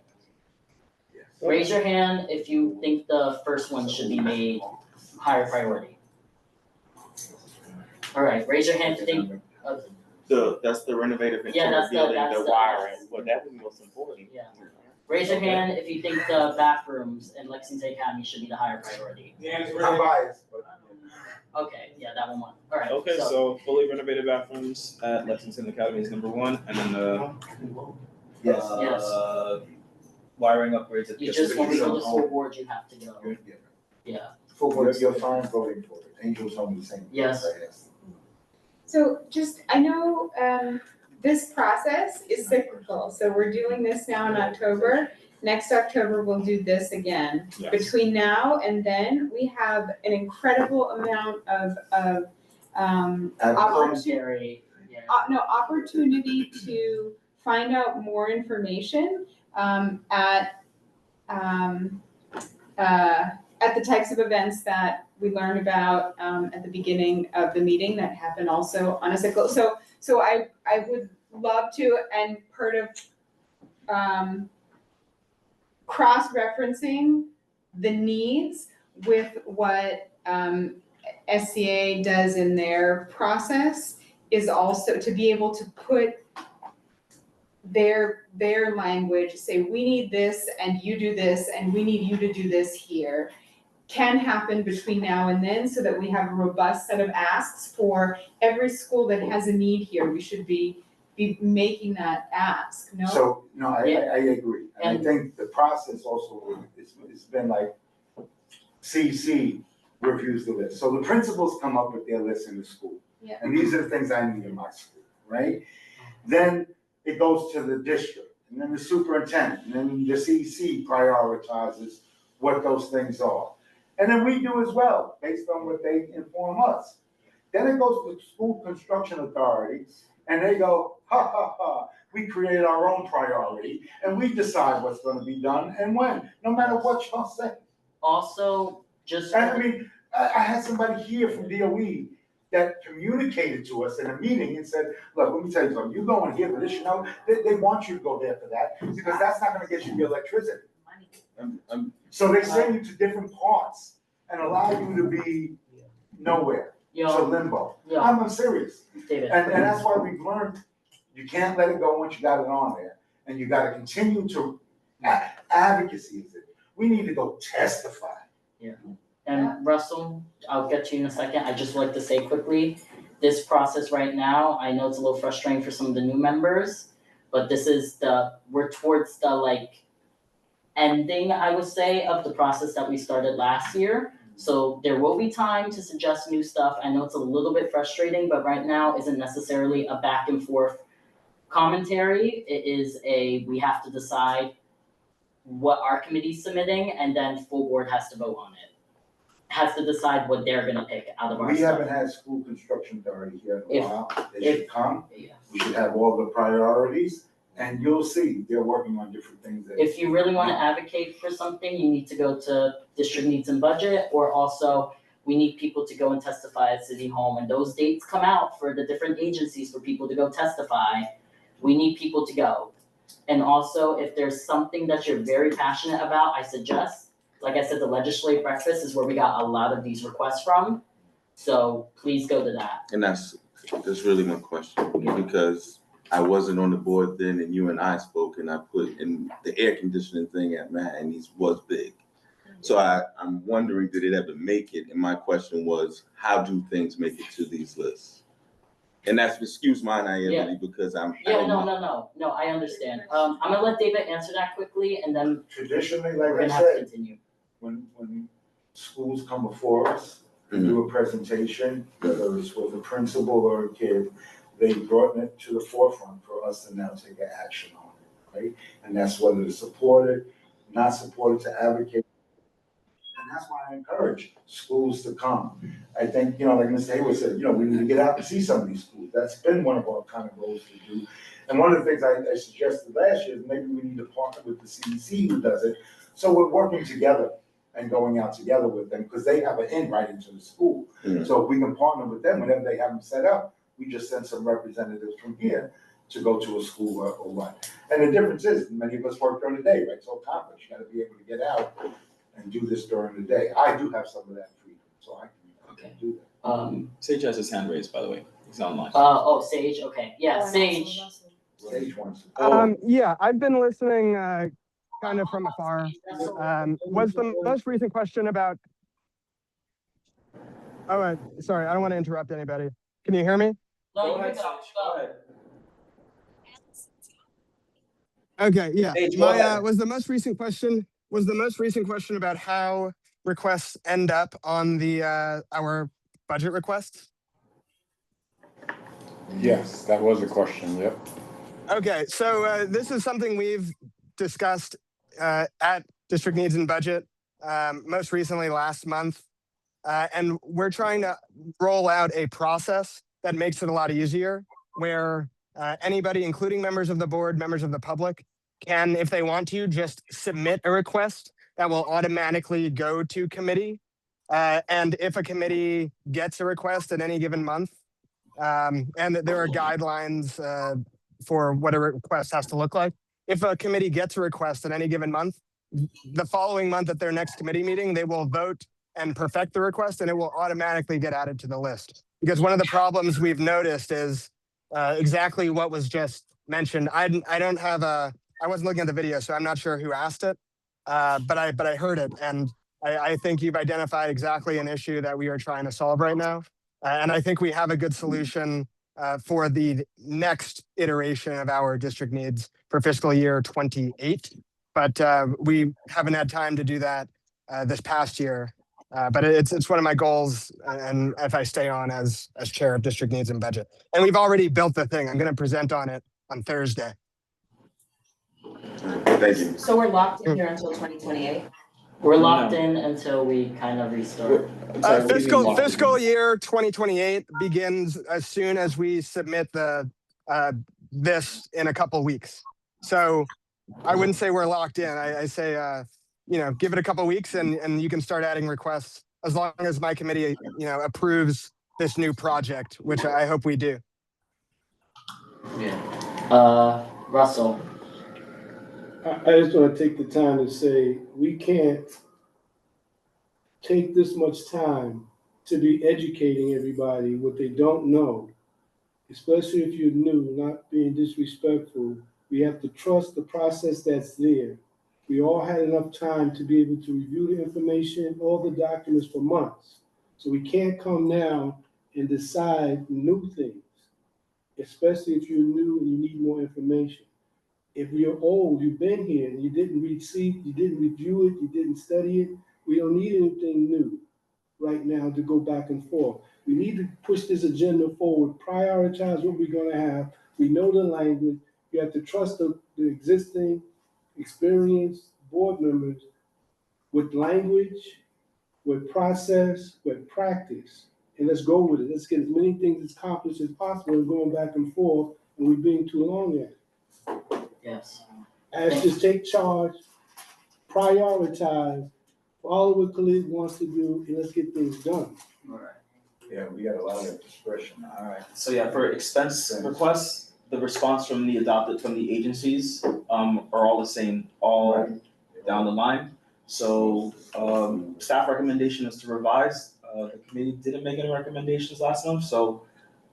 raise your hand if you think the first one should be made higher priority. Alright, raise your hand if you think, That's the renovative Yeah, interior that's the- building, that's the the- wiring, well, that was most important. yeah. Raise your hand if you think the bathrooms in Lexington Academy should be the higher priority. I'm biased, but. Okay, yeah, that one won. Alright, Okay, so fully renovated bathrooms at Lexington Academy is number 1, and then the Yes. wiring upgrades at the. You just, when we go to school board, you have to go. Yeah. Full board, you're fine voting for it. Angels told me the same. Yes. So just, I know, this process is cyclical, so we're doing this now in October. Next October, we'll do this again. Yes. Between now and then, we have an incredible amount of opportunity, Commentary, yeah. opportunity to find out more information, at the types of events that we learn about, at the beginning of the meeting that happen also on a cycle. So I would love to, and part of, cross-referencing the needs with what, SCA does in their process is also to be able to put their language, say, we need this and you do this and we need you to do this here, can happen between now and then so that we have a robust set of asks for every school that has a need here. We should be making that ask, no? So, no, I agree. And I think the process also, it's been like CC reviews the list. So the principals come up with their list in the school. Yeah. And these are the things I need in my school, right? Then it goes to the district, and then the superintendent, and then the CC prioritizes what those things are. And then we do as well, based on what they inform us. Then it goes to the school construction authority, and they go, ha, ha, ha, we created our own priority, and we decide what's gonna be done and when, no matter what y'all say. Also, just. And I mean, I had somebody here from DOE that communicated to us in a meeting and said, look, let me tell you something, you're going here for this, they want you to go there for that, because that's not gonna get you the electricity. So they send you to different parts and allow you to be nowhere, to limbo. I'm serious. David. And that's why we've learned, you can't let it go once you got it on there, and you gotta continue to, advocacy is it. We need to go testify. Yeah. And Russell, I'll get to you in a second. I just like to say quickly, this process right now, I know it's a little frustrating for some of the new members, but this is we're towards the ending, I would say, of the process that we started last year. So there will be time to suggest new stuff. I know it's a little bit frustrating, but right now isn't necessarily a back and forth commentary. It is we have to decide what our committee's submitting, and then full board has to vote on it. Has to decide what they're gonna pick out of our We stuff. haven't had school construction authority here in a If- while, they should come, Yeah. we should have all the priorities, And you'll see, they're working on different things. If you really want to advocate for something, you need to go to district needs and budget, or also we need people to go and testify at City Hall. When those dates come out for the different agencies for people to go testify, we need people to go. And also, if there's something that you're very passionate about, I suggest, like I said, the legislative breakfast is where we got a lot of these requests from. So please go to that. And that's really my question, because I wasn't on the board then, and you and I spoke, and I put in the air conditioning thing at Manhattan's was big. So I'm wondering, did it ever make it? And my question was, how do things make it to these lists? And that's, excuse my naivety, because I don't know. No, I understand. I'm gonna let David answer that quickly, and then Traditionally, we're like I gonna have to said, continue. when schools come before us and do a presentation, whether it's with a principal or a kid, they brought it to the forefront for us to now take an action on it, right? And that's whether to support it, not support it, to advocate. And that's why I encourage schools to come. I think, like Mr. Hayward said, we need to get out and see some of these schools. That's been one of our kind of goals to do. And one of the things I suggested last year is maybe we need to partner with the CDC who does it. So we're working together and going out together with them, because they have an in right into the school. So if we can partner with them, whenever they have them set up, we just send some representatives from here to go to a school or what. And the difference is, many of us work during the day, right? So conference, you gotta be able to get out and do this during the day. I do have some of that freedom, so I can do that. Sage has his hand raised, by the way. He's online. Sage, okay. Yeah, Sage. Sage wants to. Yeah, I've been listening kind of from afar. Was the most recent question about... Oh, sorry, I don't want to interrupt anybody. Can you hear me? Go ahead, Sage. Go ahead. Okay, yeah. Sage, go ahead. Was the most recent question about how requests end up on the our budget requests? Yes, that was a question, yep. Okay, so this is something we've discussed at District Needs and Budget, most recently last month. And we're trying to roll out a process that makes it a lot easier, where anybody, including members of the board, members of the public, can, if they want to, just submit a request that will automatically go to committee. And if a committee gets a request at any given month, and there are guidelines for what a request has to look like. If a committee gets a request at any given month, the following month at their next committee meeting, they will vote and perfect the request, and it will automatically get added to the list. Because one of the problems we've noticed is exactly what was just mentioned. I wasn't looking at the video, so I'm not sure who asked it, but I heard it, and I think you've identified exactly an issue that we are trying to solve right now. And I think we have a good solution for the next iteration of our district needs for fiscal year 28. But we haven't had time to do that this past year. But it's one of my goals, and if I stay on as chair of district needs and budget. And we've already built the thing. I'm going to present on it on Thursday. Thank you. So we're locked in here until 2028? We're locked in until we kind of restart. Fiscal year 2028 begins as soon as we submit the this in a couple weeks. So I wouldn't say we're locked in. I say give it a couple weeks and you can start adding requests as long as my committee approves this new project, which I hope we do. Yeah. Russell. I just want to take the time to say we can't take this much time to be educating everybody what they don't know, especially if you're new, not being disrespectful. We have to trust the process that's there. We all had enough time to be able to review the information, all the documents for months. So we can't come now and decide new things, especially if you're new and you need more information. If you're old, you've been here and you didn't you didn't review it, you didn't study it, we don't need anything new right now to go back and forth. We need to push this agenda forward, prioritize what we're going to have. We know the language. You have to trust the existing experienced board members with language, with process, with practice. And let's go with it. Let's get as many things accomplished as possible and going back and forth, and we're being too long at it. Yes. As to take charge, prioritize, follow what Khalid wants to do, and let's get things done. All right. Yeah, we got a lot of discretion. All right. So yeah, for expense requests, the response from the agencies are all the same, all down the line. So staff recommendation is to revise. The committee didn't make any recommendations last month, so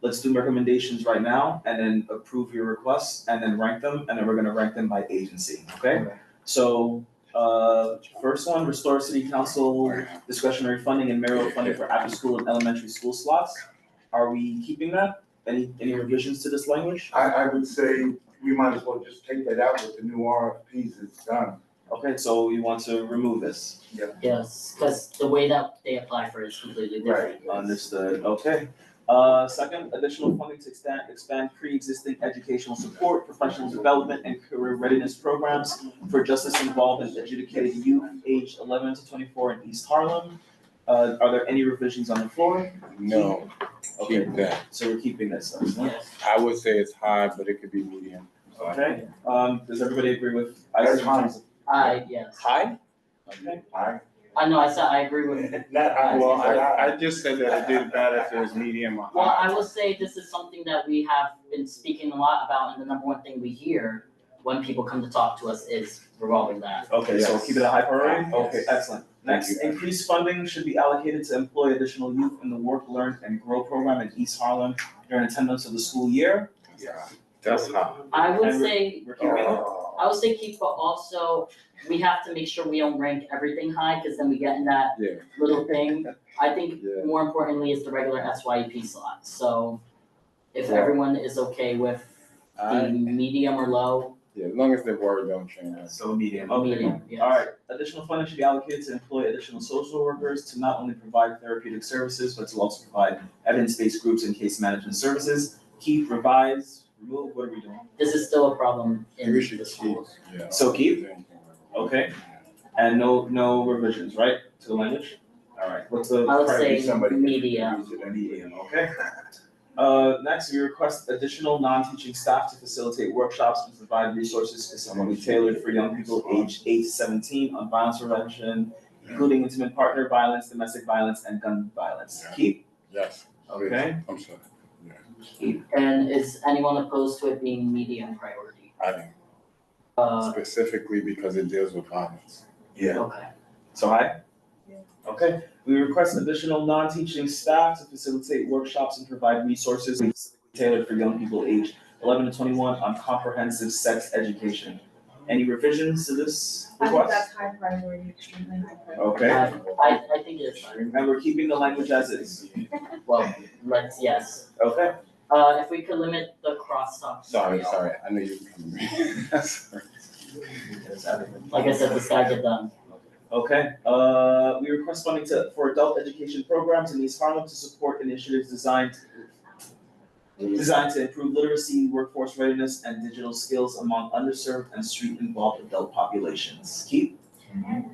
let's do recommendations right now and then approve your requests and then rank them, and then we're gonna rank them by agency, okay? So first one, restore city council discretionary funding and mayoral funding for after school and elementary school slots. Are we keeping that? Any revisions to this language? I would say we might as well just take that out with the new RFPs that's done. Okay, so you want to remove this? Yes, because the way that they apply for it is completely different. Understood, okay. Second, additional funding to expand pre-existing educational support, professional development, and career readiness programs for justice-involved and adjudicated youth aged 11 to 24 in East Harlem. Are there any revisions on the floor? No, Okay, keep that. so we're keeping this. Yes. I would say it's high, but it could be medium. Okay, does everybody agree with? That's fine. Yes. High? Okay. I know, I said I agree with it. Not high. Well, I just said that it didn't matter if it was medium or Well, high. I will say this is something that we have been speaking a lot about, and the number one thing we hear when people come to talk to us is revolving that. Okay, so keep it a high priority? Yes. Okay, excellent. Next, increased funding should be allocated to employ additional youth in the Work, Learn, and Grow program in East Harlem during the 10 months of the school year. Yeah, that's high. I would And say, we're keeping it. I would say keep, but also, we have to make sure we don't rank everything high, because then we get in that Yeah. little thing. I think Yeah. more importantly is the regular SYEP slot, so if Yeah. everyone is okay with the medium or low, Yeah, as long as the word don't change. So medium, okay. medium, yes. All right, additional funding should be allocated to employ additional social workers to not only provide therapeutic services, but to also provide evidence-based groups and case management services. Keep, revise, remove, what are we doing? This is still a problem in We should the keep. schools. Yeah. So keep? Okay, and no revisions, right, to the language? All right, what's the? I would priority? say medium. Medium, okay. Next, we request additional non-teaching staff to facilitate workshops and provide resources specifically tailored for young people aged 8 to 17 on violence prevention, including intimate partner violence, domestic violence, and gun violence. Keep? Yes. Okay. I'm sorry. Keep. And is anyone opposed to it being medium priority? I think specifically because it deals with violence. Okay. So high? Okay, we request additional non-teaching staff to facilitate workshops and provide resources tailored for young people aged 11 to 21 on comprehensive sex education. Any revisions to this I think request? that's high priority, extremely high priority. Okay, I think it is fine. and we're keeping the language as is. Well, yes. Okay, If we could limit the crosstalk. Sorry, I knew you were coming. Like I said, this guy get done. okay, we request funding for adult education programs in East Harlem to support initiatives designed to improve literacy, workforce readiness, and digital skills among underserved and street-involved adult populations. Keep?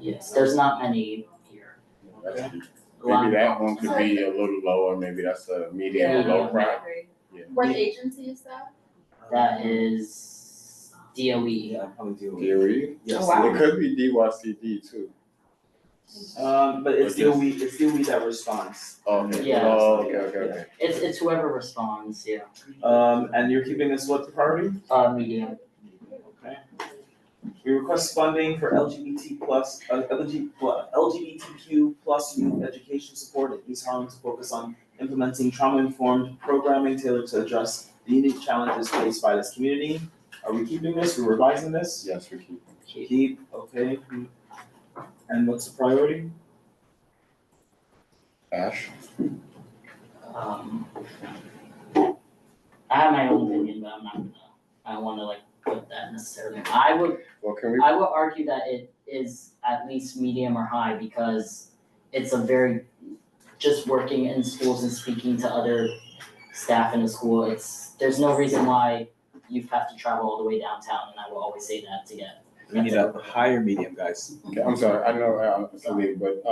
Yes, there's not many here. Maybe that one could be a little lower, maybe that's a medium or low price. Yeah. What agency is that? That is DOE. Yeah, probably do. DOE? Yes. Oh, wow. It could be DYCD too. But it's DOE that responds. Okay. Yeah. Oh, okay. It's whoever responds, yeah. And you're keeping this what priority? Medium. Okay. We request funding for LGBTQ plus youth education support at East Harlem to focus on implementing trauma-informed programming tailored to address the unique challenges faced by this community. Are we keeping this? We're revising this? Yes, we keep. Keep, okay. And what's the priority? Ash? I have my own opinion, but I don't wanna like put that necessarily. I would argue that it is at least medium or high because it's a very, just working in schools and speaking to other staff in the school, there's no reason why you have to travel all the way downtown, and I will always say that to get. We need a higher medium, guys. Okay, I'm sorry, I know, but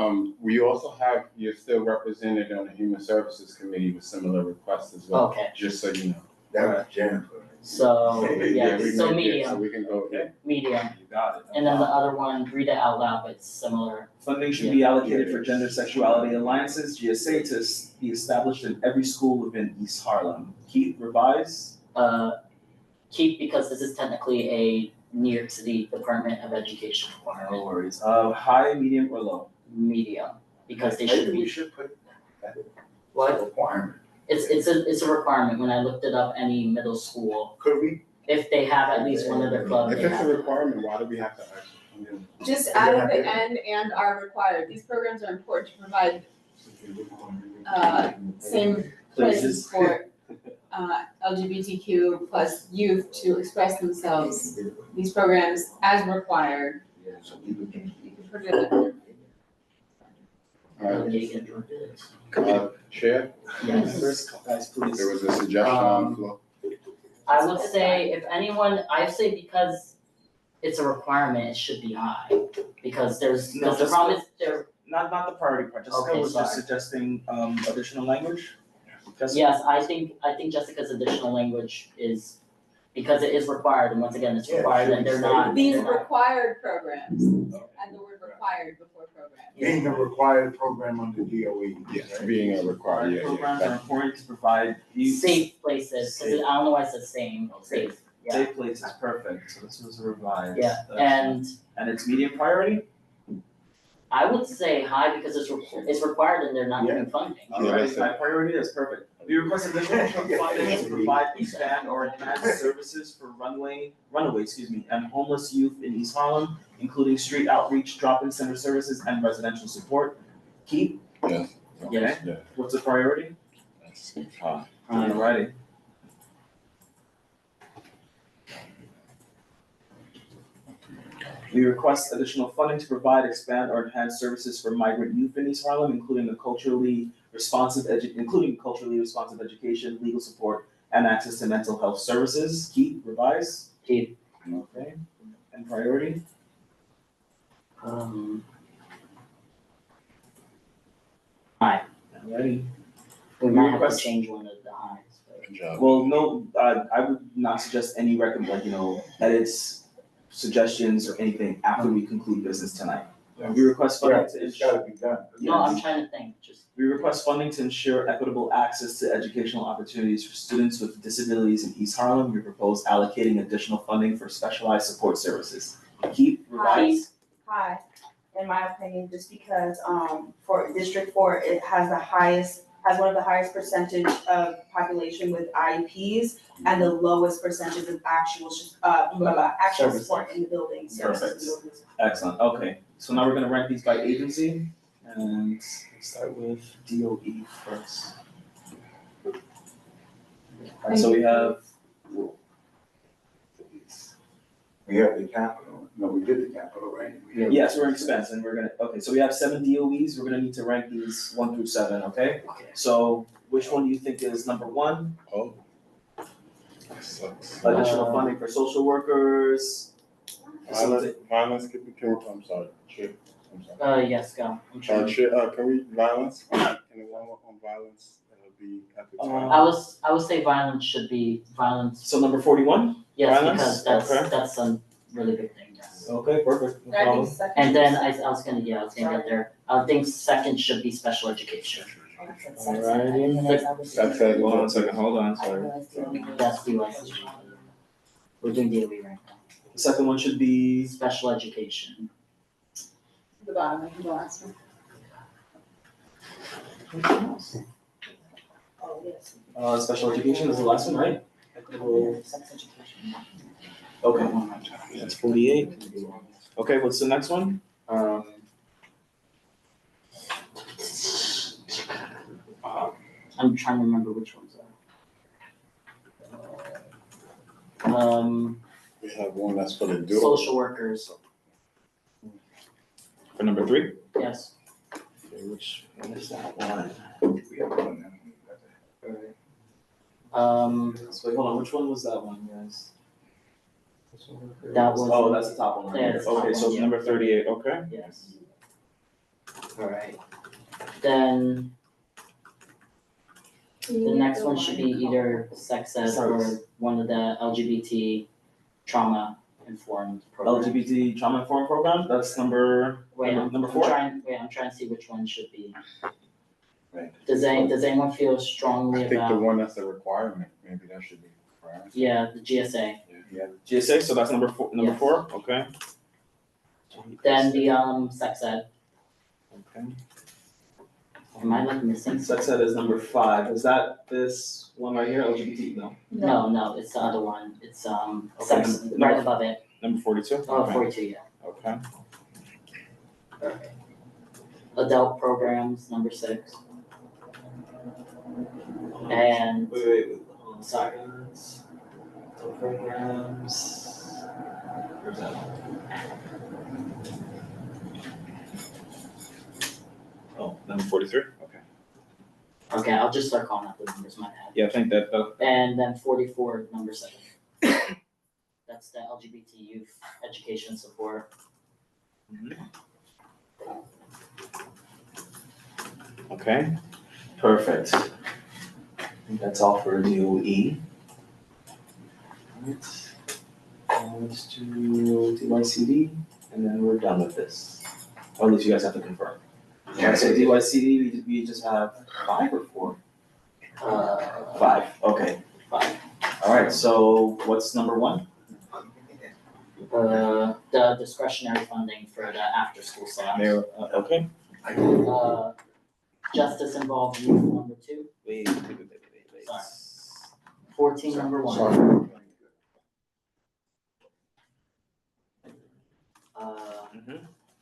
we also have, you're still represented on the Human Services Committee with similar requests as well. Okay. Just so you know. That was Jennifer. So, yeah, we so might get- medium. So we can go, yeah. Medium. You got it. And then the other one, read it out loud, but it's similar. Funding should be allocated for gender sexuality alliances, GSA, to be established in every school within East Harlem. Keep, revise. Keep, because this is technically a New York City Department of Education requirement. No worries. High, medium, or low? Medium, because they should Maybe we be, should put that what? requirement. It's a requirement. When I looked it up, any middle school, Could we? if they have at least one of their clubs, If they it's a have. requirement, why do we have to actually? Just add at the end and are required. These programs are important to provide same places for LGBTQ plus youth to express themselves. These programs as required. You can put it in Chair? Yes. Guys, please. There was a suggestion on the floor. I would say if anyone, I say because it's a requirement, it should be high. Because because the problem is Not the priority part, Jessica Okay, was just sorry. suggesting, additional language. Jessica? yes, I think Jessica's additional language is, because it is required, and once again, it's Yeah, it required, should and be they're stated. not. these they're not- required programs. Add the word required before program. Being a required program under DOE. Yes, being a required, yeah, Programs yeah. are important to provide youth. Safe places, because I don't know why it says same, safe, yeah. Safe places, perfect, so this was revised. Yeah, That's- and it's medium priority? I would say high because it's required and they're not getting funding. Alright, high priority, that's perfect. We request additional funding to provide expand or enhance services for runaway, and homeless youth in East Harlem, including street outreach, drop-in center services, and residential support. Keep? Yes. Okay, Yeah. what's the priority? High. Alrighty. We request additional funding to provide, expand, or enhance services for migrant youth in East Harlem, including culturally responsive education, legal support, and access to mental health services. Keep, revise? Keep. Okay, and priority? High. Alrighty. We might have to request- change one of the highs, but. Good job. Well, no, I would not suggest any edits, suggestions, or anything after we conclude business tonight. We request Yeah, funding to it's gotta be done. No, I'm trying to think, just. We request funding to ensure equitable access to educational opportunities for students with disabilities in East Harlem. We propose allocating additional funding for specialized support services. Keep, revise? High, in my opinion, just because, for District 4, it has one of the highest percentage of population with IEPs and the lowest percentage of actual Services. support in the building, services in the buildings. Excellent, okay. So now we're gonna rank these by agency, and let's start with DOE first. Alright, so we have, We have the capital, no, we did the capital, right? yes, we're in expense, and so we have 7 DOEs, we're gonna need to rank these 1 through 7, okay? Okay. So which one do you think is number 1? Oh. That sucks. Additional funding for social workers. Violence, I'm sorry, Chair, I'm sorry. Yes, go, I'm trying. Chair, can we, violence, can the one on violence, be at the top? I would say violence should be violence, So number 41? yes, Violence? because Okay. that's a really big thing, yes. Okay, perfect, no I think problem. second. And then I was gonna get there, I think second should be special education. Alrighty. That's it, hold on a second, hold on, sorry. That's the US. We're doing DOE right now. The second one should be, Special education. The bottom, the last one. Oh, yes. special education is the last one, right? Equitable- Sex education. Okay, that's 48. Okay, what's the next one? I'm trying to remember which ones are. We have one that's for the dual. Social workers, For number 3? yes. Okay, which one is that one? We have one now. So wait, hold on, which one was that one, guys? That was. Oh, that's the top one right Yeah, here. it's the top Okay, so one, yeah. number 38, okay? Yes. Alright. Then The next one should be either sex ed or one of the LGBT trauma informed programs. LGBT trauma informed program, that's number 4? I'm trying to see which one should be. Right. Does anyone feel strongly I think the about? one that's a requirement, maybe that should be required. Yeah, the GSA. Yeah. GSA, so that's number 4, Yes. 4, okay. Then the sex ed. Okay. Am I like missing? Sex ed is number 5, is that this one right here, LGBT, no? No, it's the other one, it's Okay, sex, right above it. Number 42? Oh, Okay. 42, yeah. Okay. Okay. Adult programs, number 6. And. Wait. Sorry. Adult programs. Where's that one? Oh, number 43, okay. Okay, I'll just start calling out the numbers in my head. Yeah, I think that, And then 44, number 7. That's the LGBT youth education support. okay, perfect. I think that's all for DOE. Alright, let's do DYCD, and then we're done with this. Or at least you guys have to confirm. Yeah, so DYCD, we just have 5 or 4? 5, okay. 5. Alright, so what's number 1? The discretionary funding for the after-school slots. Okay. Justice involved youth, number 2. Wait. Sorry. 14, number 1.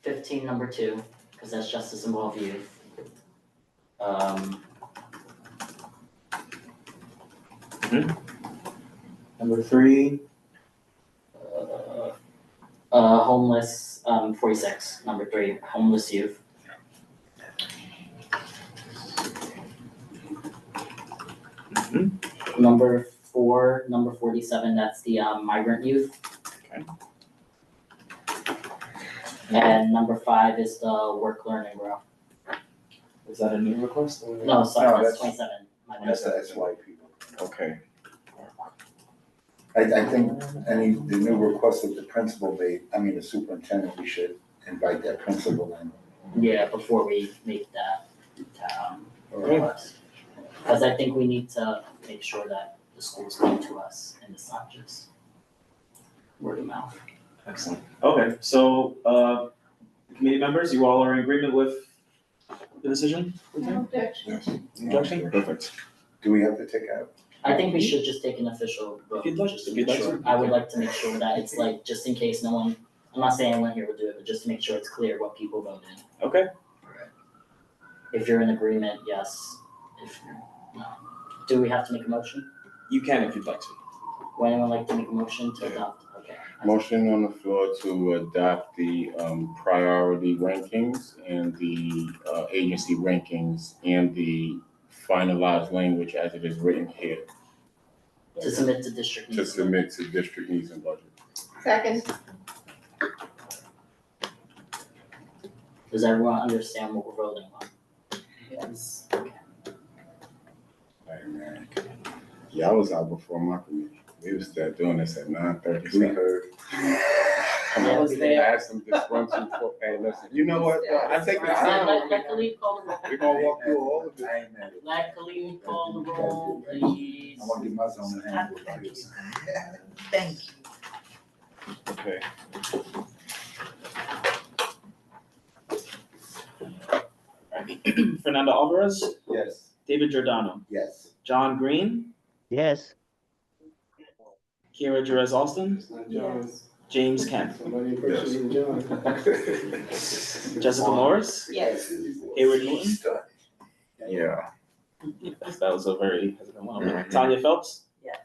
15, number 2, because that's justice involved youth. Number 3. Homeless, 46, number 3, homeless youth. Number 4, number 47, that's the migrant youth. Okay. And number 5 is the work, learn, and grow. Is that a new request? Or? No, sorry, No, that's 27. My bad. That's white people. Okay. I think the new request that the principal made, the superintendent, we should invite that principal in. Yeah, before we make that request. Because I think we need to make sure that the schools come to us and it's not just word of mouth. Excellent. Okay, so committee members, you all are in agreement with the decision? No objection. Objection? Perfect. Do we have to take out? I think we should just take an official vote. If you'd like just to, to make sure. I would like to make sure that it's like, just in case no one, I'm not saying anyone here will do it, but just to make sure it's clear what people voted. Okay. If you're in agreement, yes. If no. Do we have to make a motion? You can if you'd like to. Would anyone like to make a motion to adopt? Okay. Motion on the floor to adopt the priority rankings and the agency rankings and the finalized language as it is written here. To submit to district needs. To submit to district needs and budget. Second. Does everyone understand what we're voting on? Yes. Hey, man. Yeah, I was out before my committee. We would start doing this at 9:30. We heard. Come I on, was we there. can add some disgruntled folk. Hey, listen, you know what? I take the time. Let Khalid call the roll. We're gonna walk through all of it. Let Khalid call the roll, please. I want to get my zone in hand. Thank you. Okay. Fernando Alvarez, Yes. David Giordano, Yes. John Green, Yes. Kira Jerez Alston, Yes. James Kemp, Somebody impersonating John. Jessica Morris, Yes. Hayward Newton. Yeah. Yes, that was a very hesitant one. Tanya Phelps, Yes.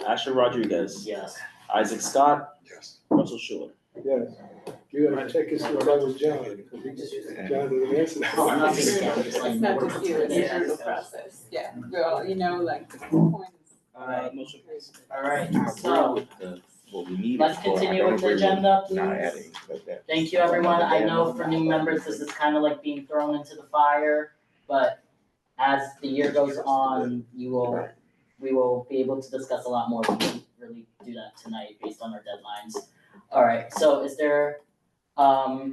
Asher Rodriguez, Yes. Isaac Scott, Yes. Russell Schuler. Yes. You gotta check and see if that was John, because John didn't answer. No, I'm not saying that, just like. It's not just you, it's Yeah. the process, yeah, well, like, the point is. Motion carries. Alright, so What we need. let's continue with the agenda, Not please. adding, but that. Thank you, everyone. I know for new members, this is kind of like being thrown into the fire, but as the year goes on, we will be able to discuss a lot more. We can't really do that tonight based on our deadlines. All right, so is there, the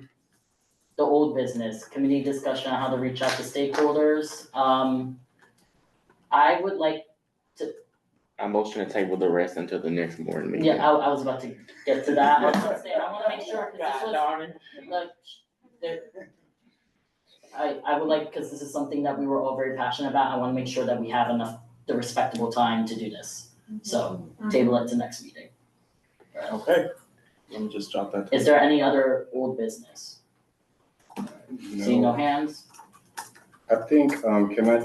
old business, committee discussion on how to reach out to stakeholders? I would like, I motion to table the rest until the next board meeting. yeah, I was about to get to that. I was gonna say, I wanna make sure, cause this was, look, I would like, cause this is something that we were all very passionate about, I wanna make sure that we have enough, the respectable time to do this. So, table it to next meeting. Okay, let me just jot that. Is there any other old business? Seeing no hands? I think, can I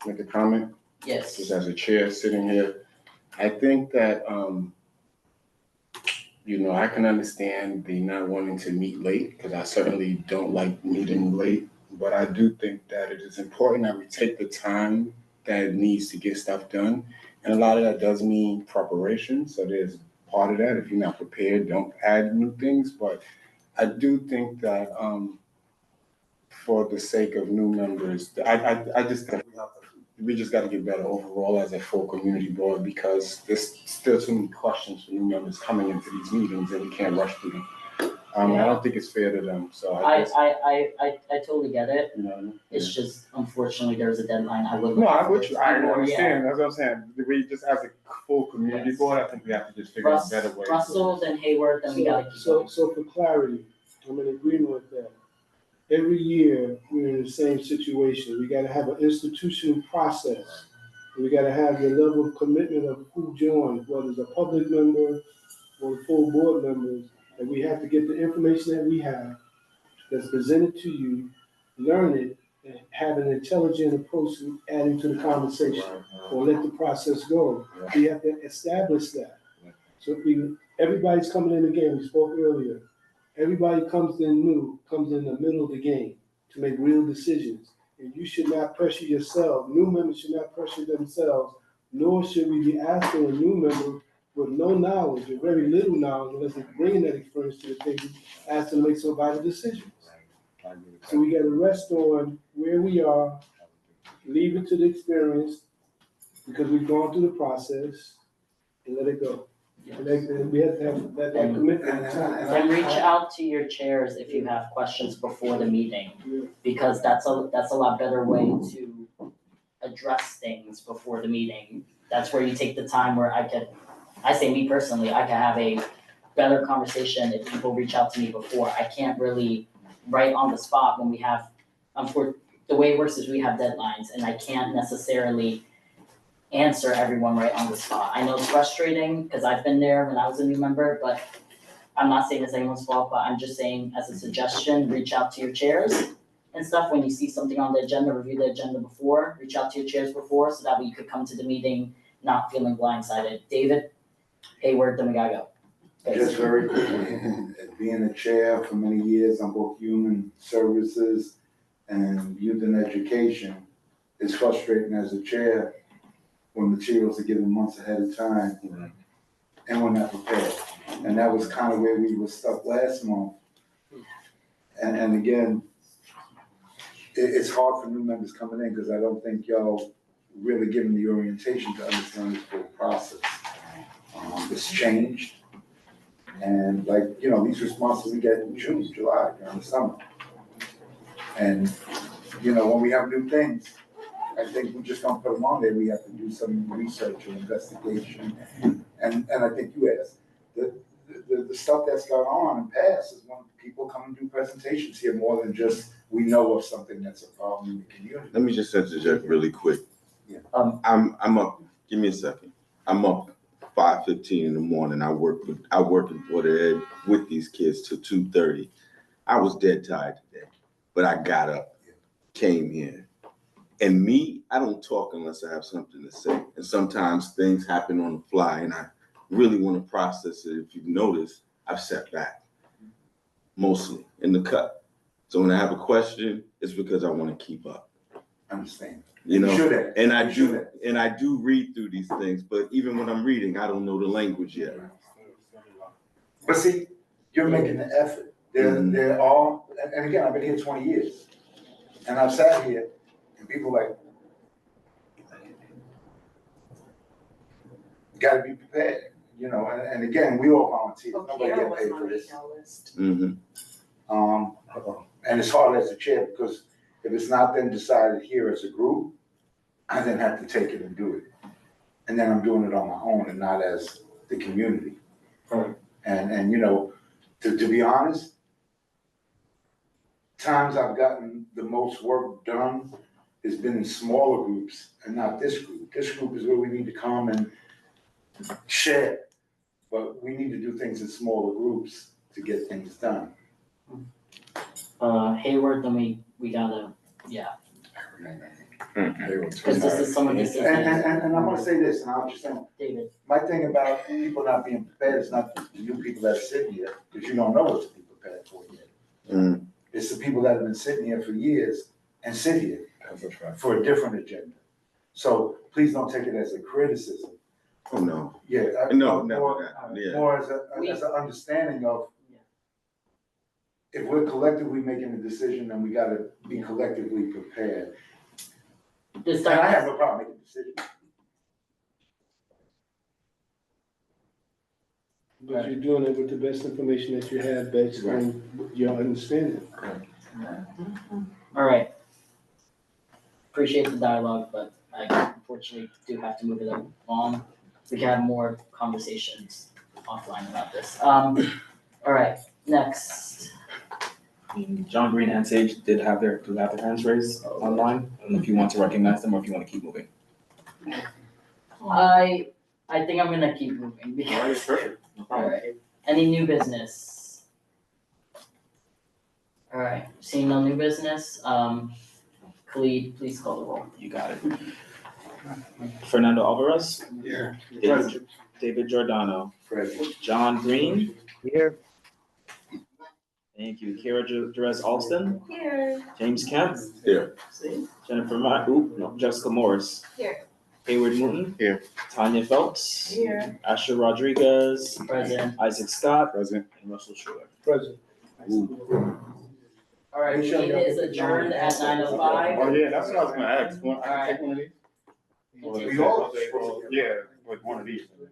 make a comment? Yes. Just as a chair sitting here, I think that, I can understand the not wanting to meet late, because I certainly don't like meeting late. But I do think that it is important that we take the time that needs to get stuff done. And a lot of that does mean preparation. So there's part of that. If you're not prepared, don't add new things. But I do think that for the sake of new members, I just think we just got to get better overall as a full community board, because there's still too many questions for new members coming into these meetings and we can't rush through them. I don't think it's fair to them. So I totally get it. It's just, unfortunately, there's a deadline. I would. No, I understand. That's what I'm saying. We just, as a full community board, I think we have to just figure out a better way. Russell, then Hayward, then we gotta keep going. So for clarity, I'm in agreement with that. Every year, we're in the same situation. We gotta have an institutional process. We gotta have the level of commitment of who joins, whether it's a public member or full board members, and we have to get the information that we have that's presented to you, learn it, and have an intelligent approach to adding to the conversation, or let the process go. We have to establish that. So everybody's coming in the game, we spoke earlier. Everybody comes in the middle of the game to make real decisions. And you should not pressure yourself. New members should not pressure themselves, nor should we be asking a new member with no knowledge or very little knowledge, unless they're bringing that experience to the table, ask them to make some vital decisions. So we gotta rest on where we are, leave it to the experience, because we've gone through the process, and let it go. And we have to have that commitment. And reach out to your chairs if you have questions before the meeting, because that's a lot better way to address things before the meeting. That's where you take the time where I say me personally, I can have a better conversation if people reach out to me before. I can't really right on the spot when we have, the way it works is we have deadlines, and I can't necessarily answer everyone right on the spot. I know it's frustrating, because I've been there when I was a new member, but I'm not saying it's anyone's fault, but I'm just saying as a suggestion, reach out to your chairs and stuff. When you see something on the agenda, review the agenda before, reach out to your chairs before, so that way you could come to the meeting not feeling blindsided. David, Hayward, then we gotta go. Just very quickly, being a chair for many years on both human services and youth and education, it's frustrating as a chair when materials are given months ahead of time and we're not prepared. And that was kind of where we were stuck last month. And again, it's hard for new members coming in, because I don't think y'all really given the orientation to understand this whole process. It's changed. And these responses we get in June, July, during the summer. And, when we have new things, I think we just don't put them on there. We have to do some research or investigation. And I think you asked, the stuff that's gone on in the past is when people come and do presentations here more than just we know of something that's a problem in the community. Let me just interject really quick. Yeah. I'm up, give me a second. I'm up 5:15 in the morning. I work in Board of Ed with these kids till 2:30. I was dead tired today, but I got up, came here. And me, I don't talk unless I have something to say. And sometimes things happen on the fly, and I really want to process it. If you've noticed, I've sat back, mostly in the cut. So when I have a question, it's because I want to keep up. I understand. And I do read through these things, but even when I'm reading, I don't know the language yet. But see, you're making the effort. They're all, and again, I've been here 20 years, and I've sat here And people like, gotta be prepared, you know, and again, we all volunteer, nobody Kara get was paid on for the this. email list. And it's hard as a chair, because if it's not then decided here as a group, I then have to take it and do it. And then I'm doing it on my own and not as the community. Right. And you know, to be honest, times I've gotten the most work done has been in smaller groups and not this group. This group is where we need to come and share, but we need to do things in smaller groups to get things done. Hayward, then we gotta, yeah. Because this is some of this. And I'm gonna say this, and I'll just say, David. my thing about people not being prepared is not the new people that are sitting here, because you don't know what to be prepared for yet. It's the people that have been sitting here for years and sit here for a different agenda. So please don't take it as a criticism. Oh, no. Yeah. No, More as an understanding of, if we're collectively making a decision, then we gotta be collectively prepared. And I have no problem making decisions. But you're doing it with the best information that you have based on your understanding. All right. Appreciate the dialogue, but I unfortunately do have to move it along. We can have more conversations offline about this. All right, next. John Green and Sage did have their hands raised online. I don't know if you want to recognize them or if you want to keep moving. I think I'm gonna keep moving because. All right. Any new business? All right. Seeing no new business. Khalid, please call the roll. You got it. Fernando Alvarez. Here. David Giordano. Present. John Green. Here. Thank you. Kara Jerez Alston. Here. James Kemp. Here. Jessica Morris. Here. Hayward Newton. Here. Tanya Phelps. Here. Asher Rodriguez. Present. Isaac Scott. Present. And Russell Schuler. Present. All right, meeting is adjourned at 9:05. Oh, yeah, that's what I was gonna ask. All right. Take one of these? We all. Yeah, with one of these.